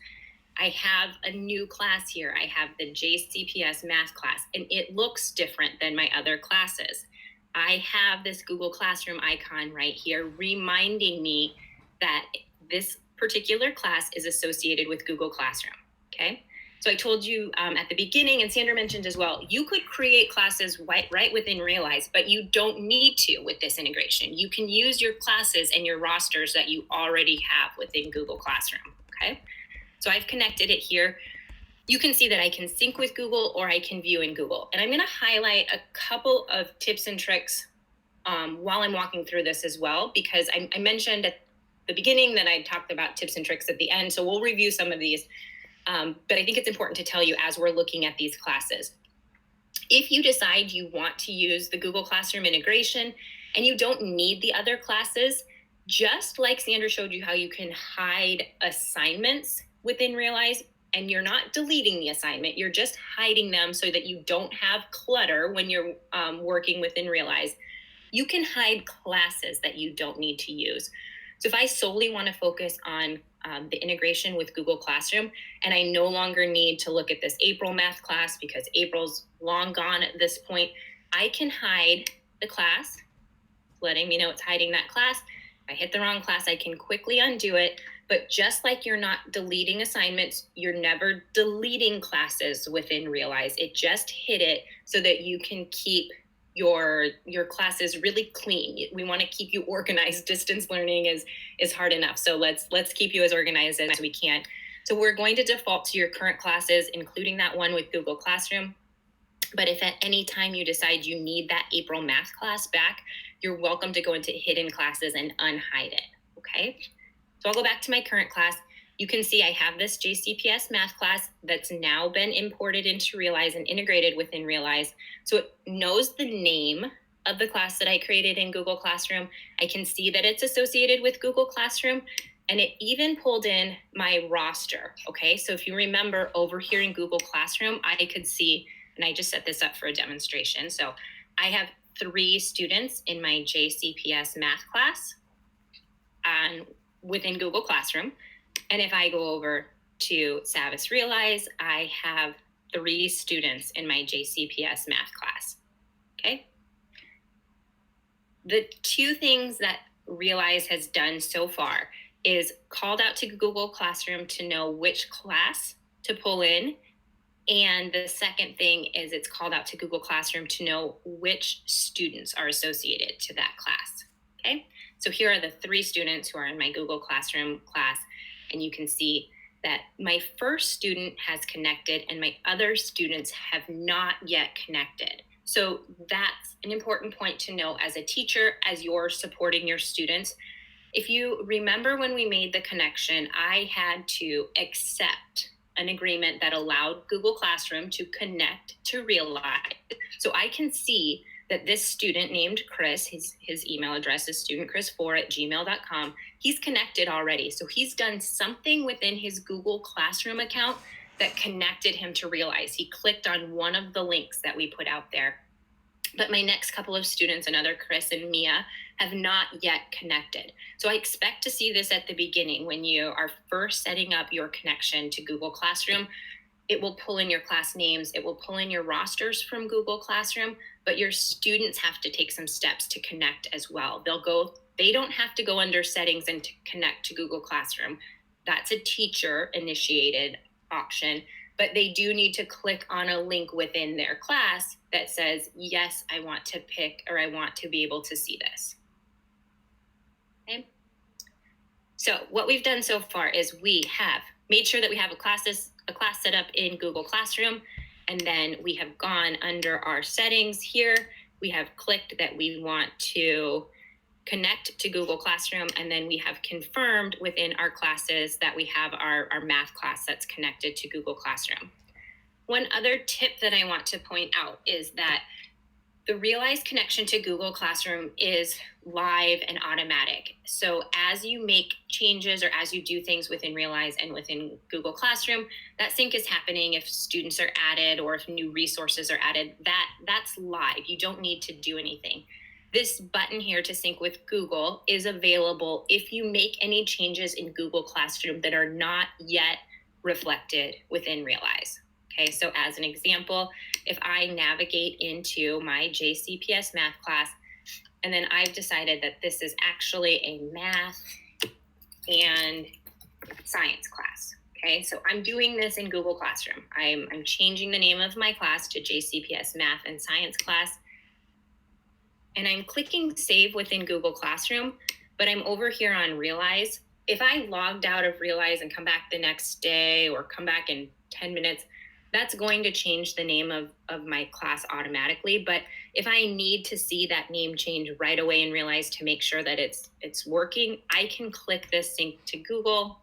I have a new class here. I have the JCPS math class, and it looks different than my other classes. I have this Google Classroom icon right here reminding me that this particular class is associated with Google Classroom, okay? So I told you at the beginning, and Sandra mentioned as well, you could create classes right within Realize, but you don't need to with this integration. You can use your classes and your rosters that you already have within Google Classroom, okay? So I've connected it here. You can see that I can sync with Google or I can view in Google. And I'm going to highlight a couple of tips and tricks while I'm walking through this as well, because I mentioned at the beginning that I talked about tips and tricks at the end. So we'll review some of these. But I think it's important to tell you as we're looking at these classes. If you decide you want to use the Google Classroom integration and you don't need the other classes, just like Sandra showed you how you can hide assignments within Realize, and you're not deleting the assignment, you're just hiding them so that you don't have clutter when you're working within Realize. You can hide classes that you don't need to use. So if I solely want to focus on the integration with Google Classroom, and I no longer need to look at this April math class because April's long gone at this point, I can hide the class, letting me know it's hiding that class. If I hit the wrong class, I can quickly undo it. But just like you're not deleting assignments, you're never deleting classes within Realize. It just hit it so that you can keep your classes really clean. We want to keep you organized. Distance learning is hard enough. So let's keep you as organized as we can. So we're going to default to your current classes, including that one with Google Classroom. But if at any time you decide you need that April math class back, you're welcome to go into hidden classes and unhide it, okay? So I'll go back to my current class. You can see I have this JCPS math class that's now been imported into Realize and integrated within Realize. So it knows the name of the class that I created in Google Classroom. I can see that it's associated with Google Classroom, and it even pulled in my roster. Okay, so if you remember over here in Google Classroom, I could see, and I just set this up for a demonstration. So I have 3 students in my JCPS math class and within Google Classroom. And if I go over to Savvis Realize, I have 3 students in my JCPS math class. Okay. The 2 things that Realize has done so far is called out to Google Classroom to know which class to pull in. And the second thing is it's called out to Google Classroom to know which students are associated to that class. Okay. So here are the 3 students who are in my Google Classroom class. And you can see that my first student has connected and my other students have not yet connected. So that's an important point to know as a teacher, as you're supporting your students. If you remember when we made the connection, I had to accept an agreement that allowed Google Classroom to connect to Realize. So I can see that this student named Chris, his email address is studentchris4@gmail.com. He's connected already. So he's done something within his Google Classroom account that connected him to Realize. He clicked on one of the links that we put out there. But my next couple of students, another Chris and Mia, have not yet connected. So I expect to see this at the beginning when you are first setting up your connection to Google Classroom. It will pull in your class names. It will pull in your rosters from Google Classroom, but your students have to take some steps to connect as well. They don't have to go under settings and to connect to Google Classroom. That's a teacher initiated option, but they do need to click on a link within their class that says, yes, I want to pick, or I want to be able to see this. Okay. So what we've done so far is we have made sure that we have a class set up in Google Classroom, and then we have gone under our settings here. We have clicked that we want to connect to Google Classroom, and then we have confirmed within our classes that we have our math class that's connected to Google Classroom. One other tip that I want to point out is that the Realize connection to Google Classroom is live and automatic. So as you make changes or as you do things within Realize and within Google Classroom, that sync is happening. If students are added or if new resources are added, that's live. You don't need to do anything. This button here to sync with Google is available if you make any changes in Google Classroom that are not yet reflected within Realize. Okay, so as an example, if I navigate into my JCPS math class, and then I've decided that this is actually a math and science class. Okay, so I'm doing this in Google Classroom. I'm changing the name of my class to JCPS math and science class. And I'm clicking save within Google Classroom, but I'm over here on Realize. If I logged out of Realize and come back the next day or come back in 10 minutes, that's going to change the name of my class automatically. But if I need to see that name change right away and Realize to make sure that it's working, I can click this sync to Google.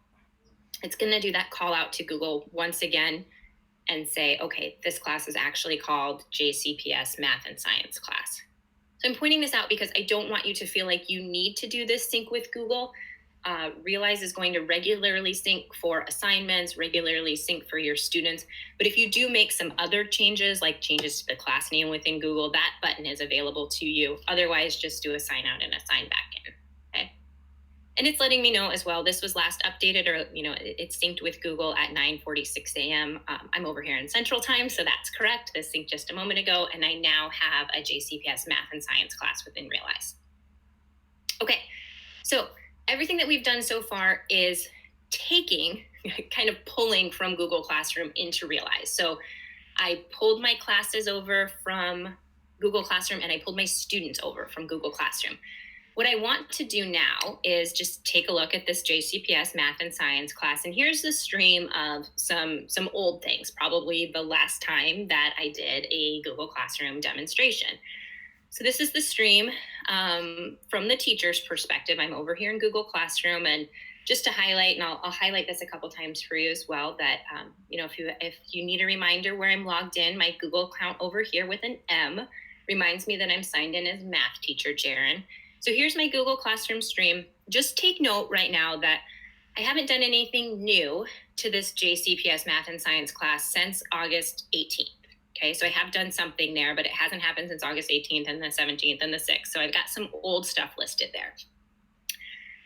It's going to do that call out to Google once again and say, okay, this class is actually called JCPS Math and Science class. So I'm pointing this out because I don't want you to feel like you need to do this sync with Google. Realize is going to regularly sync for assignments, regularly sync for your students. But if you do make some other changes, like changes to the class name within Google, that button is available to you. Otherwise, just do a sign out and a sign back in. Okay. And it's letting me know as well, this was last updated, or it's synced with Google at 9:46 a.m. I'm over here in Central Time, so that's correct. This synced just a moment ago, and I now have a JCPS Math and Science class within Realize. Okay, so everything that we've done so far is taking, kind of pulling from Google Classroom into Realize. So I pulled my classes over from Google Classroom and I pulled my students over from Google Classroom. What I want to do now is just take a look at this JCPS Math and Science class. And here's the stream of some old things, probably the last time that I did a Google Classroom demonstration. So this is the stream from the teacher's perspective. I'm over here in Google Classroom, and just to highlight, and I'll highlight this a couple times for you as well, that if you need a reminder where I'm logged in, my Google account over here with an M reminds me that I'm signed in as math teacher Jaren. So here's my Google Classroom stream. Just take note right now that I haven't done anything new to this JCPS math and science class since August 18th. Okay, so I have done something there, but it hasn't happened since August 18th and the 17th and the 6th. So I've got some old stuff listed there.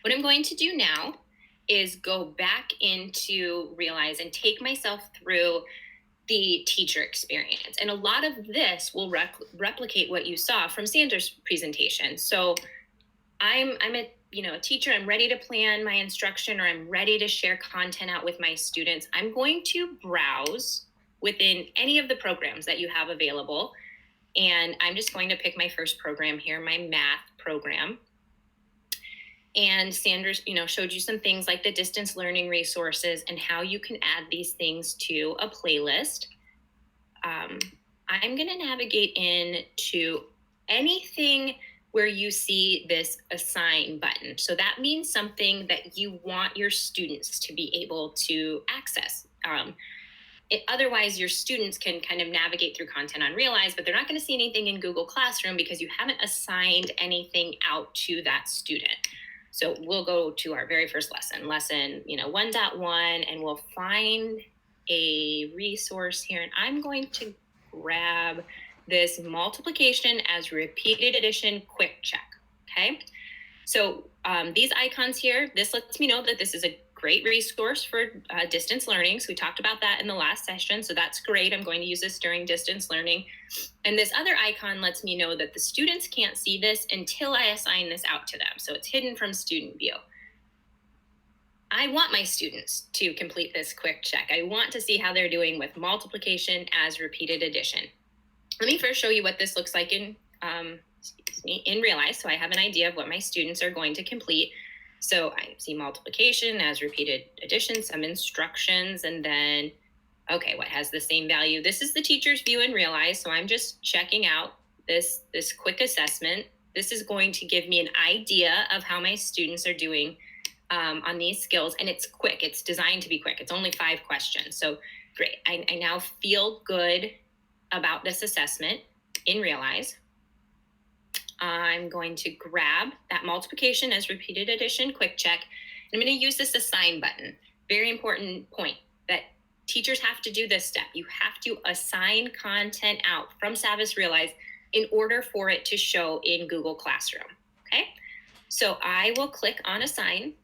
What I'm going to do now is go back into Realize and take myself through the teacher experience. And a lot of this will replicate what you saw from Sandra's presentation. So I'm a teacher, I'm ready to plan my instruction, or I'm ready to share content out with my students. I'm going to browse within any of the programs that you have available. And I'm just going to pick my first program here, my math program. And Sandra, showed you some things like the distance learning resources and how you can add these things to a playlist. I'm going to navigate into anything where you see this assign button. So that means something that you want your students to be able to access. Otherwise, your students can kind of navigate through content on Realize, but they're not going to see anything in Google Classroom because you haven't assigned anything out to that student. So we'll go to our very first lesson 1.1, and we'll find a resource here. And I'm going to grab this multiplication as repeated addition quick check, okay? So these icons here, this lets me know that this is a great resource for distance learning. So we talked about that in the last session. So that's great. I'm going to use this during distance learning. And this other icon lets me know that the students can't see this until I assign this out to them. So it's hidden from student view. I want my students to complete this quick check. I want to see how they're doing with multiplication as repeated addition. Let me first show you what this looks like in Realize, so I have an idea of what my students are going to complete. So I see multiplication as repeated addition, some instructions, and then, okay, what has the same value? This is the teacher's view in Realize, so I'm just checking out this quick assessment. This is going to give me an idea of how my students are doing on these skills, and it's quick. It's designed to be quick. It's only 5 questions, so great. I now feel good about this assessment in Realize. I'm going to grab that multiplication as repeated addition quick check. And I'm going to use this assign button. Very important point that teachers have to do this step. You have to assign content out from Savvis Realize in order for it to show in Google Classroom. Okay, so I will click on assign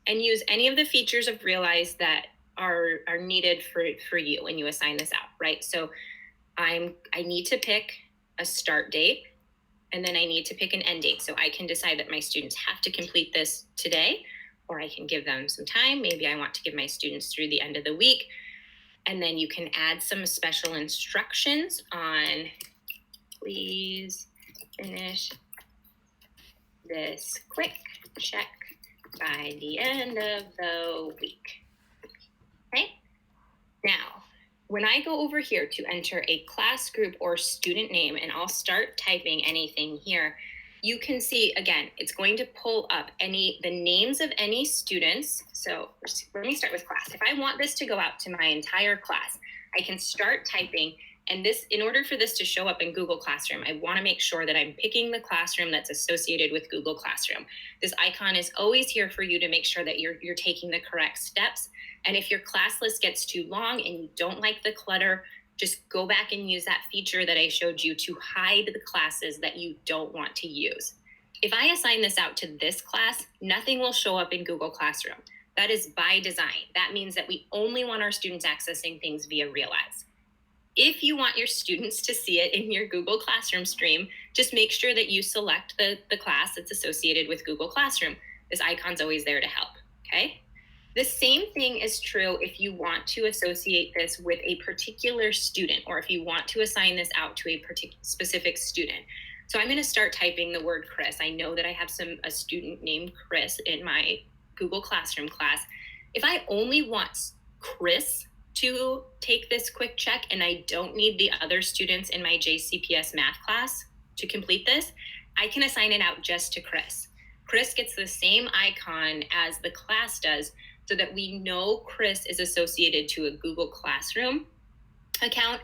and use any of the features of Realize that are needed for you when you assign this out, right? So I need to pick a start date, and then I need to pick an end date. So I can decide that my students have to complete this today, or I can give them some time. Maybe I want to give my students through the end of the week. And then you can add some special instructions on, please finish this quick check by the end of the week. Okay, now, when I go over here to enter a class group or student name, and I'll start typing anything here, you can see, again, it's going to pull up the names of any students. So let me start with class. If I want this to go out to my entire class, I can start typing. And this, in order for this to show up in Google Classroom, I want to make sure that I'm picking the classroom that's associated with Google Classroom. This icon is always here for you to make sure that you're taking the correct steps. And if your class list gets too long and you don't like the clutter, just go back and use that feature that I showed you to hide the classes that you don't want to use. If I assign this out to this class, nothing will show up in Google Classroom. That is by design. That means that we only want our students accessing things via Realize. If you want your students to see it in your Google Classroom stream, just make sure that you select the class that's associated with Google Classroom. This icon's always there to help, okay? The same thing is true if you want to associate this with a particular student, or if you want to assign this out to a specific student. So I'm going to start typing the word Chris. I know that I have a student named Chris in my Google Classroom class. If I only want Chris to take this quick check and I don't need the other students in my JCPS math class to complete this, I can assign it out just to Chris. Chris gets the same icon as the class does, so that we know Chris is associated to a Google Classroom account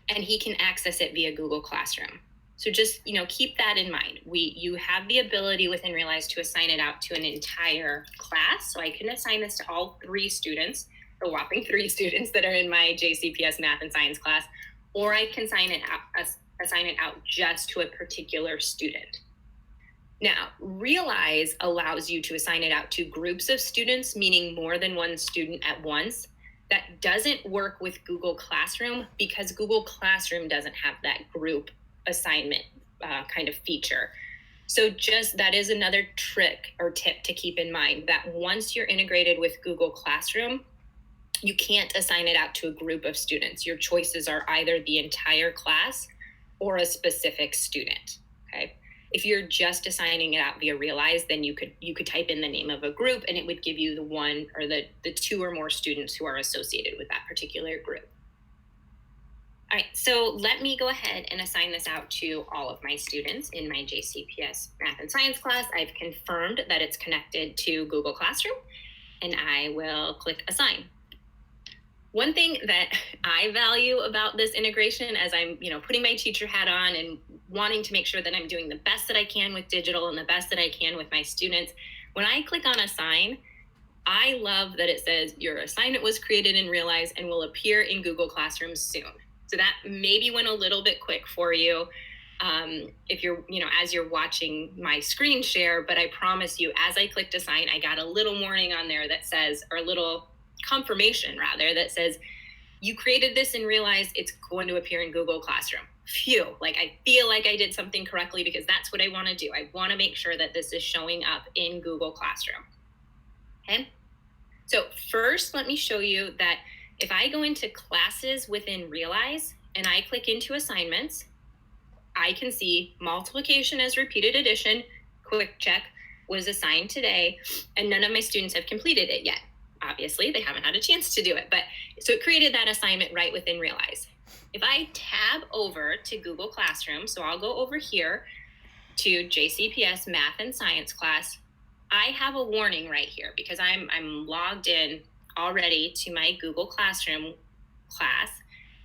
and he can access it via Google Classroom. So just, keep that in mind. You have the ability within Realize to assign it out to an entire class. So I can assign this to all 3 students, the whopping 3 students that are in my JCPS math and science class, or I can assign it out just to a particular student. Now, Realize allows you to assign it out to groups of students, meaning more than one student at once. That doesn't work with Google Classroom because Google Classroom doesn't have that group assignment kind of feature. So that is another trick or tip to keep in mind, that once you're integrated with Google Classroom, you can't assign it out to a group of students. Your choices are either the entire class or a specific student, okay? If you're just assigning it out via Realize, then you could type in the name of a group and it would give you the one or the 2 or more students who are associated with that particular group. All right, so let me go ahead and assign this out to all of my students in my JCPS math and science class. I've confirmed that it's connected to Google Classroom, and I will click assign. One thing that I value about this integration, as I'm, putting my teacher hat on and wanting to make sure that I'm doing the best that I can with digital and the best that I can with my students, when I click on assign, I love that it says your assignment was created in Realize and will appear in Google Classroom soon. So that maybe went a little bit quick for you if you're, as you're watching my screen share, but I promise you, as I clicked assign, I got a little warning on there that says, or a little confirmation rather, that says, you created this and Realize it's going to appear in Google Classroom. Phew, I feel like I did something correctly because that's what I want to do. I want to make sure that this is showing up in Google Classroom. Okay. So first, let me show you that if I go into classes within Realize and I click into assignments, I can see multiplication as repeated addition, quick check, was assigned today, and none of my students have completed it yet. Obviously, they haven't had a chance to do it, but so it created that assignment right within Realize. If I tab over to Google Classroom, so I'll go over here to JCPS math and science class, I have a warning right here because I'm logged in already to my Google Classroom class,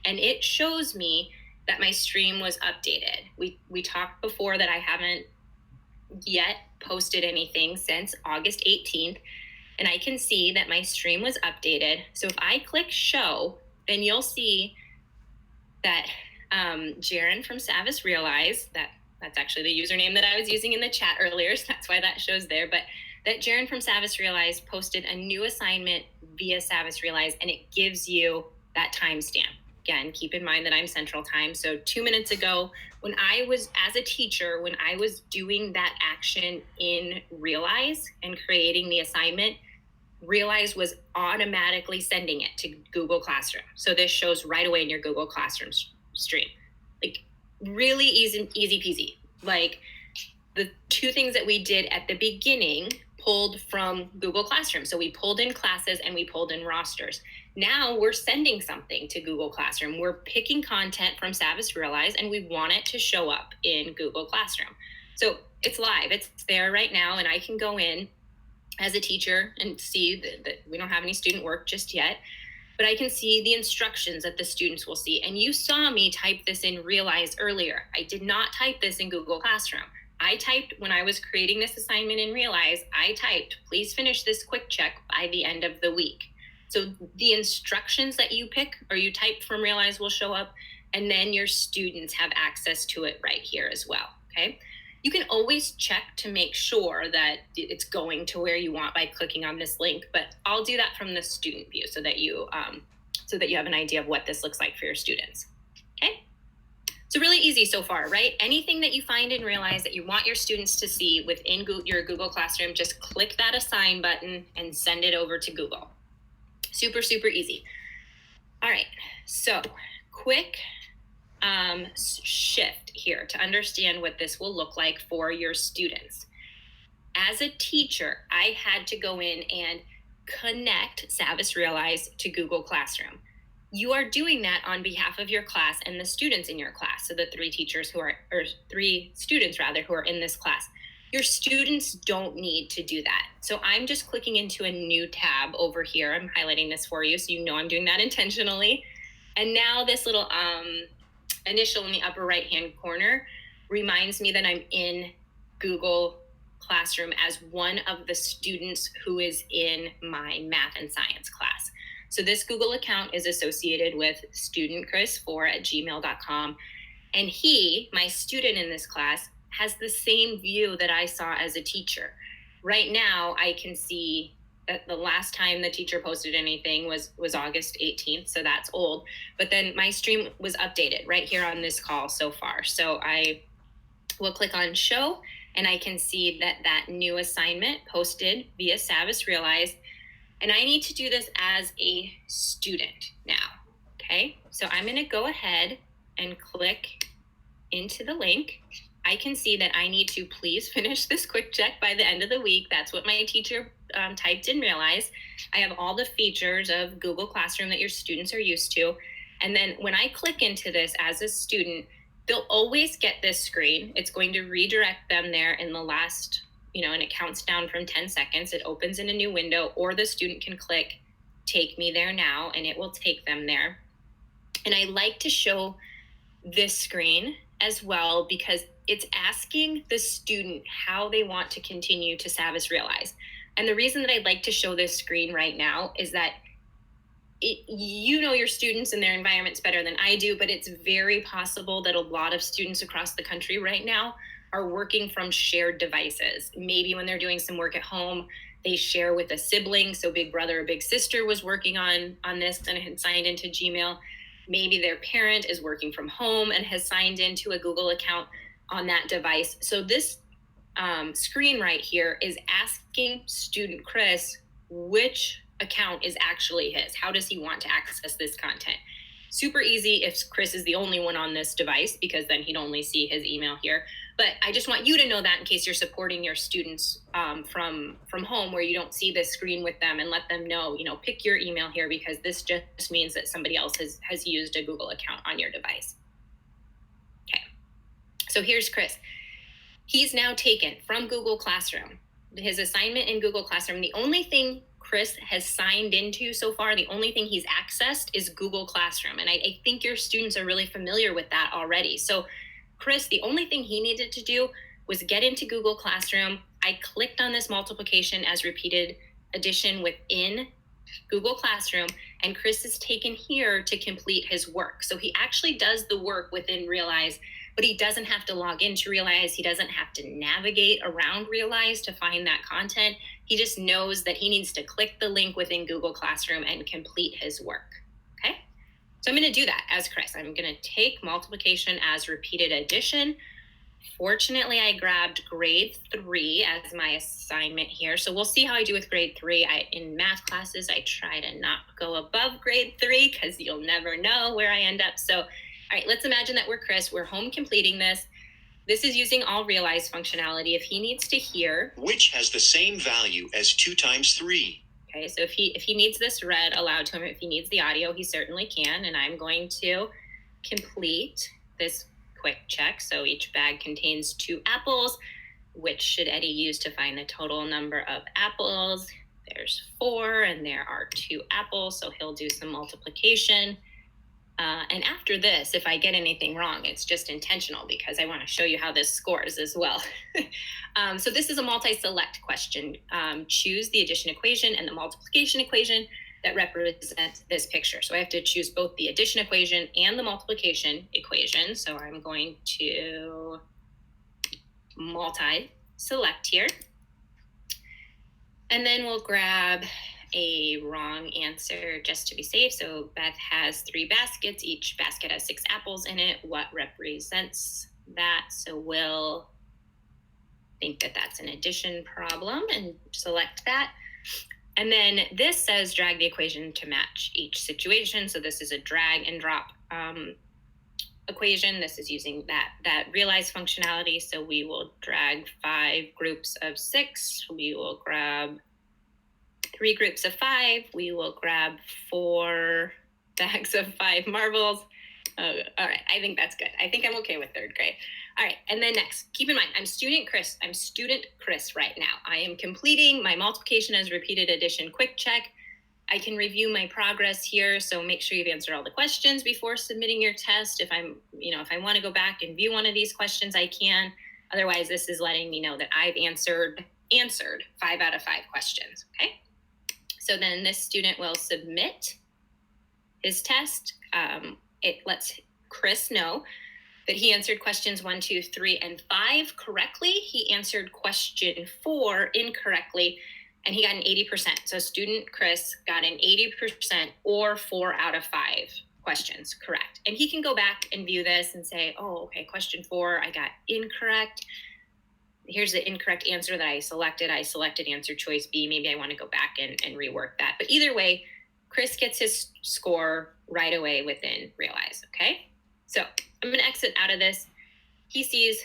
and it shows me that my stream was updated. We talked before that I haven't yet posted anything since August 18th, and I can see that my stream was updated. So if I click show, then you'll see that Jaren from Savis Realize, that's actually the username that I was using in the chat earlier, so that's why that shows there, but that Jaren from Savis Realize posted a new assignment via Savis Realize, and it gives you that timestamp. Again, keep in mind that I'm Central Time. So 2 minutes ago, when I was, as a teacher, when I was doing that action in Realize and creating the assignment, Realize was automatically sending it to Google Classroom. So this shows right away in your Google Classroom stream. Really easy peasy. The 2 things that we did at the beginning pulled from Google Classroom. So we pulled in classes and we pulled in rosters. Now we're sending something to Google Classroom. We're picking content from Savis Realize and we want it to show up in Google Classroom. So it's live, it's there right now, and I can go in as a teacher and see that we don't have any student work just yet, but I can see the instructions that the students will see. And you saw me type this in Realize earlier. I did not type this in Google Classroom. I typed, when I was creating this assignment in Realize, I typed, please finish this quick check by the end of the week. So the instructions that you pick or you type from Realize will show up, and then your students have access to it right here as well, okay? You can always check to make sure that it's going to where you want by clicking on this link, but I'll do that from the student view so that you have an idea of what this looks like for your students, okay? So really easy so far, right? Anything that you find and Realize that you want your students to see within your Google Classroom, just click that assign button and send it over to Google. Super, super easy. All right, so quick shift here to understand what this will look like for your students. As a teacher, I had to go in and connect Savis Realize to Google Classroom. You are doing that on behalf of your class and the students in your class. So the 3 students who are in this class. Your students don't need to do that. So I'm just clicking into a new tab over here. I'm highlighting this for you so you know I'm doing that intentionally. And now this little initial in the upper right-hand corner reminds me that I'm in Google Classroom as one of the students who is in my math and science class. So this Google account is associated with studentchris4@gmail.com. And he, my student in this class, has the same view that I saw as a teacher. Right now, I can see that the last time the teacher posted anything was August 18th, so that's old. But then my stream was updated right here on this call so far. So I will click on show, and I can see that that new assignment posted via Savvis Realize. And I need to do this as a student now, okay? So I'm gonna go ahead and click into the link. I can see that I need to please finish this quick check by the end of the week. That's what my teacher typed in Realize. I have all the features of Google Classroom that your students are used to. And then when I click into this as a student, they'll always get this screen. It's going to redirect them there in the last, and it counts down from 10 seconds. It opens in a new window, or the student can click take me there now, and it will take them there. And I like to show this screen as well because it's asking the student how they want to continue to Savvis Realize. And the reason that I'd like to show this screen right now is that you know your students and their environments better than I do, but it's very possible that a lot of students across the country right now are working from shared devices. Maybe when they're doing some work at home, they share with a sibling. So big brother or big sister was working on this and had signed into Gmail. Maybe their parent is working from home and has signed into a Google account on that device. So this screen right here is asking student Chris which account is actually his. How does he want to access this content? Super easy if Chris is the only one on this device, because then he'd only see his email here. But I just want you to know that in case you're supporting your students from home where you don't see this screen with them, and let them know, pick your email here, because this just means that somebody else has used a Google account on your device. Okay, so here's Chris. He's now taken from Google Classroom his assignment in Google Classroom. The only thing Chris has signed into so far, the only thing he's accessed is Google Classroom. And I think your students are really familiar with that already. So Chris, the only thing he needed to do was get into Google Classroom. I clicked on this multiplication as repeated addition within Google Classroom, and Chris is taken here to complete his work. So he actually does the work within Realize, but he doesn't have to log into Realize. He doesn't have to navigate around Realize to find that content. He just knows that he needs to click the link within Google Classroom and complete his work, okay? So I'm gonna do that as Chris. I'm gonna take multiplication as repeated addition. Fortunately, I grabbed grade 3 as my assignment here. So we'll see how I do with grade 3. In math classes, I try to not go above grade 3 because you'll never know where I end up. So, all right, let's imagine that we're Chris. We're home completing this. This is using all Realize functionality. If he needs to hear, which has the same value as 2 times 3. Okay, so if he needs this read aloud to him, if he needs the audio, he certainly can. And I'm going to complete this quick check. So each bag contains 2 apples. Which should Eddie use to find the total number of apples? There's 4, and there are 2 apples. So he'll do some multiplication. And after this, if I get anything wrong, it's just intentional because I want to show you how this scores as well. So this is a multi-select question. Choose the addition equation and the multiplication equation that represent this picture. So I have to choose both the addition equation and the multiplication equation. So I'm going to multi-select here. And then we'll grab a wrong answer just to be safe. So Beth has 3 baskets. Each basket has 6 apples in it. What represents that? So we'll think that that's an addition problem and select that. And then this says drag the equation to match each situation. So this is a drag and drop equation. This is using that Realize functionality. So we will drag 5 groups of 6. We will grab 3 groups of 5. We will grab 4 bags of 5 marbles. All right, I think that's good. I think I'm okay with 3rd grade. All right, and then next, keep in mind, I'm student Chris. I'm student Chris right now. I am completing my multiplication as repeated addition quick check. I can review my progress here. So make sure you've answered all the questions before submitting your test. If I want to go back and view one of these questions, I can. Otherwise, this is letting me know that I've answered 5 out of 5 questions, okay? So then this student will submit his test. It lets Chris know that he answered questions 1, 2, 3, and 5 correctly. He answered question 4 incorrectly, and he got an 80%. So student Chris got an 80% or 4 out of 5 questions correct. And he can go back and view this and say, oh, okay, question 4, I got incorrect. Here's the incorrect answer that I selected. I selected answer choice B. Maybe I want to go back and rework that. But either way, Chris gets his score right away within Realize, okay? So I'm going to exit out of this. He sees,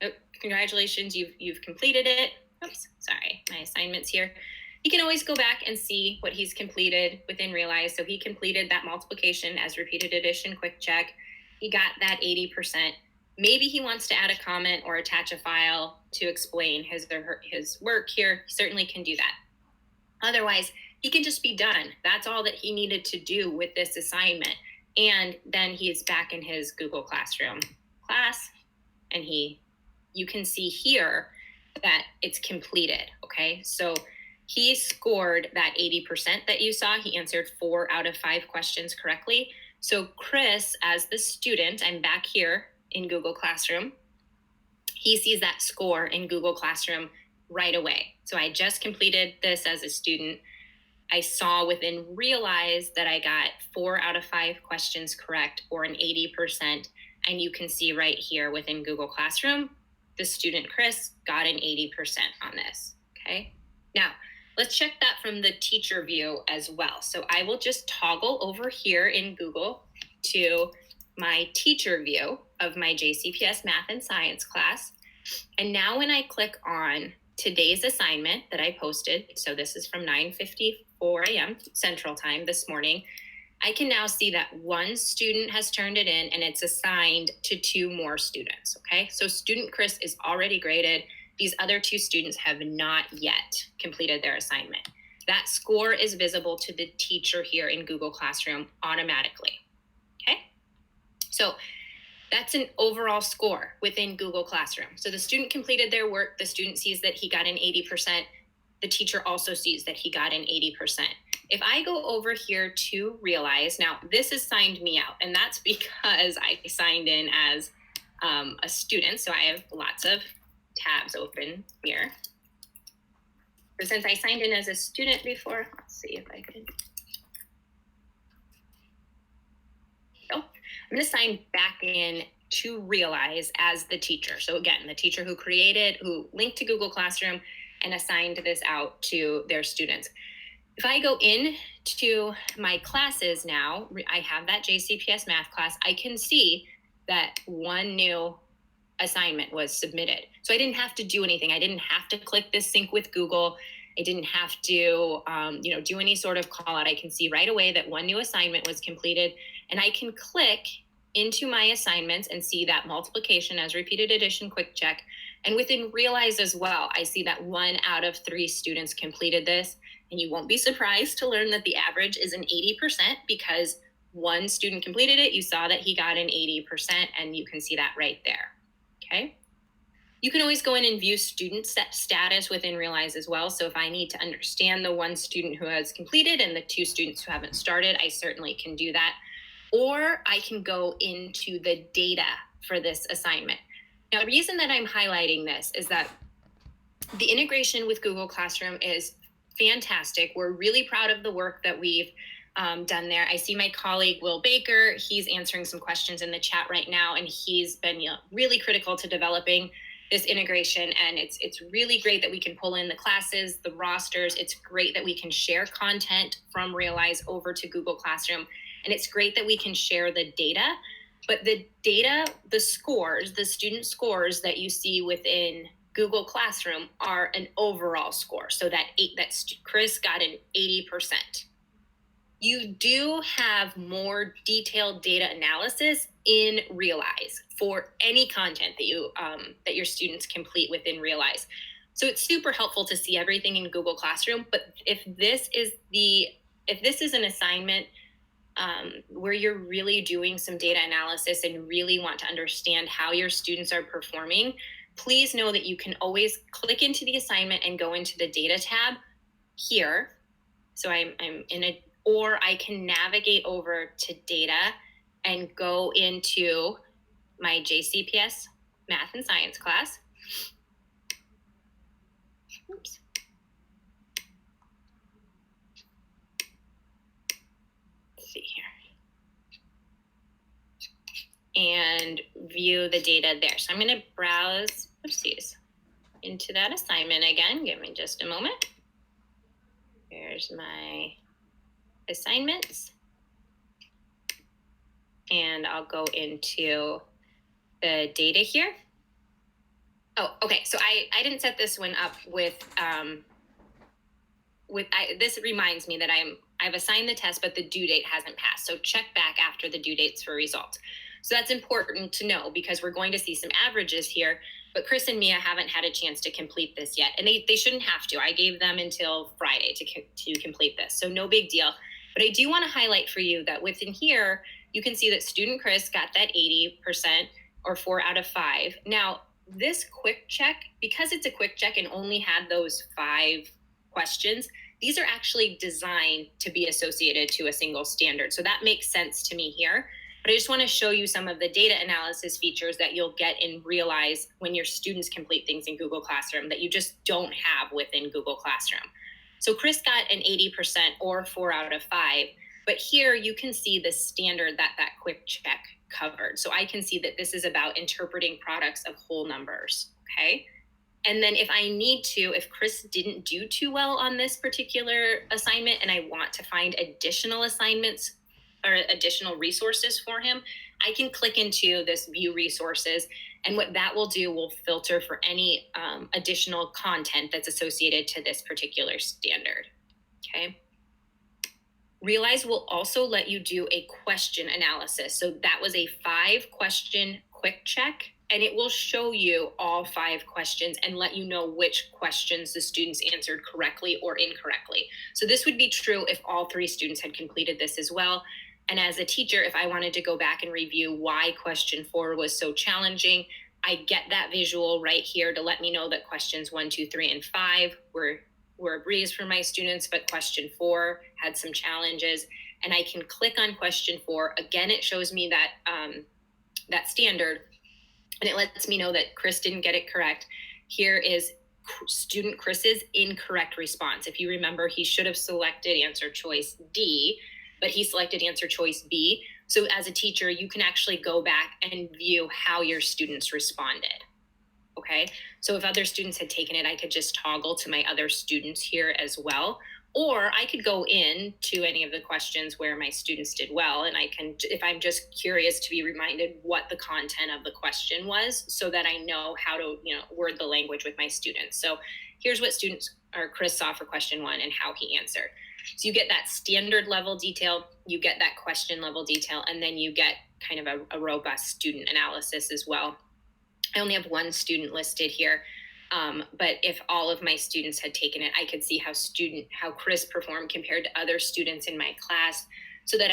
oh, congratulations, you've completed it. Oops, sorry, my assignment's here. He can always go back and see what he's completed within Realize. So he completed that multiplication as repeated addition quick check. He got that 80%. Maybe he wants to add a comment or attach a file to explain his work here. He certainly can do that. Otherwise, he can just be done. That's all that he needed to do with this assignment. And then he's back in his Google Classroom class, and you can see here that it's completed, okay? So he scored that 80% that you saw. He answered 4 out of 5 questions correctly. So Chris, as the student, I'm back here in Google Classroom, he sees that score in Google Classroom right away. So I just completed this as a student. I saw within Realize that I got 4 out of 5 questions correct, or an 80%. And you can see right here within Google Classroom, the student Chris got an 80% on this, okay? Now, let's check that from the teacher view as well. So I will just toggle over here in Google to my teacher view of my JCPS Math and Science class. And now when I click on today's assignment that I posted, so this is from 9:54 a.m. Central Time this morning, I can now see that one student has turned it in and it's assigned to 2 more students, okay? So student Chris is already graded. These other 2 students have not yet completed their assignment. That score is visible to the teacher here in Google Classroom automatically, okay? So that's an overall score within Google Classroom. So the student completed their work. The student sees that he got an 80%. The teacher also sees that he got an 80%. If I go over here to Realize, now this has signed me out, and that's because I signed in as a student. So I have lots of tabs open here. So since I signed in as a student before, let's see if I can. I'm going to sign back in to Realize as the teacher. So again, the teacher who linked to Google Classroom and assigned this out to their students. If I go in to my classes now, I have that JCPS math class. I can see that one new assignment was submitted. So I didn't have to do anything. I didn't have to click this sync with Google. I didn't have to, do any sort of call out. I can see right away that one new assignment was completed, and I can click into my assignments and see that multiplication as repeated addition quick check. And within Realize as well, I see that 1 out of 3 students completed this. And you won't be surprised to learn that the average is an 80% because one student completed it. You saw that he got an 80%, and you can see that right there, okay? You can always go in and view student status within Realize as well. So if I need to understand the one student who has completed and the 2 students who haven't started, I certainly can do that. Or I can go into the data for this assignment. Now, the reason that I'm highlighting this is that the integration with Google Classroom is fantastic. We're really proud of the work that we've done there. I see my colleague, Will Baker. He's answering some questions in the chat right now, and he's been really critical to developing this integration. And it's really great that we can pull in the classes, the rosters. It's great that we can share content from Realize over to Google Classroom. And it's great that we can share the data, but the data, the scores, the student scores that you see within Google Classroom are an overall score. So that Chris got an 80%. You do have more detailed data analysis in Realize for any content that that your students complete within Realize. So it's super helpful to see everything in Google Classroom. But if this is an assignment where you're really doing some data analysis and really want to understand how your students are performing, please know that you can always click into the assignment and go into the data tab here. So I'm in a, or I can navigate over to data and go into my JCPS math and science class. Oops. Let's see here. And view the data there. So I'm going to browse, oopsies, into that assignment again. Give me just a moment. Here's my assignments. And I'll go into the data here. Oh, okay. So I didn't set this one up with this reminds me that I've assigned the test, but the due date hasn't passed. So check back after the due dates for results. So that's important to know because we're going to see some averages here, but Chris and Mia haven't had a chance to complete this yet. And they shouldn't have to. I gave them until Friday to complete this. So no big deal. But I do want to highlight for you that within here, you can see that student Chris got that 80% or 4 out of 5. Now, this quick check, because it's a quick check and only had those 5 questions, these are actually designed to be associated to a single standard. So that makes sense to me here. But I just want to show you some of the data analysis features that you'll get and realize when your students complete things in Google Classroom that you just don't have within Google Classroom. So Chris got an 80% or 4 out of 5, but here you can see the standard that quick check covered. So I can see that this is about interpreting products of whole numbers, okay? And then if I need to, if Chris didn't do too well on this particular assignment and I want to find additional assignments or additional resources for him, I can click into this view resources. And what that will do will filter for any additional content that's associated to this particular standard, okay? Realize will also let you do a question analysis. So that was a 5-question quick check, and it will show you all 5 questions and let you know which questions the students answered correctly or incorrectly. So this would be true if all 3 students had completed this as well. And as a teacher, if I wanted to go back and review why question 4 was so challenging, I get that visual right here to let me know that questions 1, 2, 3, and 5 were a breeze for my students, but question 4 had some challenges. And I can click on question 4. Again, it shows me that that standard, and it lets me know that Chris didn't get it correct. Here is student Chris's incorrect response. If you remember, he should have selected answer choice D, but he selected answer choice B. So as a teacher, you can actually go back and view how your students responded. Okay, so if other students had taken it, I could just toggle to my other students here as well. Or I could go in to any of the questions where my students did well, and I can, if I'm just curious to be reminded what the content of the question was, so that I know how to, word the language with my students. So here's what students or Chris saw for question 1 and how he answered. So you get that standard level detail, you get that question level detail, and then you get kind of a robust student analysis as well. I only have 1 student listed here. But if all of my students had taken it, I could see how Chris performed compared to other students in my class, so that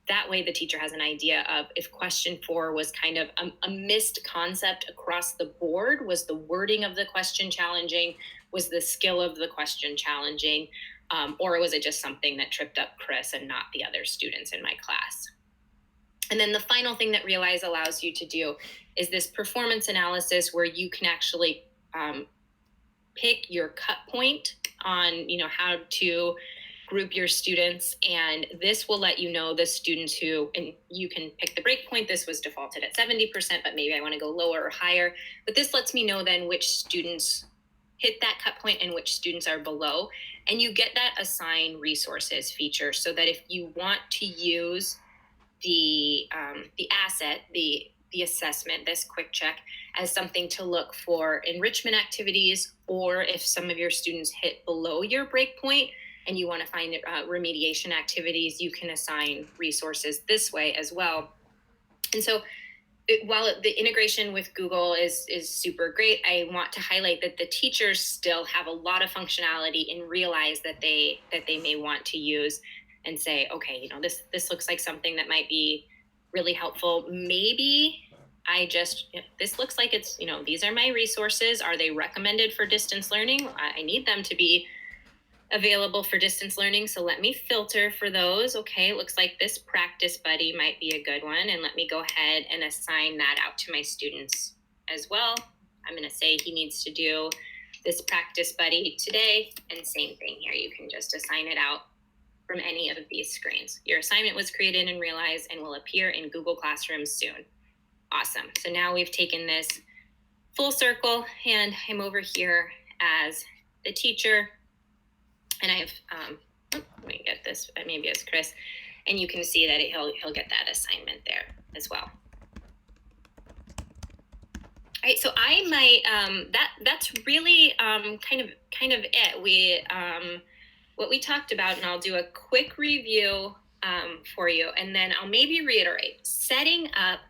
that way the teacher has an idea of if question 4 was kind of a missed concept across the board. Was the wording of the question challenging? Was the skill of the question challenging? Or was it just something that tripped up Chris and not the other students in my class? And then the final thing that Realize allows you to do is this performance analysis, where you can actually pick your cut point on, how to group your students. And this will let you know the students who, and you can pick the break point. This was defaulted at 70%, but maybe I want to go lower or higher. But this lets me know then which students hit that cut point and which students are below. And you get that assign resources feature, so that if you want to use the asset, the assessment, this quick check, as something to look for enrichment activities, or if some of your students hit below your break point and you want to find remediation activities, you can assign resources this way as well. And so while the integration with Google is super great, I want to highlight that the teachers still have a lot of functionality and realize that they may want to use and say, okay, you know, this looks like something that might be really helpful. Maybe this looks like it's, you know, these are my resources. Are they recommended for distance learning? I need them to be available for distance learning. So let me filter for those. Okay, it looks like this practice buddy might be a good one. And let me go ahead and assign that out to my students as well. I'm going to say he needs to do this practice buddy today. And same thing here. You can just assign it out from any of these screens. Your assignment was created in Realize and will appear in Google Classroom soon. Awesome. So now we've taken this full circle and I'm over here as the teacher. And I have, let me get this, maybe it's Chris, and you can see that he'll get that assignment there as well. All right, so I might, that's really kind of it. What we talked about, and I'll do a quick review for you, and then I'll maybe reiterate, setting up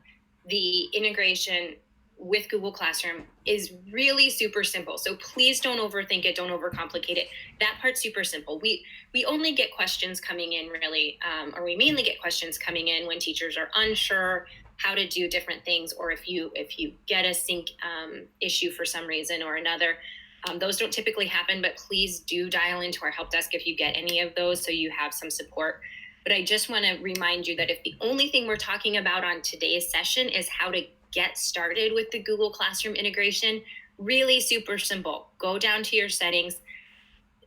the integration with Google Classroom is really super simple. So please don't overthink it, don't overcomplicate it. That part's super simple. We only get questions coming in really, or we mainly get questions coming in when teachers are unsure how to do different things, or if you get a sync issue for some reason or another. Those don't typically happen, but please do dial into our help desk if you get any of those so you have some support. But I just want to remind you that if the only thing we're talking about on today's session is how to get started with the Google Classroom integration, really super simple. Go down to your settings,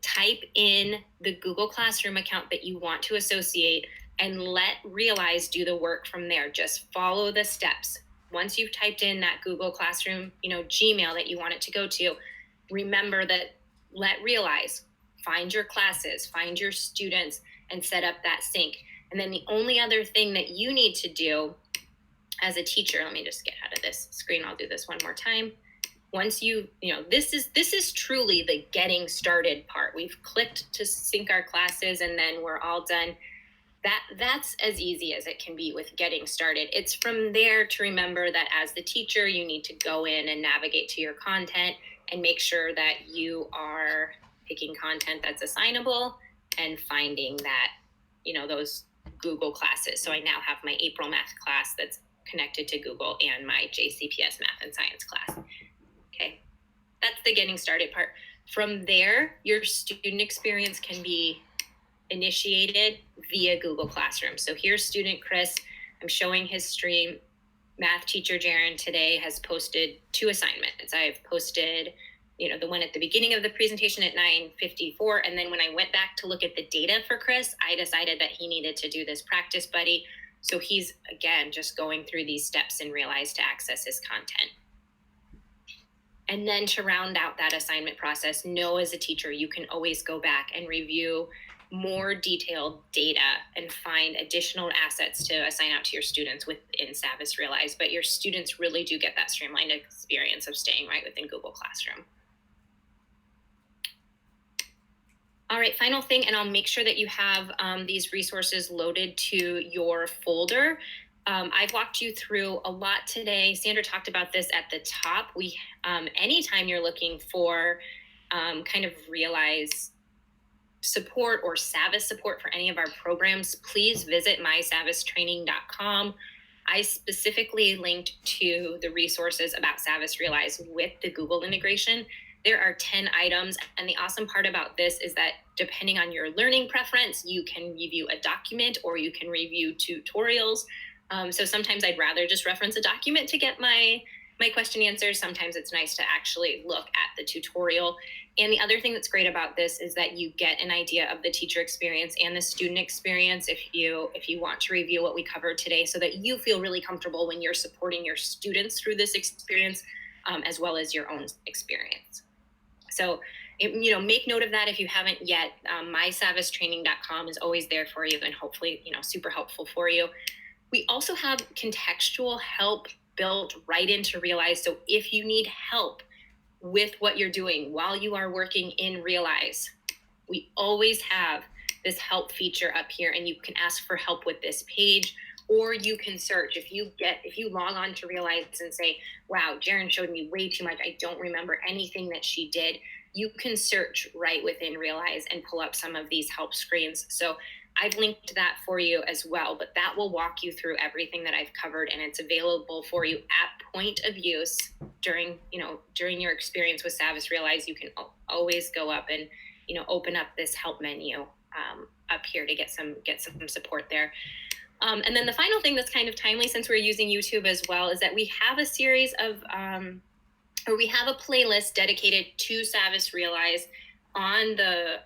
type in the Google Classroom account that you want to associate, and let Realize do the work from there. Just follow the steps. Once you've typed in that Google Classroom, Gmail that you want it to go to, remember that let Realize find your classes, find your students, and set up that sync. And then the only other thing that you need to do as a teacher, let me just get out of this screen. I'll do this one more time. Once this is truly the getting started part. We've clicked to sync our classes and then we're all done. That's as easy as it can be with getting started. It's from there to remember that as the teacher, you need to go in and navigate to your content and make sure that you are picking content that's assignable and finding that, those Google classes. So I now have my April math class that's connected to Google and my JCPS math and science class. Okay, that's the getting started part. From there, your student experience can be initiated via Google Classroom. So here's student Chris. I'm showing his stream. Math teacher Jaren today has posted 2 assignments. I've posted the one at the beginning of the presentation at 9:54. And then when I went back to look at the data for Chris, I decided that he needed to do this practice buddy. So he's, again, just going through these steps in Realize to access his content. And then to round out that assignment process, know as a teacher, you can always go back and review more detailed data and find additional assets to assign out to your students within Savvis Realize. But your students really do get that streamlined experience of staying right within Google Classroom. All right, final thing, and I'll make sure that you have these resources loaded to your folder. I've walked you through a lot today. Sandra talked about this at the top. Anytime you're looking for kind of Realize support or Savvis support for any of our programs, please visit mysavvistraining.com. I specifically linked to the resources about Savvis Realize with the Google integration. There are 10 items, and the awesome part about this is that depending on your learning preference, you can review a document or you can review tutorials. So sometimes I'd rather just reference a document to get my question answers. Sometimes it's nice to actually look at the tutorial. And the other thing that's great about this is that you get an idea of the teacher experience and the student experience if you want to review what we covered today, so that you feel really comfortable when you're supporting your students through this experience, as well as your own experience. So, make note of that if you haven't yet. mysavvistraining.com is always there for you and hopefully, super helpful for you. We also have contextual help built right into Realize. So if you need help with what you're doing while you are working in Realize, we always have this help feature up here, and you can ask for help with this page, or you can search. If you log on to Realize and say, wow, Jaren showed me way too much, I don't remember anything that she did, you can search right within Realize and pull up some of these help screens. So I've linked that for you as well, but that will walk you through everything that I've covered, and it's available for you at point of use during your experience with Savvis Realize. You can always go up and, open up this help menu up here to get some support there. And then the final thing that's kind of timely, since we're using YouTube as well, is that we have a series of, or we have a playlist dedicated to Savvis Realize on the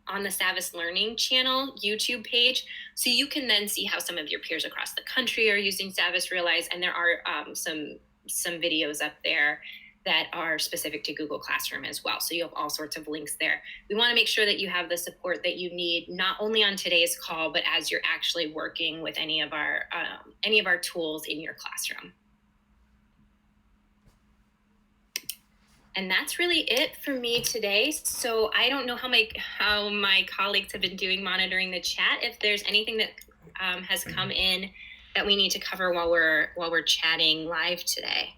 Savvis Learning channel YouTube page. So you can then see how some of your peers across the country are using Savvis Realize. And there are some videos up there that are specific to Google Classroom as well. So you have all sorts of links there. We want to make sure that you have the support that you need, not only on today's call, but as you're actually working with any of our tools in your classroom. And that's really it for me today. So I don't know how my colleagues have been doing monitoring the chat. If there's anything that has come in that we need to cover while we're chatting live today.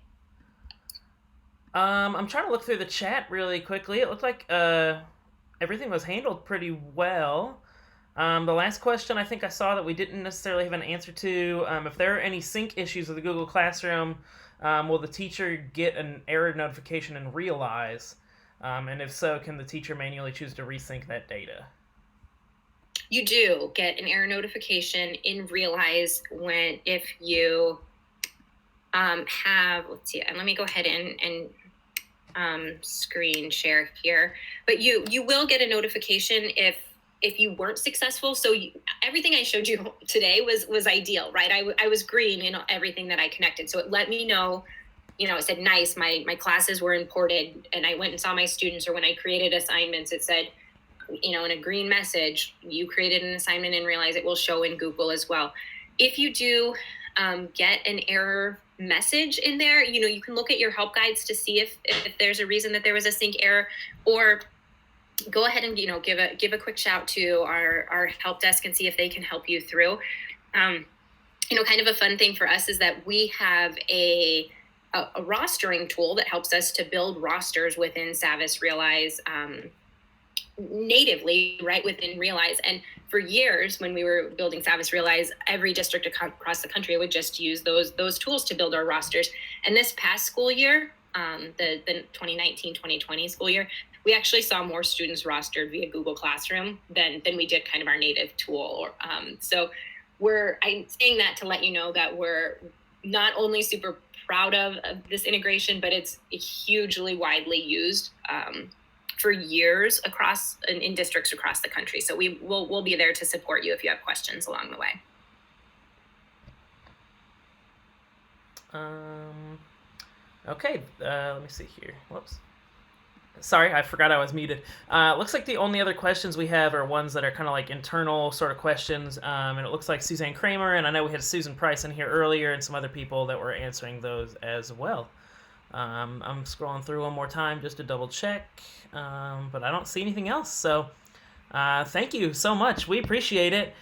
I'm trying to look through the chat really quickly. It looked like everything was handled pretty well. The last question I think I saw that we didn't necessarily have an answer to, if there are any sync issues with the Google Classroom, will the teacher get an error notification and Realize? And if so, can the teacher manually choose to resync that data? You do get an error notification in Realize if you have, let's see, and let me go ahead and screen share here. But you will get a notification if you weren't successful. So everything I showed you today was ideal, right? I was green in everything that I connected. So it let me know, it said, nice, my classes were imported, and I went and saw my students, or when I created assignments, it said, in a green message, you created an assignment and Realize it will show in Google as well. If you do get an error message in there, you can look at your help guides to see if there's a reason that there was a sync error, or go ahead and give a quick shout to our help desk and see if they can help you through. Kind of a fun thing for us is that we have a rostering tool that helps us to build rosters within Savvis Realize natively, right within Realize. And for years, when we were building Savvis Realize, every district across the country would just use those tools to build our rosters. And this past school year, the 2019-2020 school year, we actually saw more students rostered via Google Classroom than we did kind of our native tool. So I'm saying that to let you know that we're not only super proud of this integration, but it's hugely widely used for years in districts across the country. So we'll be there to support you if you have questions along the way. Okay, let me see here. Whoops. Sorry, I forgot I was muted. Looks like the only other questions we have are ones that are kind of like internal sort of questions. And it looks like Suzanne Kramer, and I know we had Susan Price in here earlier, and some other people that were answering those as well. I'm scrolling through one more time just to double check, but I don't see anything else. So thank you so much. We appreciate it.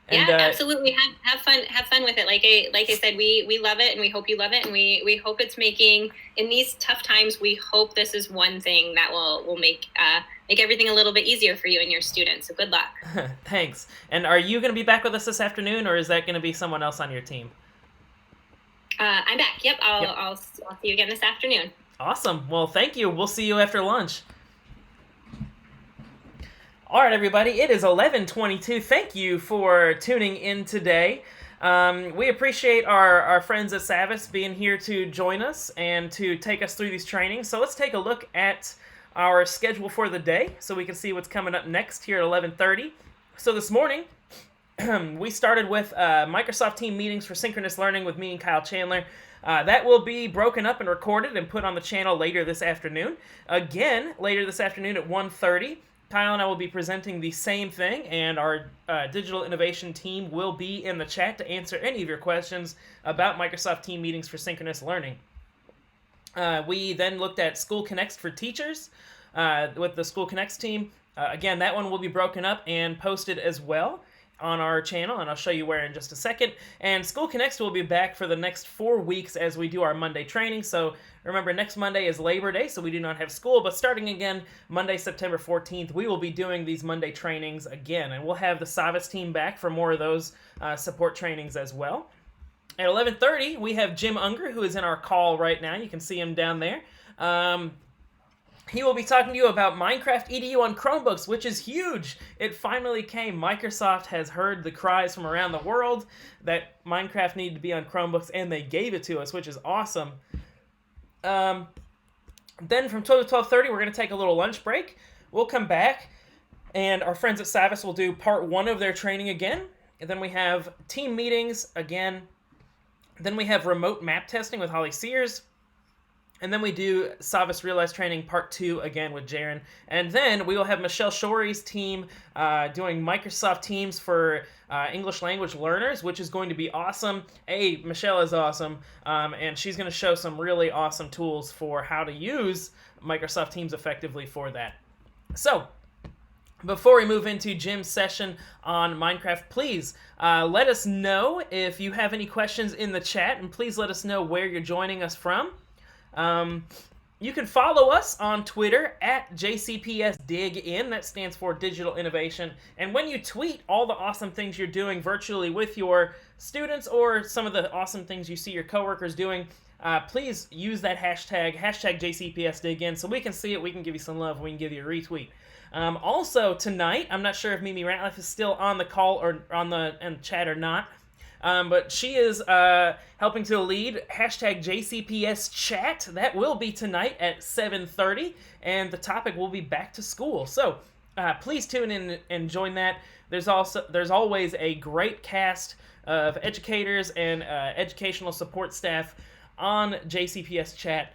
And, yeah, absolutely. Have fun with it. Like I said, we love it, and we hope you love it, and we hope it's making, in these tough times, we hope this is one thing that will make everything a little bit easier for you and your students. So good luck. Thanks. And are you going to be back with us this afternoon, or is that going to be someone else on your team? I'm back. Yep. I'll see you again this afternoon. Awesome. Well, thank you. We'll see you after lunch. All right, everybody, it is 11:22. Thank you for tuning in today. We appreciate our friends at Savvis being here to join us and to take us through these trainings. So let's take a look at our schedule for the day so we can see what's coming up next here at 11:30. So this morning, we started with Microsoft Team meetings for synchronous learning with me and Kyle Chandler. That will be broken up and recorded and put on the channel later this afternoon. Again, later this afternoon at 1:30. Kyle and I will be presenting the same thing, and our digital innovation team will be in the chat to answer any of your questions about Microsoft Team meetings for synchronous learning. We then looked at School Connects for teachers with the School Connects team. Again, that one will be broken up and posted as well. on our channel, and I'll show you where in just a second. And School Connects will be back for the next 4 weeks as we do our Monday training. So remember, next Monday is Labor Day, so we do not have school, but starting again Monday, September 14th, we will be doing these Monday trainings again, and we'll have the Savas team back for more of those support trainings as well. At 11:30, we have Jim Unger, who is in our call right now. You can see him down there. He will be talking to you about Minecraft EDU on Chromebooks, which is huge. It finally came. Microsoft has heard the cries from around the world that Minecraft needed to be on Chromebooks, and they gave it to us, which is awesome. Then from 12 to 12:30, we're going to take a little lunch break. We'll come back, and our friends at Savas will do part 1 of their training again. And then we have team meetings again. Then we have remote map testing with Holly Sears. And then we do Savas Realize Training Part 2 again with Jaron. And then we will have Michelle Shorey's team doing Microsoft Teams for English language learners, which is going to be awesome. Michelle is awesome, and she's going to show some really awesome tools for how to use Microsoft Teams effectively for that. So, before we move into Jim's session on Minecraft, please let us know if you have any questions in the chat, and please let us know where you're joining us from. You can follow us on Twitter at JCPSDigIn. That stands for Digital Innovation. And when you tweet all the awesome things you're doing virtually with your students or some of the awesome things you see your coworkers doing, please use that hashtag JCPSDigIn, so we can see it, we can give you some love, we can give you a retweet. Also, tonight, I'm not sure if Mimi Ratliff is still on the call or on the chat or not, but she is helping to lead hashtag JCPS chat. That will be tonight at 7:30, and the topic will be back to school. So please tune in and join that. There's always a great cast of educators and educational support staff on JCPS chat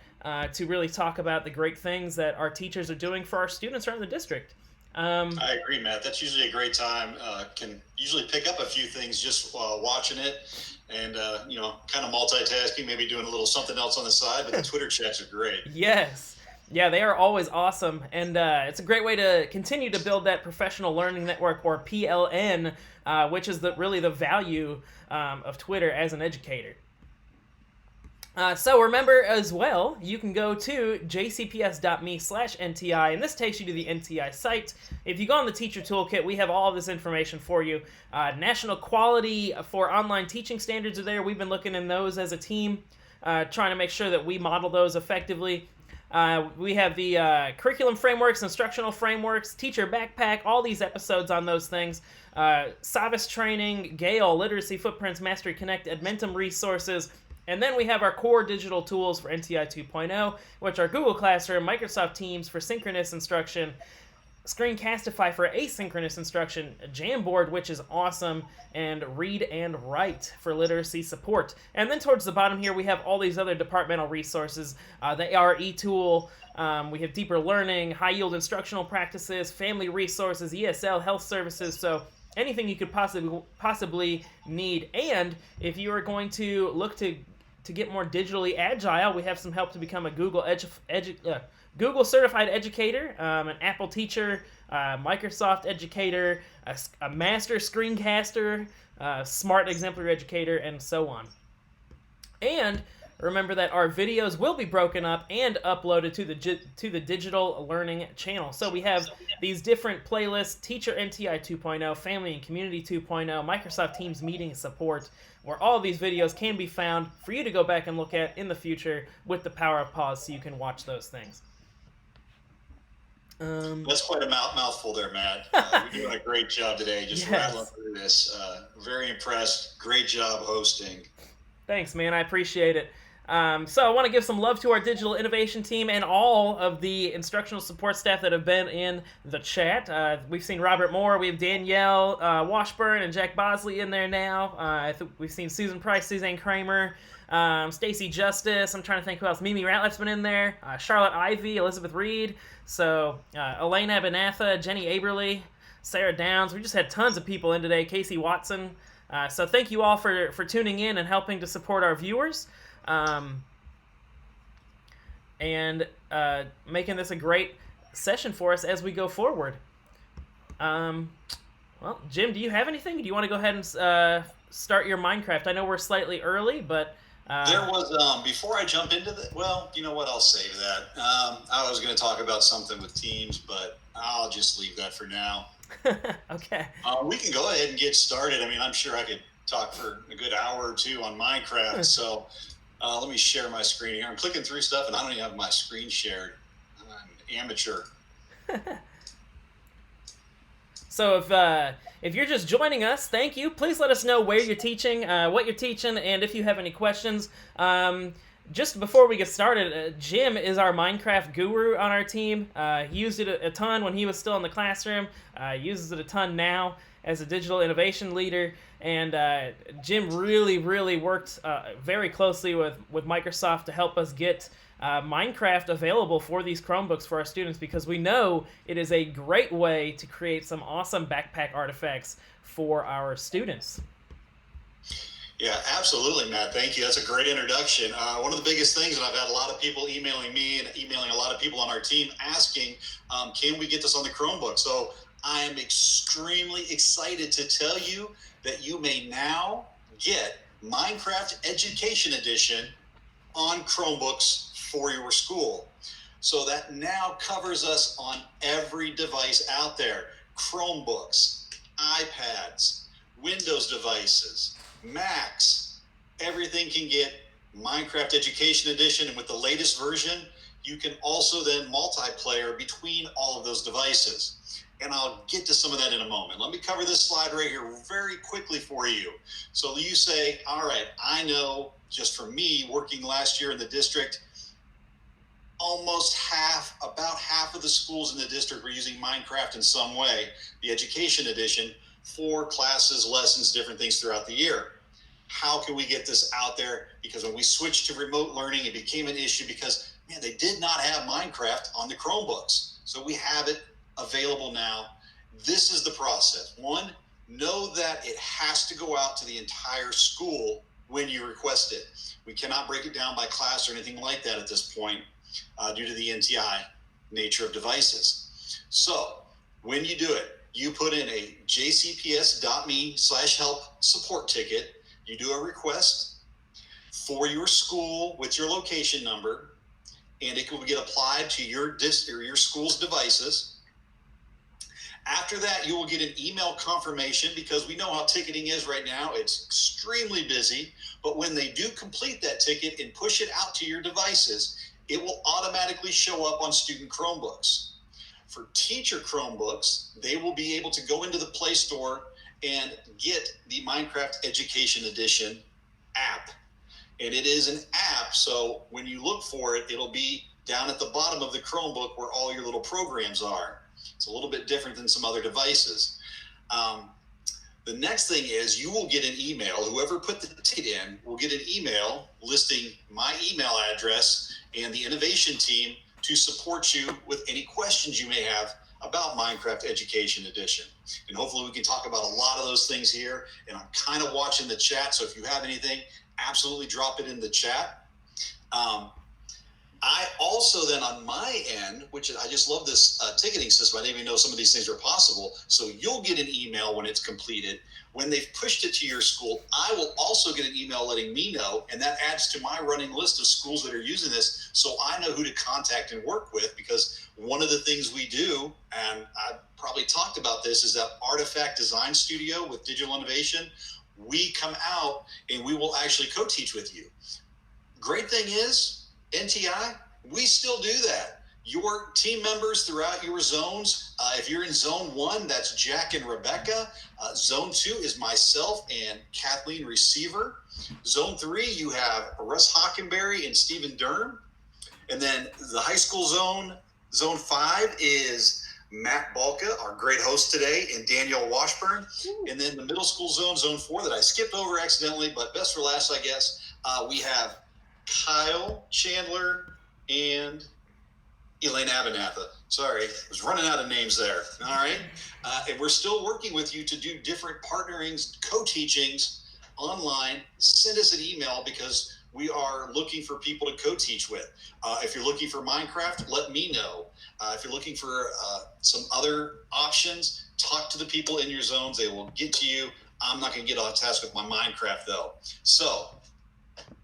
to really talk about the great things that our teachers are doing for our students around the district. I agree, Matt. That's usually a great time. Can usually pick up a few things just while watching it, and kind of multitasking, maybe doing a little something else on the side. But the Twitter chats are great. Yes, yeah, they are always awesome, and it's a great way to continue to build that professional learning network, or PLN, which is really the value of Twitter as an educator. So remember as well, you can go to jcps.me/NTI, and this takes you to the NTI site. If you go on the Teacher Toolkit, we have all of this information for you. National Quality for Online Teaching Standards are there. We've been looking in those as a team, trying to make sure that we model those effectively. We have the curriculum frameworks, instructional frameworks, teacher backpack, all these episodes on those things. Savas training, Gale, Literacy Footprints, Mastery Connect, Edmentum resources. And then we have our core digital tools for NTI 2.0, which are Google Classroom, Microsoft Teams for synchronous instruction, Screencastify for asynchronous instruction, Jamboard, which is awesome, and Read and Write for literacy support. And then towards the bottom here, we have all these other departmental resources. The ARE tool, we have deeper learning, high-yield instructional practices, family resources, ESL, health services, so anything you could possibly need. And if you are going to look to get more digitally agile, we have some help to become a Google Google certified educator, an Apple teacher, Microsoft educator, a master screencaster, smart exemplary educator, and so on. And remember that our videos will be broken up and uploaded to the digital learning channel. So we have these different playlists: Teacher NTI 2.0, Family and Community 2.0, Microsoft Teams Meeting Support, where all of these videos can be found for you to go back and look at in the future with the power of pause, so you can watch those things. That's quite a mouthful there, Matt. You're doing a great job today, just rattling through this. Very impressed. Great job hosting. Thanks, man. I appreciate it. So I want to give some love to our digital innovation team and all of the instructional support staff that have been in the chat. We've seen Robert Moore, we have Danielle Washburn and Jack Bosley in there now. I think we've seen Susan Price, Suzanne Kramer, Stacy Justice. I'm trying to think who else. Mimi Ratliff's been in there. Charlotte Ivy, Elizabeth Reed. So Elaine Abernatha, Jenny Aberly, Sarah Downs. We just had tons of people in today. Casey Watson. So thank you all for tuning in and helping to support our viewers. And making this a great session for us as we go forward. Well, Jim, do you have anything? Do you want to go ahead and start your Minecraft? I know we're slightly early, but there was before I jump into the. Well, you know what? I'll save that. I was going to talk about something with teams, but I'll just leave that for now. Okay. We can go ahead and get started. I mean, I'm sure I could talk for a good hour or two on Minecraft. So let me share my screen here. I'm clicking through stuff, and I don't even have my screen shared. I'm an amateur. So if you're just joining us, thank you. Please let us know where you're teaching, what you're teaching, and if you have any questions. Just before we get started, Jim is our Minecraft guru on our team. He used it a ton when he was still in the classroom. Uses it a ton now as a digital innovation leader. And Jim really, really worked very closely with Microsoft to help us get Minecraft available for these Chromebooks for our students, because we know it is a great way to create some awesome backpack artifacts for our students. Yeah, absolutely, Matt. Thank you. That's a great introduction. One of the biggest things, and I've had a lot of people emailing me and emailing a lot of people on our team asking, can we get this on the Chromebook? So I am extremely excited to tell you that you may now get Minecraft Education Edition on Chromebooks for your school. So that now covers us on every device out there. Chromebooks, iPads, Windows devices, Macs, everything can get Minecraft Education Edition. And with the latest version, you can also then multiplayer between all of those devices. And I'll get to some of that in a moment. Let me cover this slide right here very quickly for you. So you say, all right, I know just for me working last year in the district, about half of the schools in the district were using Minecraft in some way, the Education Edition, for classes, lessons, different things throughout the year. How can we get this out there? Because when we switched to remote learning, it became an issue because, man, they did not have Minecraft on the Chromebooks. So we have it available now. This is the process. One, know that it has to go out to the entire school when you request it. We cannot break it down by class or anything like that at this point due to the NTI nature of devices. So when you do it, you put in a jcps.me/help support ticket. You do a request for your school with your location number, and it will get applied to your school's devices. After that, you will get an email confirmation, because we know how ticketing is right now. It's extremely busy, but when they do complete that ticket and push it out to your devices, it will automatically show up on student Chromebooks. For teacher Chromebooks, they will be able to go into the Play Store and get the Minecraft Education Edition app. And it is an app, so when you look for it, it'll be down at the bottom of the Chromebook where all your little programs are. It's a little bit different than some other devices. The next thing is you will get an email. Whoever put the ticket in will get an email listing my email address and the innovation team to support you with any questions you may have about Minecraft Education Edition. And hopefully we can talk about a lot of those things here. And I'm kind of watching the chat, so if you have anything, absolutely drop it in the chat. I also then on my end, which I just love this ticketing system. I didn't even know some of these things are possible. So you'll get an email when it's completed. When they've pushed it to your school, I will also get an email letting me know, and that adds to my running list of schools that are using this, so I know who to contact and work with. Because one of the things we do, and I probably talked about this, is that Artifact Design Studio with digital innovation. We come out and we will actually co-teach with you. Great thing is, NTI, we still do that. Your team members throughout your zones, if you're in zone 1, that's Jack and Rebecca. Zone 2 is myself and Kathleen Receiver. Zone 3, you have Russ Hockenberry and Stephen Dern. And then the high school zone, zone 5 is Matt Balka, our great host today, and Daniel Washburn. And then the middle school zone, zone 4, that I skipped over accidentally, but best for last, I guess, we have Kyle Chandler and Elaine Abernatha. Sorry, I was running out of names there. All right. And we're still working with you to do different partnerings, co-teachings online. Send us an email, because we are looking for people to co-teach with. If you're looking for Minecraft, let me know. If you're looking for some other options, talk to the people in your zones. They will get to you. I'm not going to get off task with my Minecraft though. So,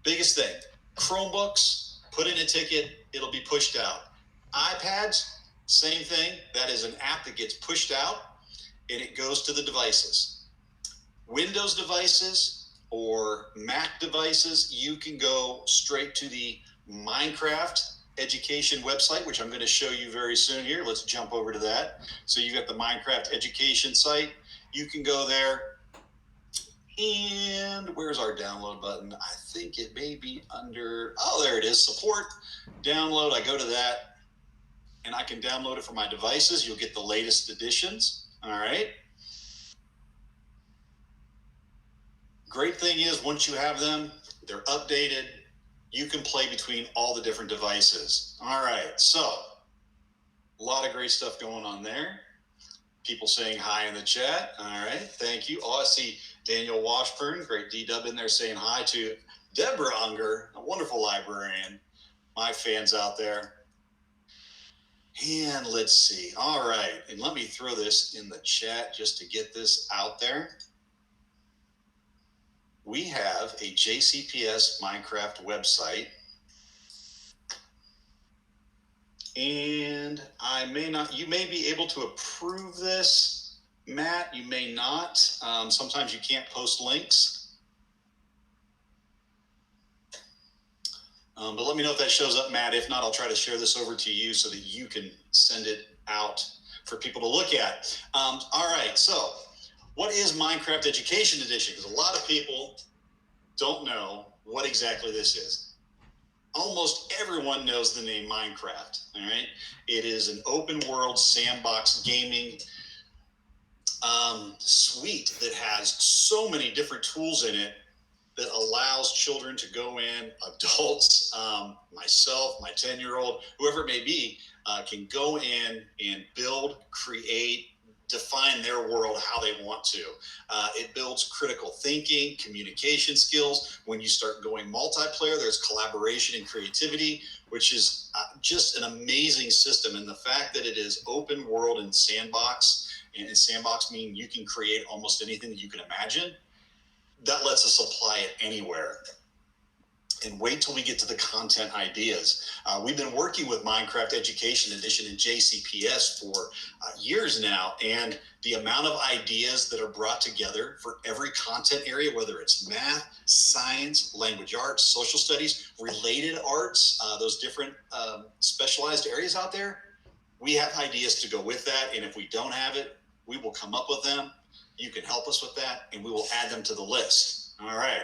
biggest thing, Chromebooks, put in a ticket, it'll be pushed out. iPads, same thing. That is an app that gets pushed out and it goes to the devices. Windows devices or Mac devices, you can go straight to the Minecraft education website, which I'm going to show you very soon here. Let's jump over to that. So you got the Minecraft education site. You can go there. And where's our download button? I think it may be under, oh, there it is, support, download. I go to that and I can download it for my devices. You'll get the latest editions. All right. Great thing is once you have them, they're updated. You can play between all the different devices. All right. So a lot of great stuff going on there. People saying hi in the chat. All right. Thank you. Oh, I see Daniel Washburn, great D-Dub in there saying hi to Deborah Unger, a wonderful librarian. My fans out there. And let's see. All right. And let me throw this in the chat just to get this out there. We have a JCPS Minecraft website. And you may be able to approve this, Matt, you may not. Sometimes you can't post links. But let me know if that shows up, Matt. If not, I'll try to share this over to you so that you can send it out for people to look at. All right, so what is Minecraft Education Edition? Because a lot of people don't know what exactly this is. Almost everyone knows the name Minecraft, all right? It is an open world sandbox gaming suite that has so many different tools in it that allows children to go in, adults, myself, my 10-year-old, whoever it may be, can go in and build, create, define their world how they want to. It builds critical thinking, communication skills. When you start going multiplayer, there's collaboration and creativity, which is just an amazing system. And the fact that it is open world and sandbox, and sandbox mean you can create almost anything that you can imagine, that lets us apply it anywhere. And wait till we get to the content ideas. We've been working with Minecraft Education Edition and JCPS for years now, and the amount of ideas that are brought together for every content area, whether it's math, science, language arts, social studies, related arts, those different specialized areas out there, we have ideas to go with that, and if we don't have it, we will come up with them. You can help us with that, and we will add them to the list. All right.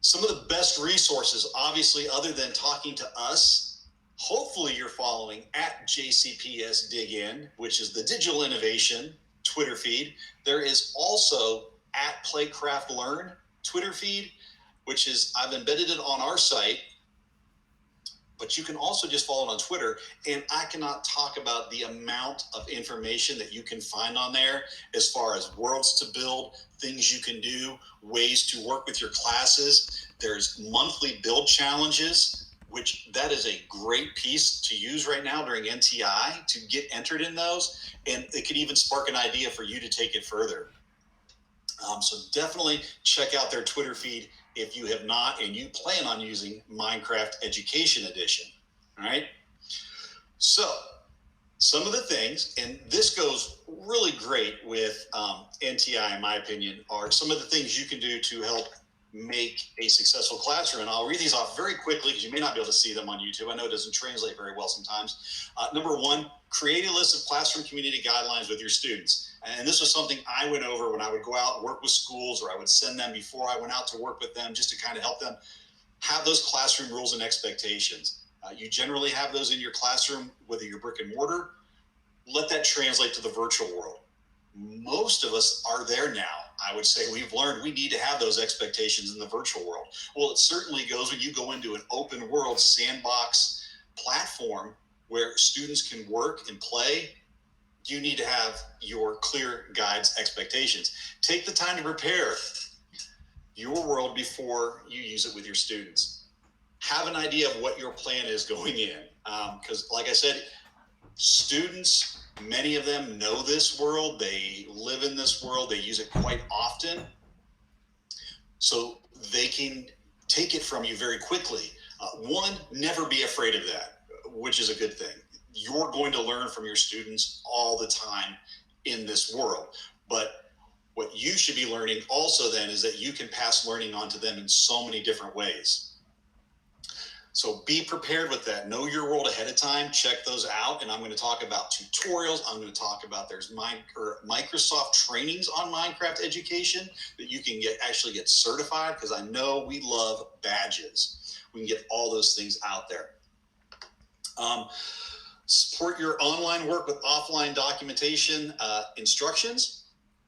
Some of the best resources, obviously, other than talking to us, hopefully you're following at JCPS Dig In, which is the digital innovation Twitter feed. There is also at Playcraft Learn Twitter feed, which is, I've embedded it on our site, but you can also just follow it on Twitter. And I cannot talk about the amount of information that you can find on there as far as worlds to build, things you can do, ways to work with your classes. There's monthly build challenges, which that is a great piece to use right now during NTI to get entered in those. And it could even spark an idea for you to take it further. So definitely check out their Twitter feed if you have not and you plan on using Minecraft Education Edition. All right. So some of the things, and this goes really great with NTI, in my opinion, are some of the things you can do to help make a successful classroom. And I'll read these off very quickly because you may not be able to see them on YouTube. I know it doesn't translate very well sometimes. Number one, create a list of classroom community guidelines with your students. And this was something I went over when I would go out and work with schools, or I would send them before I went out to work with them, just to kind of help them have those classroom rules and expectations. You generally have those in your classroom, whether you're brick and mortar. Let that translate to the virtual world. Most of us are there now. I would say we've learned we need to have those expectations in the virtual world. Well, it certainly goes when you go into an open world sandbox platform where students can work and play. You need to have your clear guides expectations. Take the time to prepare. your world before you use it with your students. Have an idea of what your plan is going in. Because like I said, students, many of them know this world. They live in this world. They use it quite often. So they can take it from you very quickly. One, never be afraid of that, which is a good thing. You're going to learn from your students all the time in this world. But what you should be learning also then is that you can pass learning on to them in so many different ways. So be prepared with that. Know your world ahead of time. Check those out. And I'm going to talk about tutorials. I'm going to talk about there's Microsoft trainings on Minecraft education that you can actually get certified, because I know we love badges. We can get all those things out there. Support your online work with offline documentation instructions.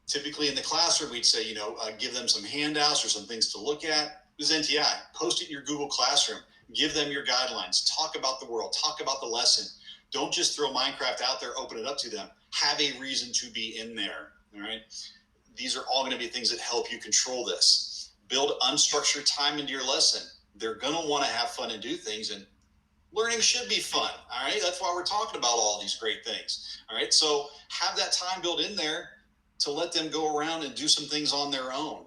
Typically in the classroom, we'd say, give them some handouts or some things to look at. This is NTI. Post it in your Google Classroom. Give them your guidelines. Talk about the world. Talk about the lesson. Don't just throw Minecraft out there, open it up to them. Have a reason to be in there. All right. These are all going to be things that help you control this. Build unstructured time into your lesson. They're going to want to have fun and do things, and learning should be fun. All right. That's why we're talking about all these great things. All right. So have that time built in there to let them go around and do some things on their own.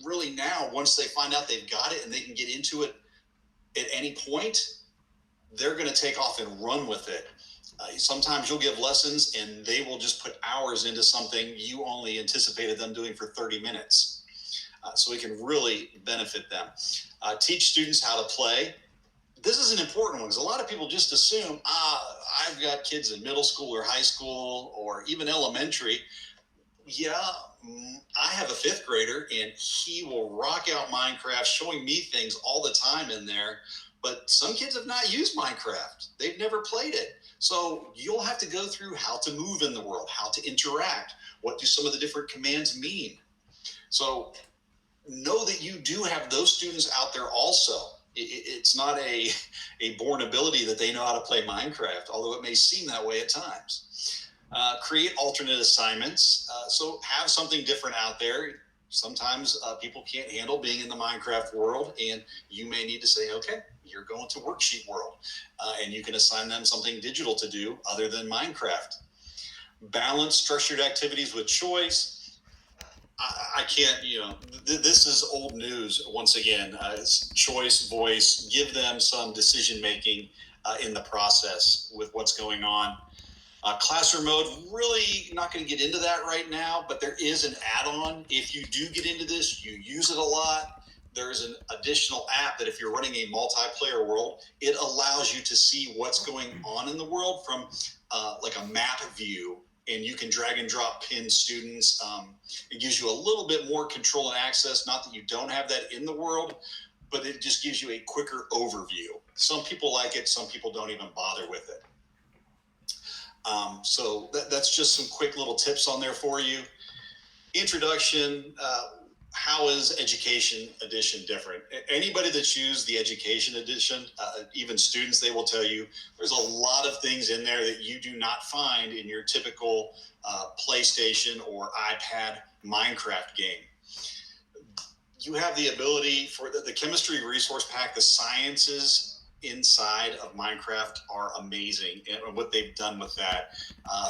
Really now, once they find out they've got it and they can get into it at any point, they're going to take off and run with it. Sometimes you'll give lessons and they will just put hours into something you only anticipated them doing for 30 minutes. So it can really benefit them. Teach students how to play. This is an important one because a lot of people just assume, I've got kids in middle school or high school or even elementary. Yeah, I have a 5th grader and he will rock out Minecraft, showing me things all the time in there. But some kids have not used Minecraft. They've never played it. So you'll have to go through how to move in the world, how to interact. What do some of the different commands mean? So know that you do have those students out there also. It's not a born ability that they know how to play Minecraft, although it may seem that way at times. Create alternate assignments. So have something different out there. Sometimes people can't handle being in the Minecraft world, and you may need to say, okay, you're going to worksheet world, and you can assign them something digital to do other than Minecraft. Balance structured activities with choice. I can't, this is old news once again. It's choice, voice, give them some decision making in the process with what's going on. Classroom mode, really not going to get into that right now, but there is an add-on. If you do get into this, you use it a lot. There's an additional app that if you're running a multiplayer world, it allows you to see what's going on in the world from like a map view, and you can drag and drop pin students. It gives you a little bit more control and access. Not that you don't have that in the world, but it just gives you a quicker overview. Some people like it, some people don't even bother with it. So that's just some quick little tips on there for you. Introduction, how is Education Edition different? Anybody that's used the Education Edition, even students, they will tell you there's a lot of things in there that you do not find in your typical PlayStation or iPad Minecraft game. You have the ability for the chemistry resource pack, the sciences inside of Minecraft are amazing, and what they've done with that.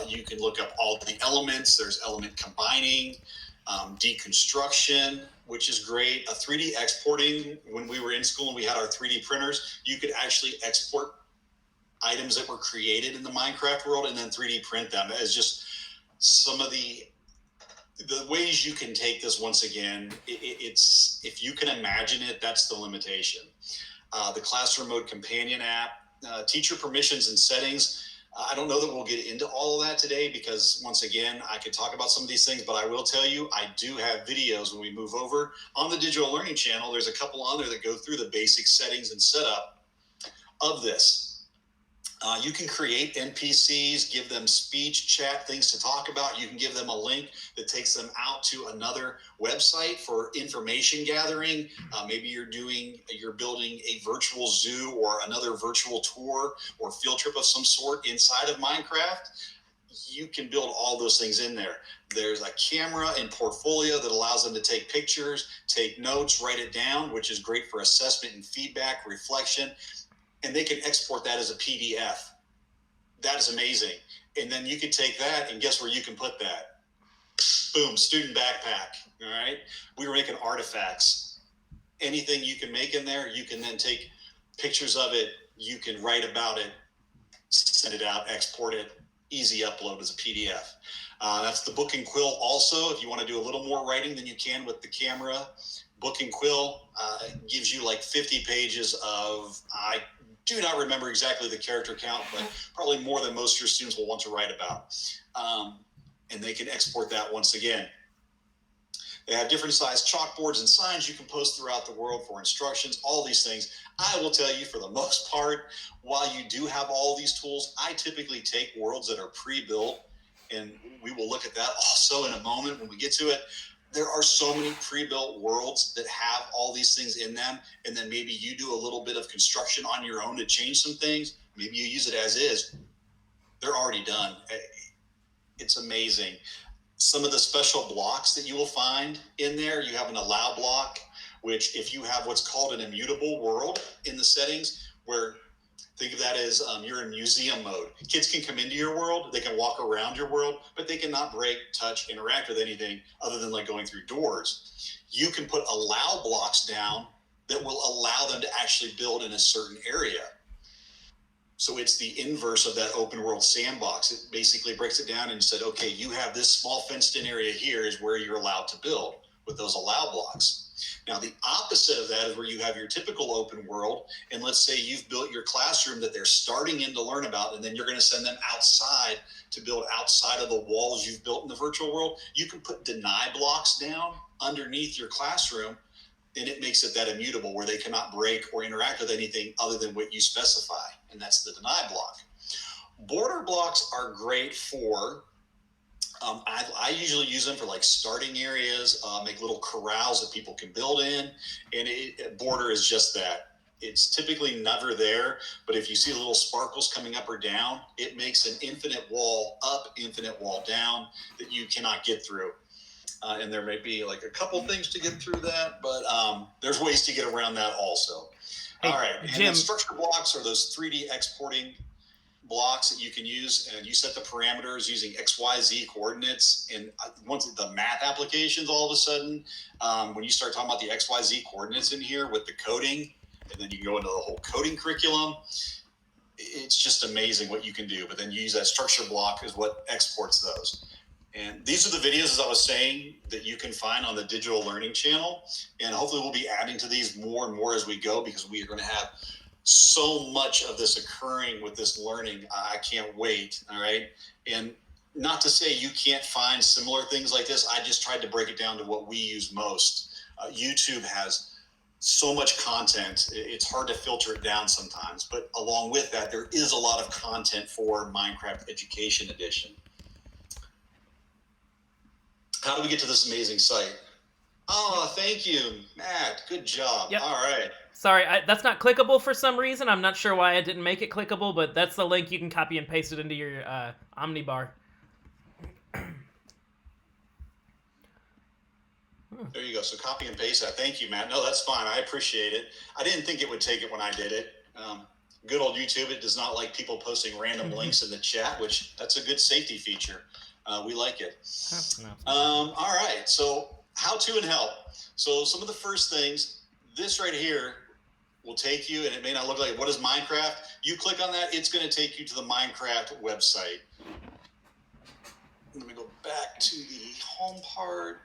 You can look up all the elements. There's element combining, deconstruction, which is great. 3D exporting. When we were in school and we had our 3D printers, you could actually export items that were created in the Minecraft world and then 3D print them. As just some of the ways you can take this. Once again, it's if you can imagine it, that's the limitation. The Classroom Mode Companion app, teacher permissions and settings. I don't know that we'll get into all of that today because, once again, I could talk about some of these things, but I will tell you, I do have videos when we move over on the Digital Learning channel. There's a couple on there that go through the basic settings and setup of this. You can create NPCs, give them speech, chat, things to talk about. You can give them a link that takes them out to another website for information gathering. Maybe you're building a virtual zoo or another virtual tour or field trip of some sort inside of Minecraft. you can build all those things in there. There's a camera and portfolio that allows them to take pictures, take notes, write it down, which is great for assessment and feedback, reflection. And they can export that as a PDF. That is amazing. And then you can take that, and guess where you can put that? Boom, student backpack. All right. We were making artifacts. Anything you can make in there, you can then take pictures of it. You can write about it, send it out, export it, easy upload as a PDF. That's the Book and Quill also. If you want to do a little more writing than you can with the camera, Book and Quill gives you like 50 pages of, I do not remember exactly the character count, but probably more than most of your students will want to write about. And they can export that once again. They have different size chalkboards and signs you can post throughout the world for instructions, all these things. I will tell you, for the most part, while you do have all these tools, I typically take worlds that are pre-built, and we will look at that also in a moment when we get to it. There are so many pre-built worlds that have all these things in them, and then maybe you do a little bit of construction on your own to change some things. Maybe you use it as is. They're already done. It's amazing. Some of the special blocks that you will find in there, you have an allow block, which if you have what's called an immutable world in the settings, where think of that as you're in museum mode. Kids can come into your world, they can walk around your world, but they cannot break, touch, interact with anything other than like going through doors. You can put allow blocks down that will allow them to actually build in a certain area. So it's the inverse of that open world sandbox. It basically breaks it down and said, okay, you have this small fenced in area here is where you're allowed to build with those allow blocks. Now, the opposite of that is where you have your typical open world. And let's say you've built your classroom that they're starting in to learn about, and then you're going to send them outside to build outside of the walls you've built in the virtual world. You can put deny blocks down underneath your classroom, and it makes it that immutable where they cannot break or interact with anything other than what you specify. And that's the deny block. Border blocks are great for, I usually use them for like starting areas, make little corrals that people can build in. And border is just that. It's typically never there, but if you see little sparkles coming up or down, it makes an infinite wall up, infinite wall down that you cannot get through. And there may be like a couple things to get through that, but there's ways to get around that also. Hey, all right. And Jim, then structure blocks are those 3D exporting blocks that you can use, and you set the parameters using XYZ coordinates. And once the math applications, all of a sudden, when you start talking about the XYZ coordinates in here with the coding, and then you can go into the whole coding curriculum, it's just amazing what you can do. But then you use that structure block is what exports those. And these are the videos, as I was saying, that you can find on the Digital Learning channel. And hopefully we'll be adding to these more and more as we go, because we are going to have so much of this occurring with this learning. I can't wait. All right. And not to say you can't find similar things like this. I just tried to break it down to what we use most. YouTube has so much content. It's hard to filter it down sometimes. But along with that, there is a lot of content for Minecraft Education Edition. How do we get to this amazing site? Oh, thank you, Matt. Good job. Yep. All right. Sorry, that's not clickable for some reason. I'm not sure why I didn't make it clickable, but that's the link. You can copy and paste it into your Omnibar. There you go. So copy and paste that. Thank you, Matt. No, that's fine. I appreciate it. I didn't think it would take it when I did it. Good old YouTube, it does not like people posting random links in the chat, which that's a good safety feature. We like it. All right. So how to and help. So some of the first things, this right here will take you, and it may not look like, what is Minecraft? You click on that, it's going to take you to the Minecraft website. Let me go back to the home part.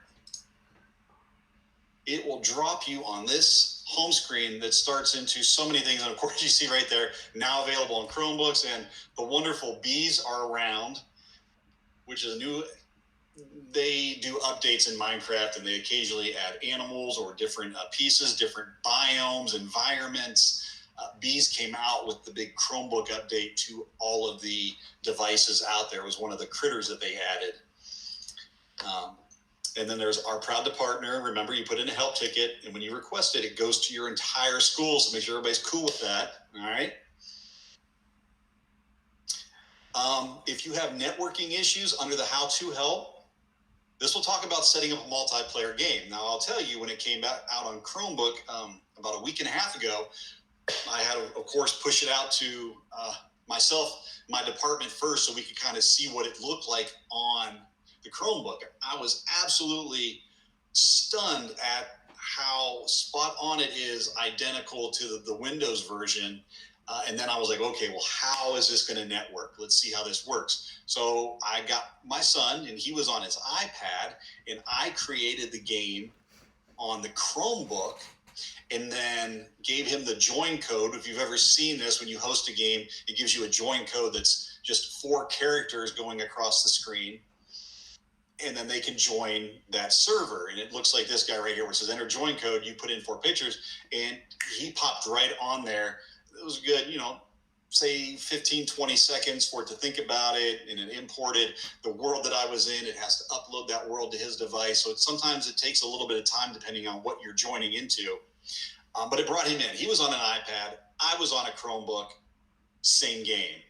It will drop you on this home screen that starts into so many things. And of course, you see right there, now available on Chromebooks, and the wonderful bees are around, which is new. They do updates in Minecraft, and they occasionally add animals or different pieces, different biomes, environments. Bees came out with the big Chromebook update to all of the devices out there. It was one of the critters that they added. And then there's our proud to partner. Remember, you put in a help ticket, and when you request it, it goes to your entire school. So make sure everybody's cool with that. All right. If you have networking issues, under the how-to help, this will talk about setting up a multiplayer game. Now, I'll tell you, when it came out on Chromebook about a week and a half ago, I had to, of course, push it out to my department first, so we could kind of see what it looked like on the Chromebook. I was absolutely stunned at how spot on it is, identical to the Windows version. And then I was like, okay, well, how is this going to network? Let's see how this works. So I got my son, and he was on his iPad, and I created the game on the Chromebook, and then gave him the join code. If you've ever seen this, when you host a game, it gives you a join code that's just 4 characters going across the screen. And then they can join that server. And it looks like this guy right here, where it says enter join code. You put in 4 pictures, and he popped right on there. It was good, say 15, 20 seconds for it to think about it, and it imported the world that I was in. It has to upload that world to his device. So sometimes it takes a little bit of time depending on what you're joining into. But it brought him in. He was on an iPad. I was on a Chromebook. Same game.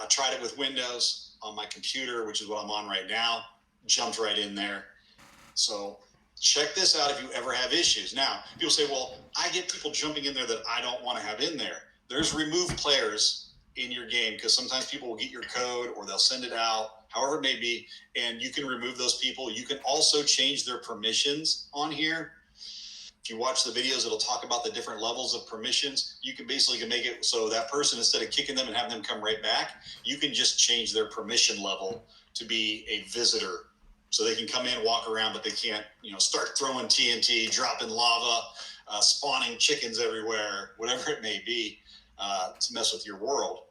Tried it with Windows on my computer, which is what I'm on right now. Jumped right in there. So check this out if you ever have issues. Now, people say, well, I get people jumping in there that I don't want to have in there. There's remove players in your game, because sometimes people will get your code or they'll send it out, however it may be, and you can remove those people. You can also change their permissions on here. If you watch the videos, it'll talk about the different levels of permissions. You can basically make it so that person, instead of kicking them and having them come right back, you can just change their permission level to be a visitor. So they can come in, walk around, but they can't, start throwing TNT, dropping lava, spawning chickens everywhere, whatever it may be, to mess with your world.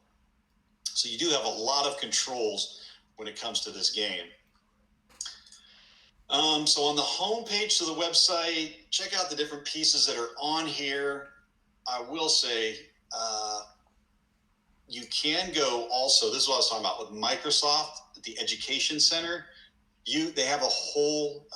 So you do have a lot of controls when it comes to this game. So on the home page to the website, check out the different pieces that are on here. I will say, you can go also, this is what I was talking about with Microsoft, the Education Center. They have a whole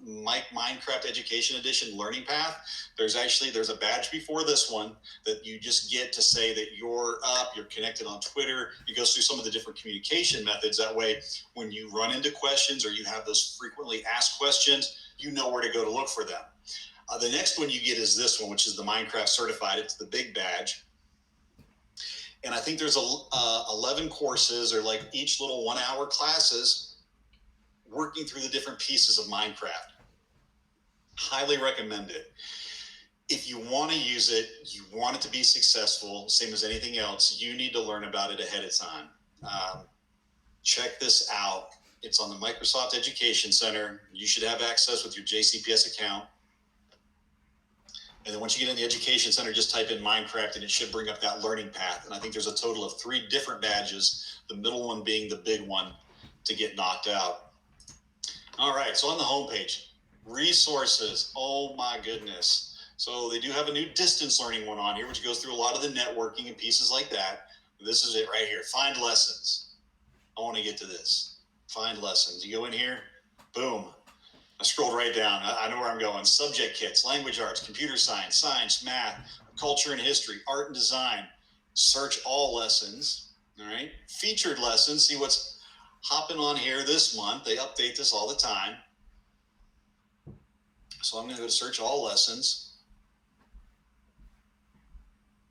Minecraft Education Edition learning path. There's a badge before this one that you just get to say that you're up, you're connected on Twitter. It goes through some of the different communication methods. That way, when you run into questions or you have those frequently asked questions, you know where to go to look for them. The next one you get is this one, which is the Minecraft Certified. It's the big badge. And I think there's 11 courses, or like each little 1-hour classes, working through the different pieces of Minecraft. Highly recommend it. If you want to use it, you want it to be successful, same as anything else, you need to learn about it ahead of time. Check this out. It's on the Microsoft Education Center. You should have access with your JCPS account. And then once you get in the Education Center, just type in Minecraft and it should bring up that learning path. And I think there's a total of 3 different badges, the middle one being the big one to get knocked out. All right, so on the homepage, resources. Oh my goodness. So they do have a new distance learning one on here, which goes through a lot of the networking and pieces like that. This is it right here. Find lessons. I want to get to this. Find lessons. You go in here, boom. I scrolled right down. I know where I'm going. Subject kits, language arts, computer science, science, math, culture and history, art and design. Search all lessons. All right. Featured lessons. See what's hopping on here this month. They update this all the time. So I'm going to go to search all lessons.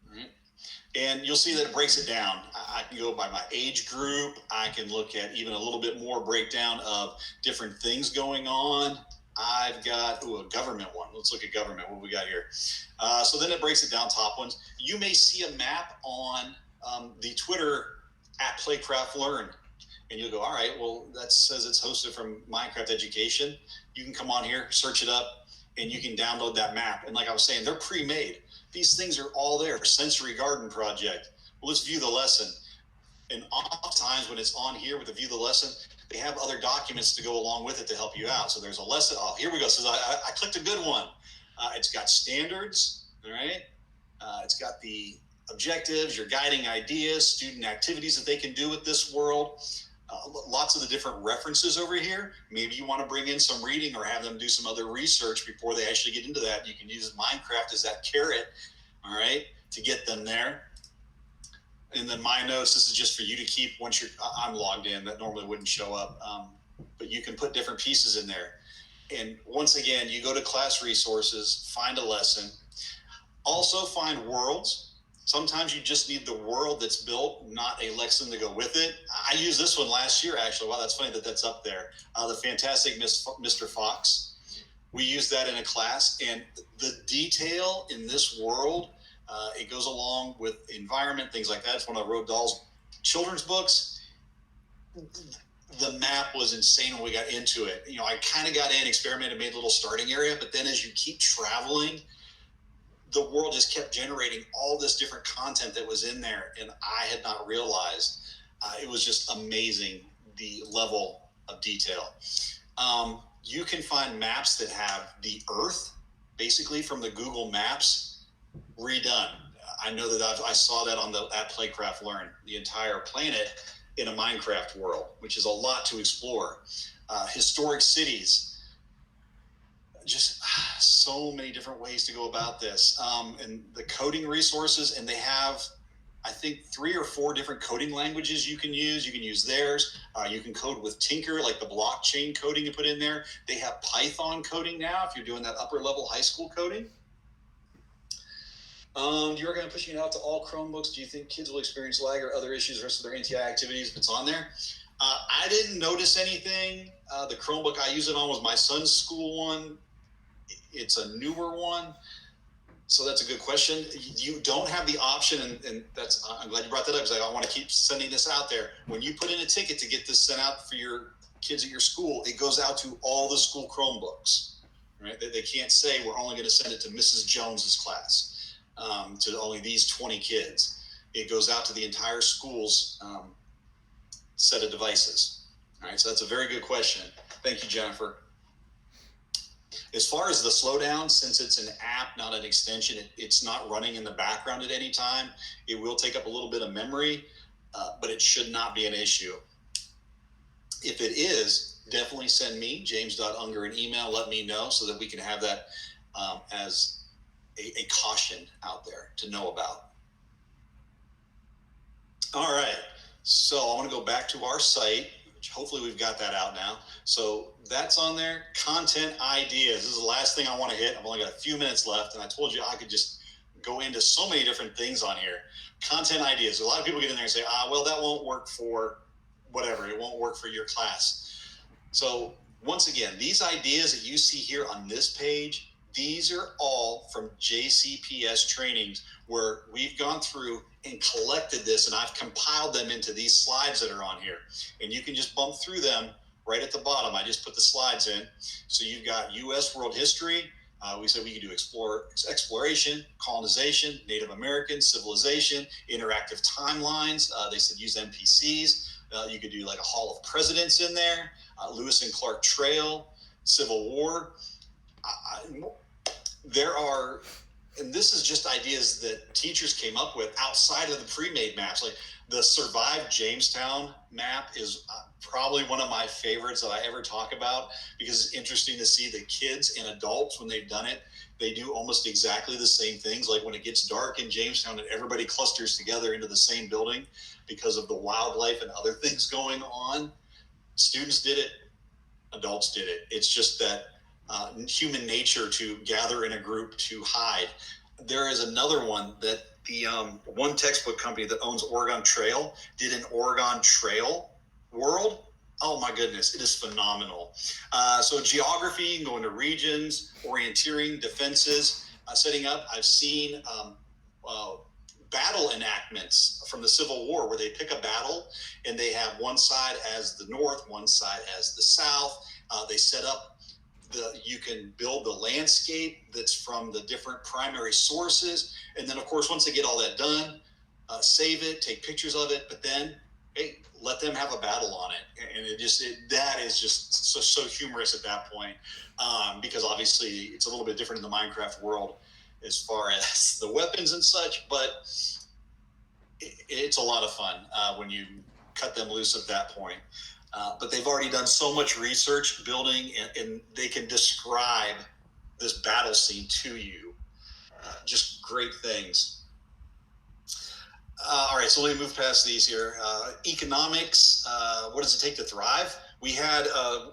All right. And you'll see that it breaks it down. I can go by my age group. I can look at even a little bit more breakdown of different things going on. I've got a government one. Let's look at government. What we got here? So then it breaks it down, top ones. You may see a map on the Twitter at Playcraft Learn. And you'll go, all right, well, that says it's hosted from Minecraft Education. You can come on here, search it up, and you can download that map. And like I was saying, they're pre-made. These things are all there. Sensory Garden Project. Well, let's view the lesson. And oftentimes when it's on here with the view the lesson, they have other documents to go along with it to help you out. So there's a lesson. Oh, here we go. So I clicked a good one. It's got standards, all right? It's got the objectives, your guiding ideas, student activities that they can do with this world. Lots of the different references over here. Maybe you want to bring in some reading or have them do some other research before they actually get into that. You can use Minecraft as that carrot, all right, to get them there. And then my notes, this is just for you to keep once I'm logged in. That normally wouldn't show up. But you can put different pieces in there. And once again, you go to class resources, find a lesson. Also find worlds. Sometimes you just need the world that's built, not a lesson to go with it. I used this one last year, actually. Wow, that's funny that that's up there. The Fantastic Mr. Fox. We used that in a class, and the detail in this world, it goes along with environment, things like that. It's one of Roald Dahl's children's books. The map was insane when we got into it. You know, I kind of got in, experimented, made a little starting area, but then as you keep traveling, the world just kept generating all this different content that was in there, and I had not realized. It was just amazing, the level of detail. You can find maps that have the Earth, basically from the Google Maps, redone. I know that I saw that at Playcraft Learn, the entire planet in a Minecraft world, which is a lot to explore. Historic cities, just so many different ways to go about this. And the coding resources, and they have, I think, 3 or 4 different coding languages you can use. You can use theirs. You can code with Tinker, like the blockchain coding you put in there. They have Python coding now if you're doing that upper level high school coding. You recommend pushing it out to all Chromebooks? Do you think kids will experience lag or other issues versus their NTI activities if it's on there? I didn't notice anything. The Chromebook I use it on was my son's school one. It's a newer one. So that's a good question. You don't have the option, and I'm glad you brought that up, because I want to keep sending this out there. When you put in a ticket to get this sent out for your kids at your school, it goes out to all the school Chromebooks, right? They can't say we're only going to send it to Mrs. Jones's class, to only these 20 kids. It goes out to the entire school's set of devices. All right, so that's a very good question. Thank you, Jennifer. As far as the slowdown, since it's an app, not an extension, it's not running in the background at any time. It will take up a little bit of memory, but it should not be an issue. If it is, definitely send me, james.unger, an email. Let me know so that we can have that as a caution out there to know about. All right, so I want to go back to our site. Hopefully we've got that out now. So that's on there. Content ideas. This is the last thing I want to hit. I've only got a few minutes left, and I told you I could just go into so many different things on here. Content ideas. A lot of people get in there and say, well, that won't work for whatever. It won't work for your class. So once again, these ideas that you see here on this page, these are all from JCPS trainings where we've gone through and collected this, and I've compiled them into these slides that are on here. And you can just bump through them right at the bottom. I just put the slides in. So you've got U.S. world history. We said we could do exploration, colonization, Native American, civilization, interactive timelines. They said use NPCs. You could do like a Hall of Presidents in there, Lewis and Clark Trail, Civil War. There are, and this is just ideas that teachers came up with outside of the pre-made maps. Like the Survive Jamestown map is probably one of my favorites that I ever talk about, because it's interesting to see the kids and adults, when they've done it, they do almost exactly the same things. Like when it gets dark in Jamestown and everybody clusters together into the same building because of the wildlife and other things going on. Students did it, adults did it. It's just that human nature to gather in a group to hide. There is another one that the one textbook company that owns Oregon Trail did an Oregon Trail world. Oh my goodness, it is phenomenal. So geography, you can go into regions, orienteering, defenses, setting up. I've seen battle enactments from the Civil War where they pick a battle and they have one side as the North, one side as the South. They set up you can build the landscape that's from the different primary sources. And then of course, once they get all that done, save it, take pictures of it, but then, hey, let them have a battle on it. And that is just so humorous at that point. Because obviously it's a little bit different in the Minecraft world as far as the weapons and such, but it's a lot of fun when you cut them loose at that point. But they've already done so much research building, and they can describe this battle scene to you. Just great things. All right, so let me move past these here. Economics, what does it take to thrive? We had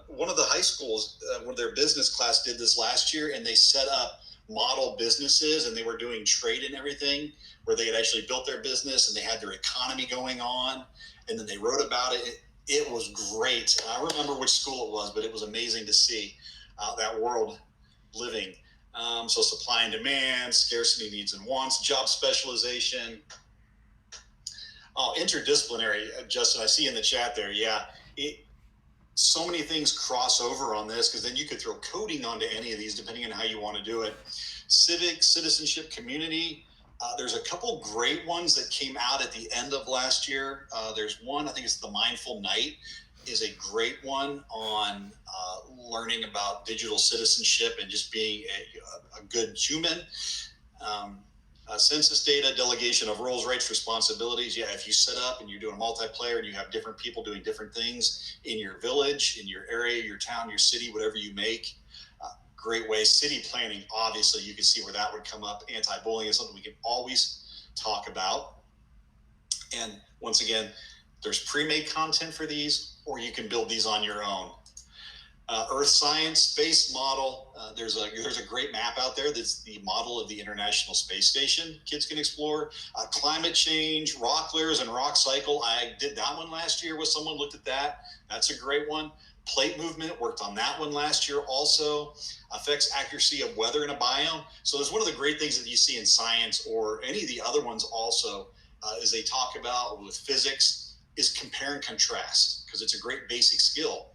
one of the high schools, one of their business class did this last year, and they set up model businesses, and they were doing trade and everything, where they had actually built their business, and they had their economy going on, and then they wrote about it. It was great. I don't remember which school it was, but it was amazing to see that world living. So supply and demand, scarcity, needs and wants, job specialization. Oh, interdisciplinary, Justin, I see in the chat there. Yeah, so many things cross over on this, because then you could throw coding onto any of these depending on how you want to do it. Civic, citizenship, community. There's a couple great ones that came out at the end of last year. There's one, I think it's The Mindful Knight, is a great one on learning about digital citizenship and just being a good human. Census data, delegation of roles, rights, responsibilities. Yeah, if you set up and you're doing multiplayer and you have different people doing different things in your village, in your area, your town, your city, whatever you make, great way. City planning, obviously, you can see where that would come up. Anti-bullying is something we can always talk about. And once again, there's pre-made content for these, or you can build these on your own. Earth science, space model. There's a great map out there that's the model of the International Space Station kids can explore. Climate change, rock layers and rock cycle. I did that one last year with someone, looked at that. That's a great one. Plate movement, worked on that one last year also. Affects accuracy of weather in a biome. So there's one of the great things that you see in science, or any of the other ones also, is they talk about with physics, is compare and contrast, because it's a great basic skill.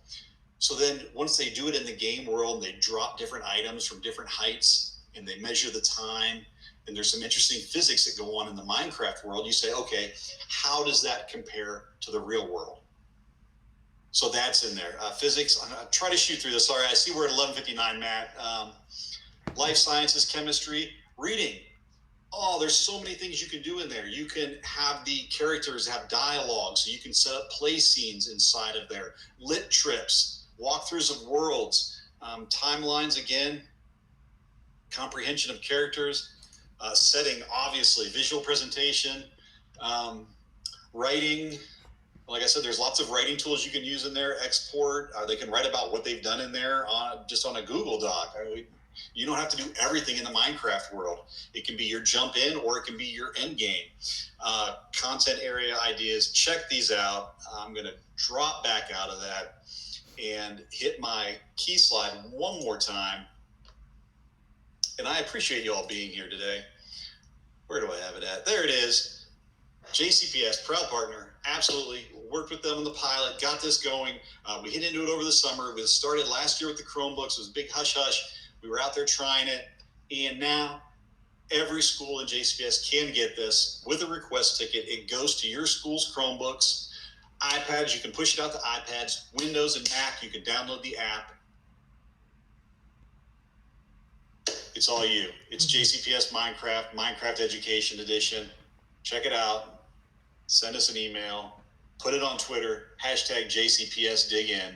So then once they do it in the game world, they drop different items from different heights and they measure the time. And there's some interesting physics that go on in the Minecraft world. You say, okay, how does that compare to the real world? So that's in there. Physics, I'll try to shoot through this. Sorry, I see we're at 11:59, Matt. Life sciences, chemistry, reading. Oh, there's so many things you can do in there. You can have the characters have dialogue, so you can set up play scenes inside of there. Lit trips. Walkthroughs of worlds, timelines again, comprehension of characters, setting, obviously, visual presentation, writing. Like I said, there's lots of writing tools you can use in there. Export, they can write about what they've done in there just on a Google Doc. You don't have to do everything in the Minecraft world. It can be your jump in, or it can be your end game. Content area ideas, check these out. I'm going to drop back out of that and hit my key slide one more time. And I appreciate you all being here today. Where do I have it at? There it is. JCPS, proud partner. Absolutely. Worked with them on the pilot, got this going. We hit into it over the summer. We started last year with the Chromebooks. It was a big hush-hush. We were out there trying it. And now every school in JCPS can get this with a request ticket. It goes to your school's Chromebooks. iPads, you can push it out to iPads. Windows and Mac, you can download the app. It's all you. It's JCPS Minecraft Education Edition. Check it out. Send us an email. Put it on Twitter. Hashtag JCPS dig in.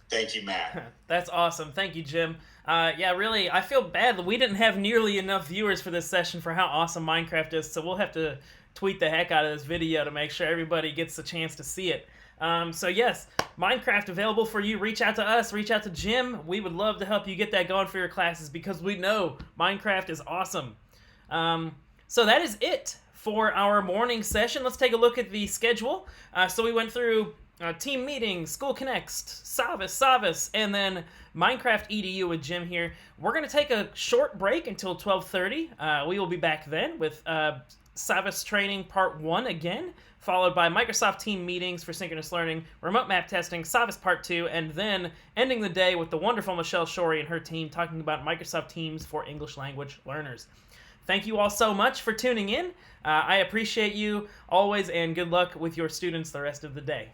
Thank you, Matt. That's awesome. Thank you, Jim. Yeah, really, I feel bad that we didn't have nearly enough viewers for this session for how awesome Minecraft is, so we'll have to tweet the heck out of this video to make sure everybody gets a chance to see it. So yes, Minecraft available for you. Reach out to us, reach out to Jim. We would love to help you get that going for your classes, because we know Minecraft is awesome. So that is it for our morning session. Let's take a look at the schedule. So we went through team meetings, School Connects, Savvis, and then Minecraft EDU with Jim here. We're going to take a short break until 12:30. We will be back then with Savvis Training Part 1 again, followed by Microsoft Team Meetings for Synchronous Learning, Remote Map Testing, Savvis Part 2, and then ending the day with the wonderful Michelle Shorey and her team talking about Microsoft Teams for English language learners. Thank you all so much for tuning in. I appreciate you always, and good luck with your students the rest of the day.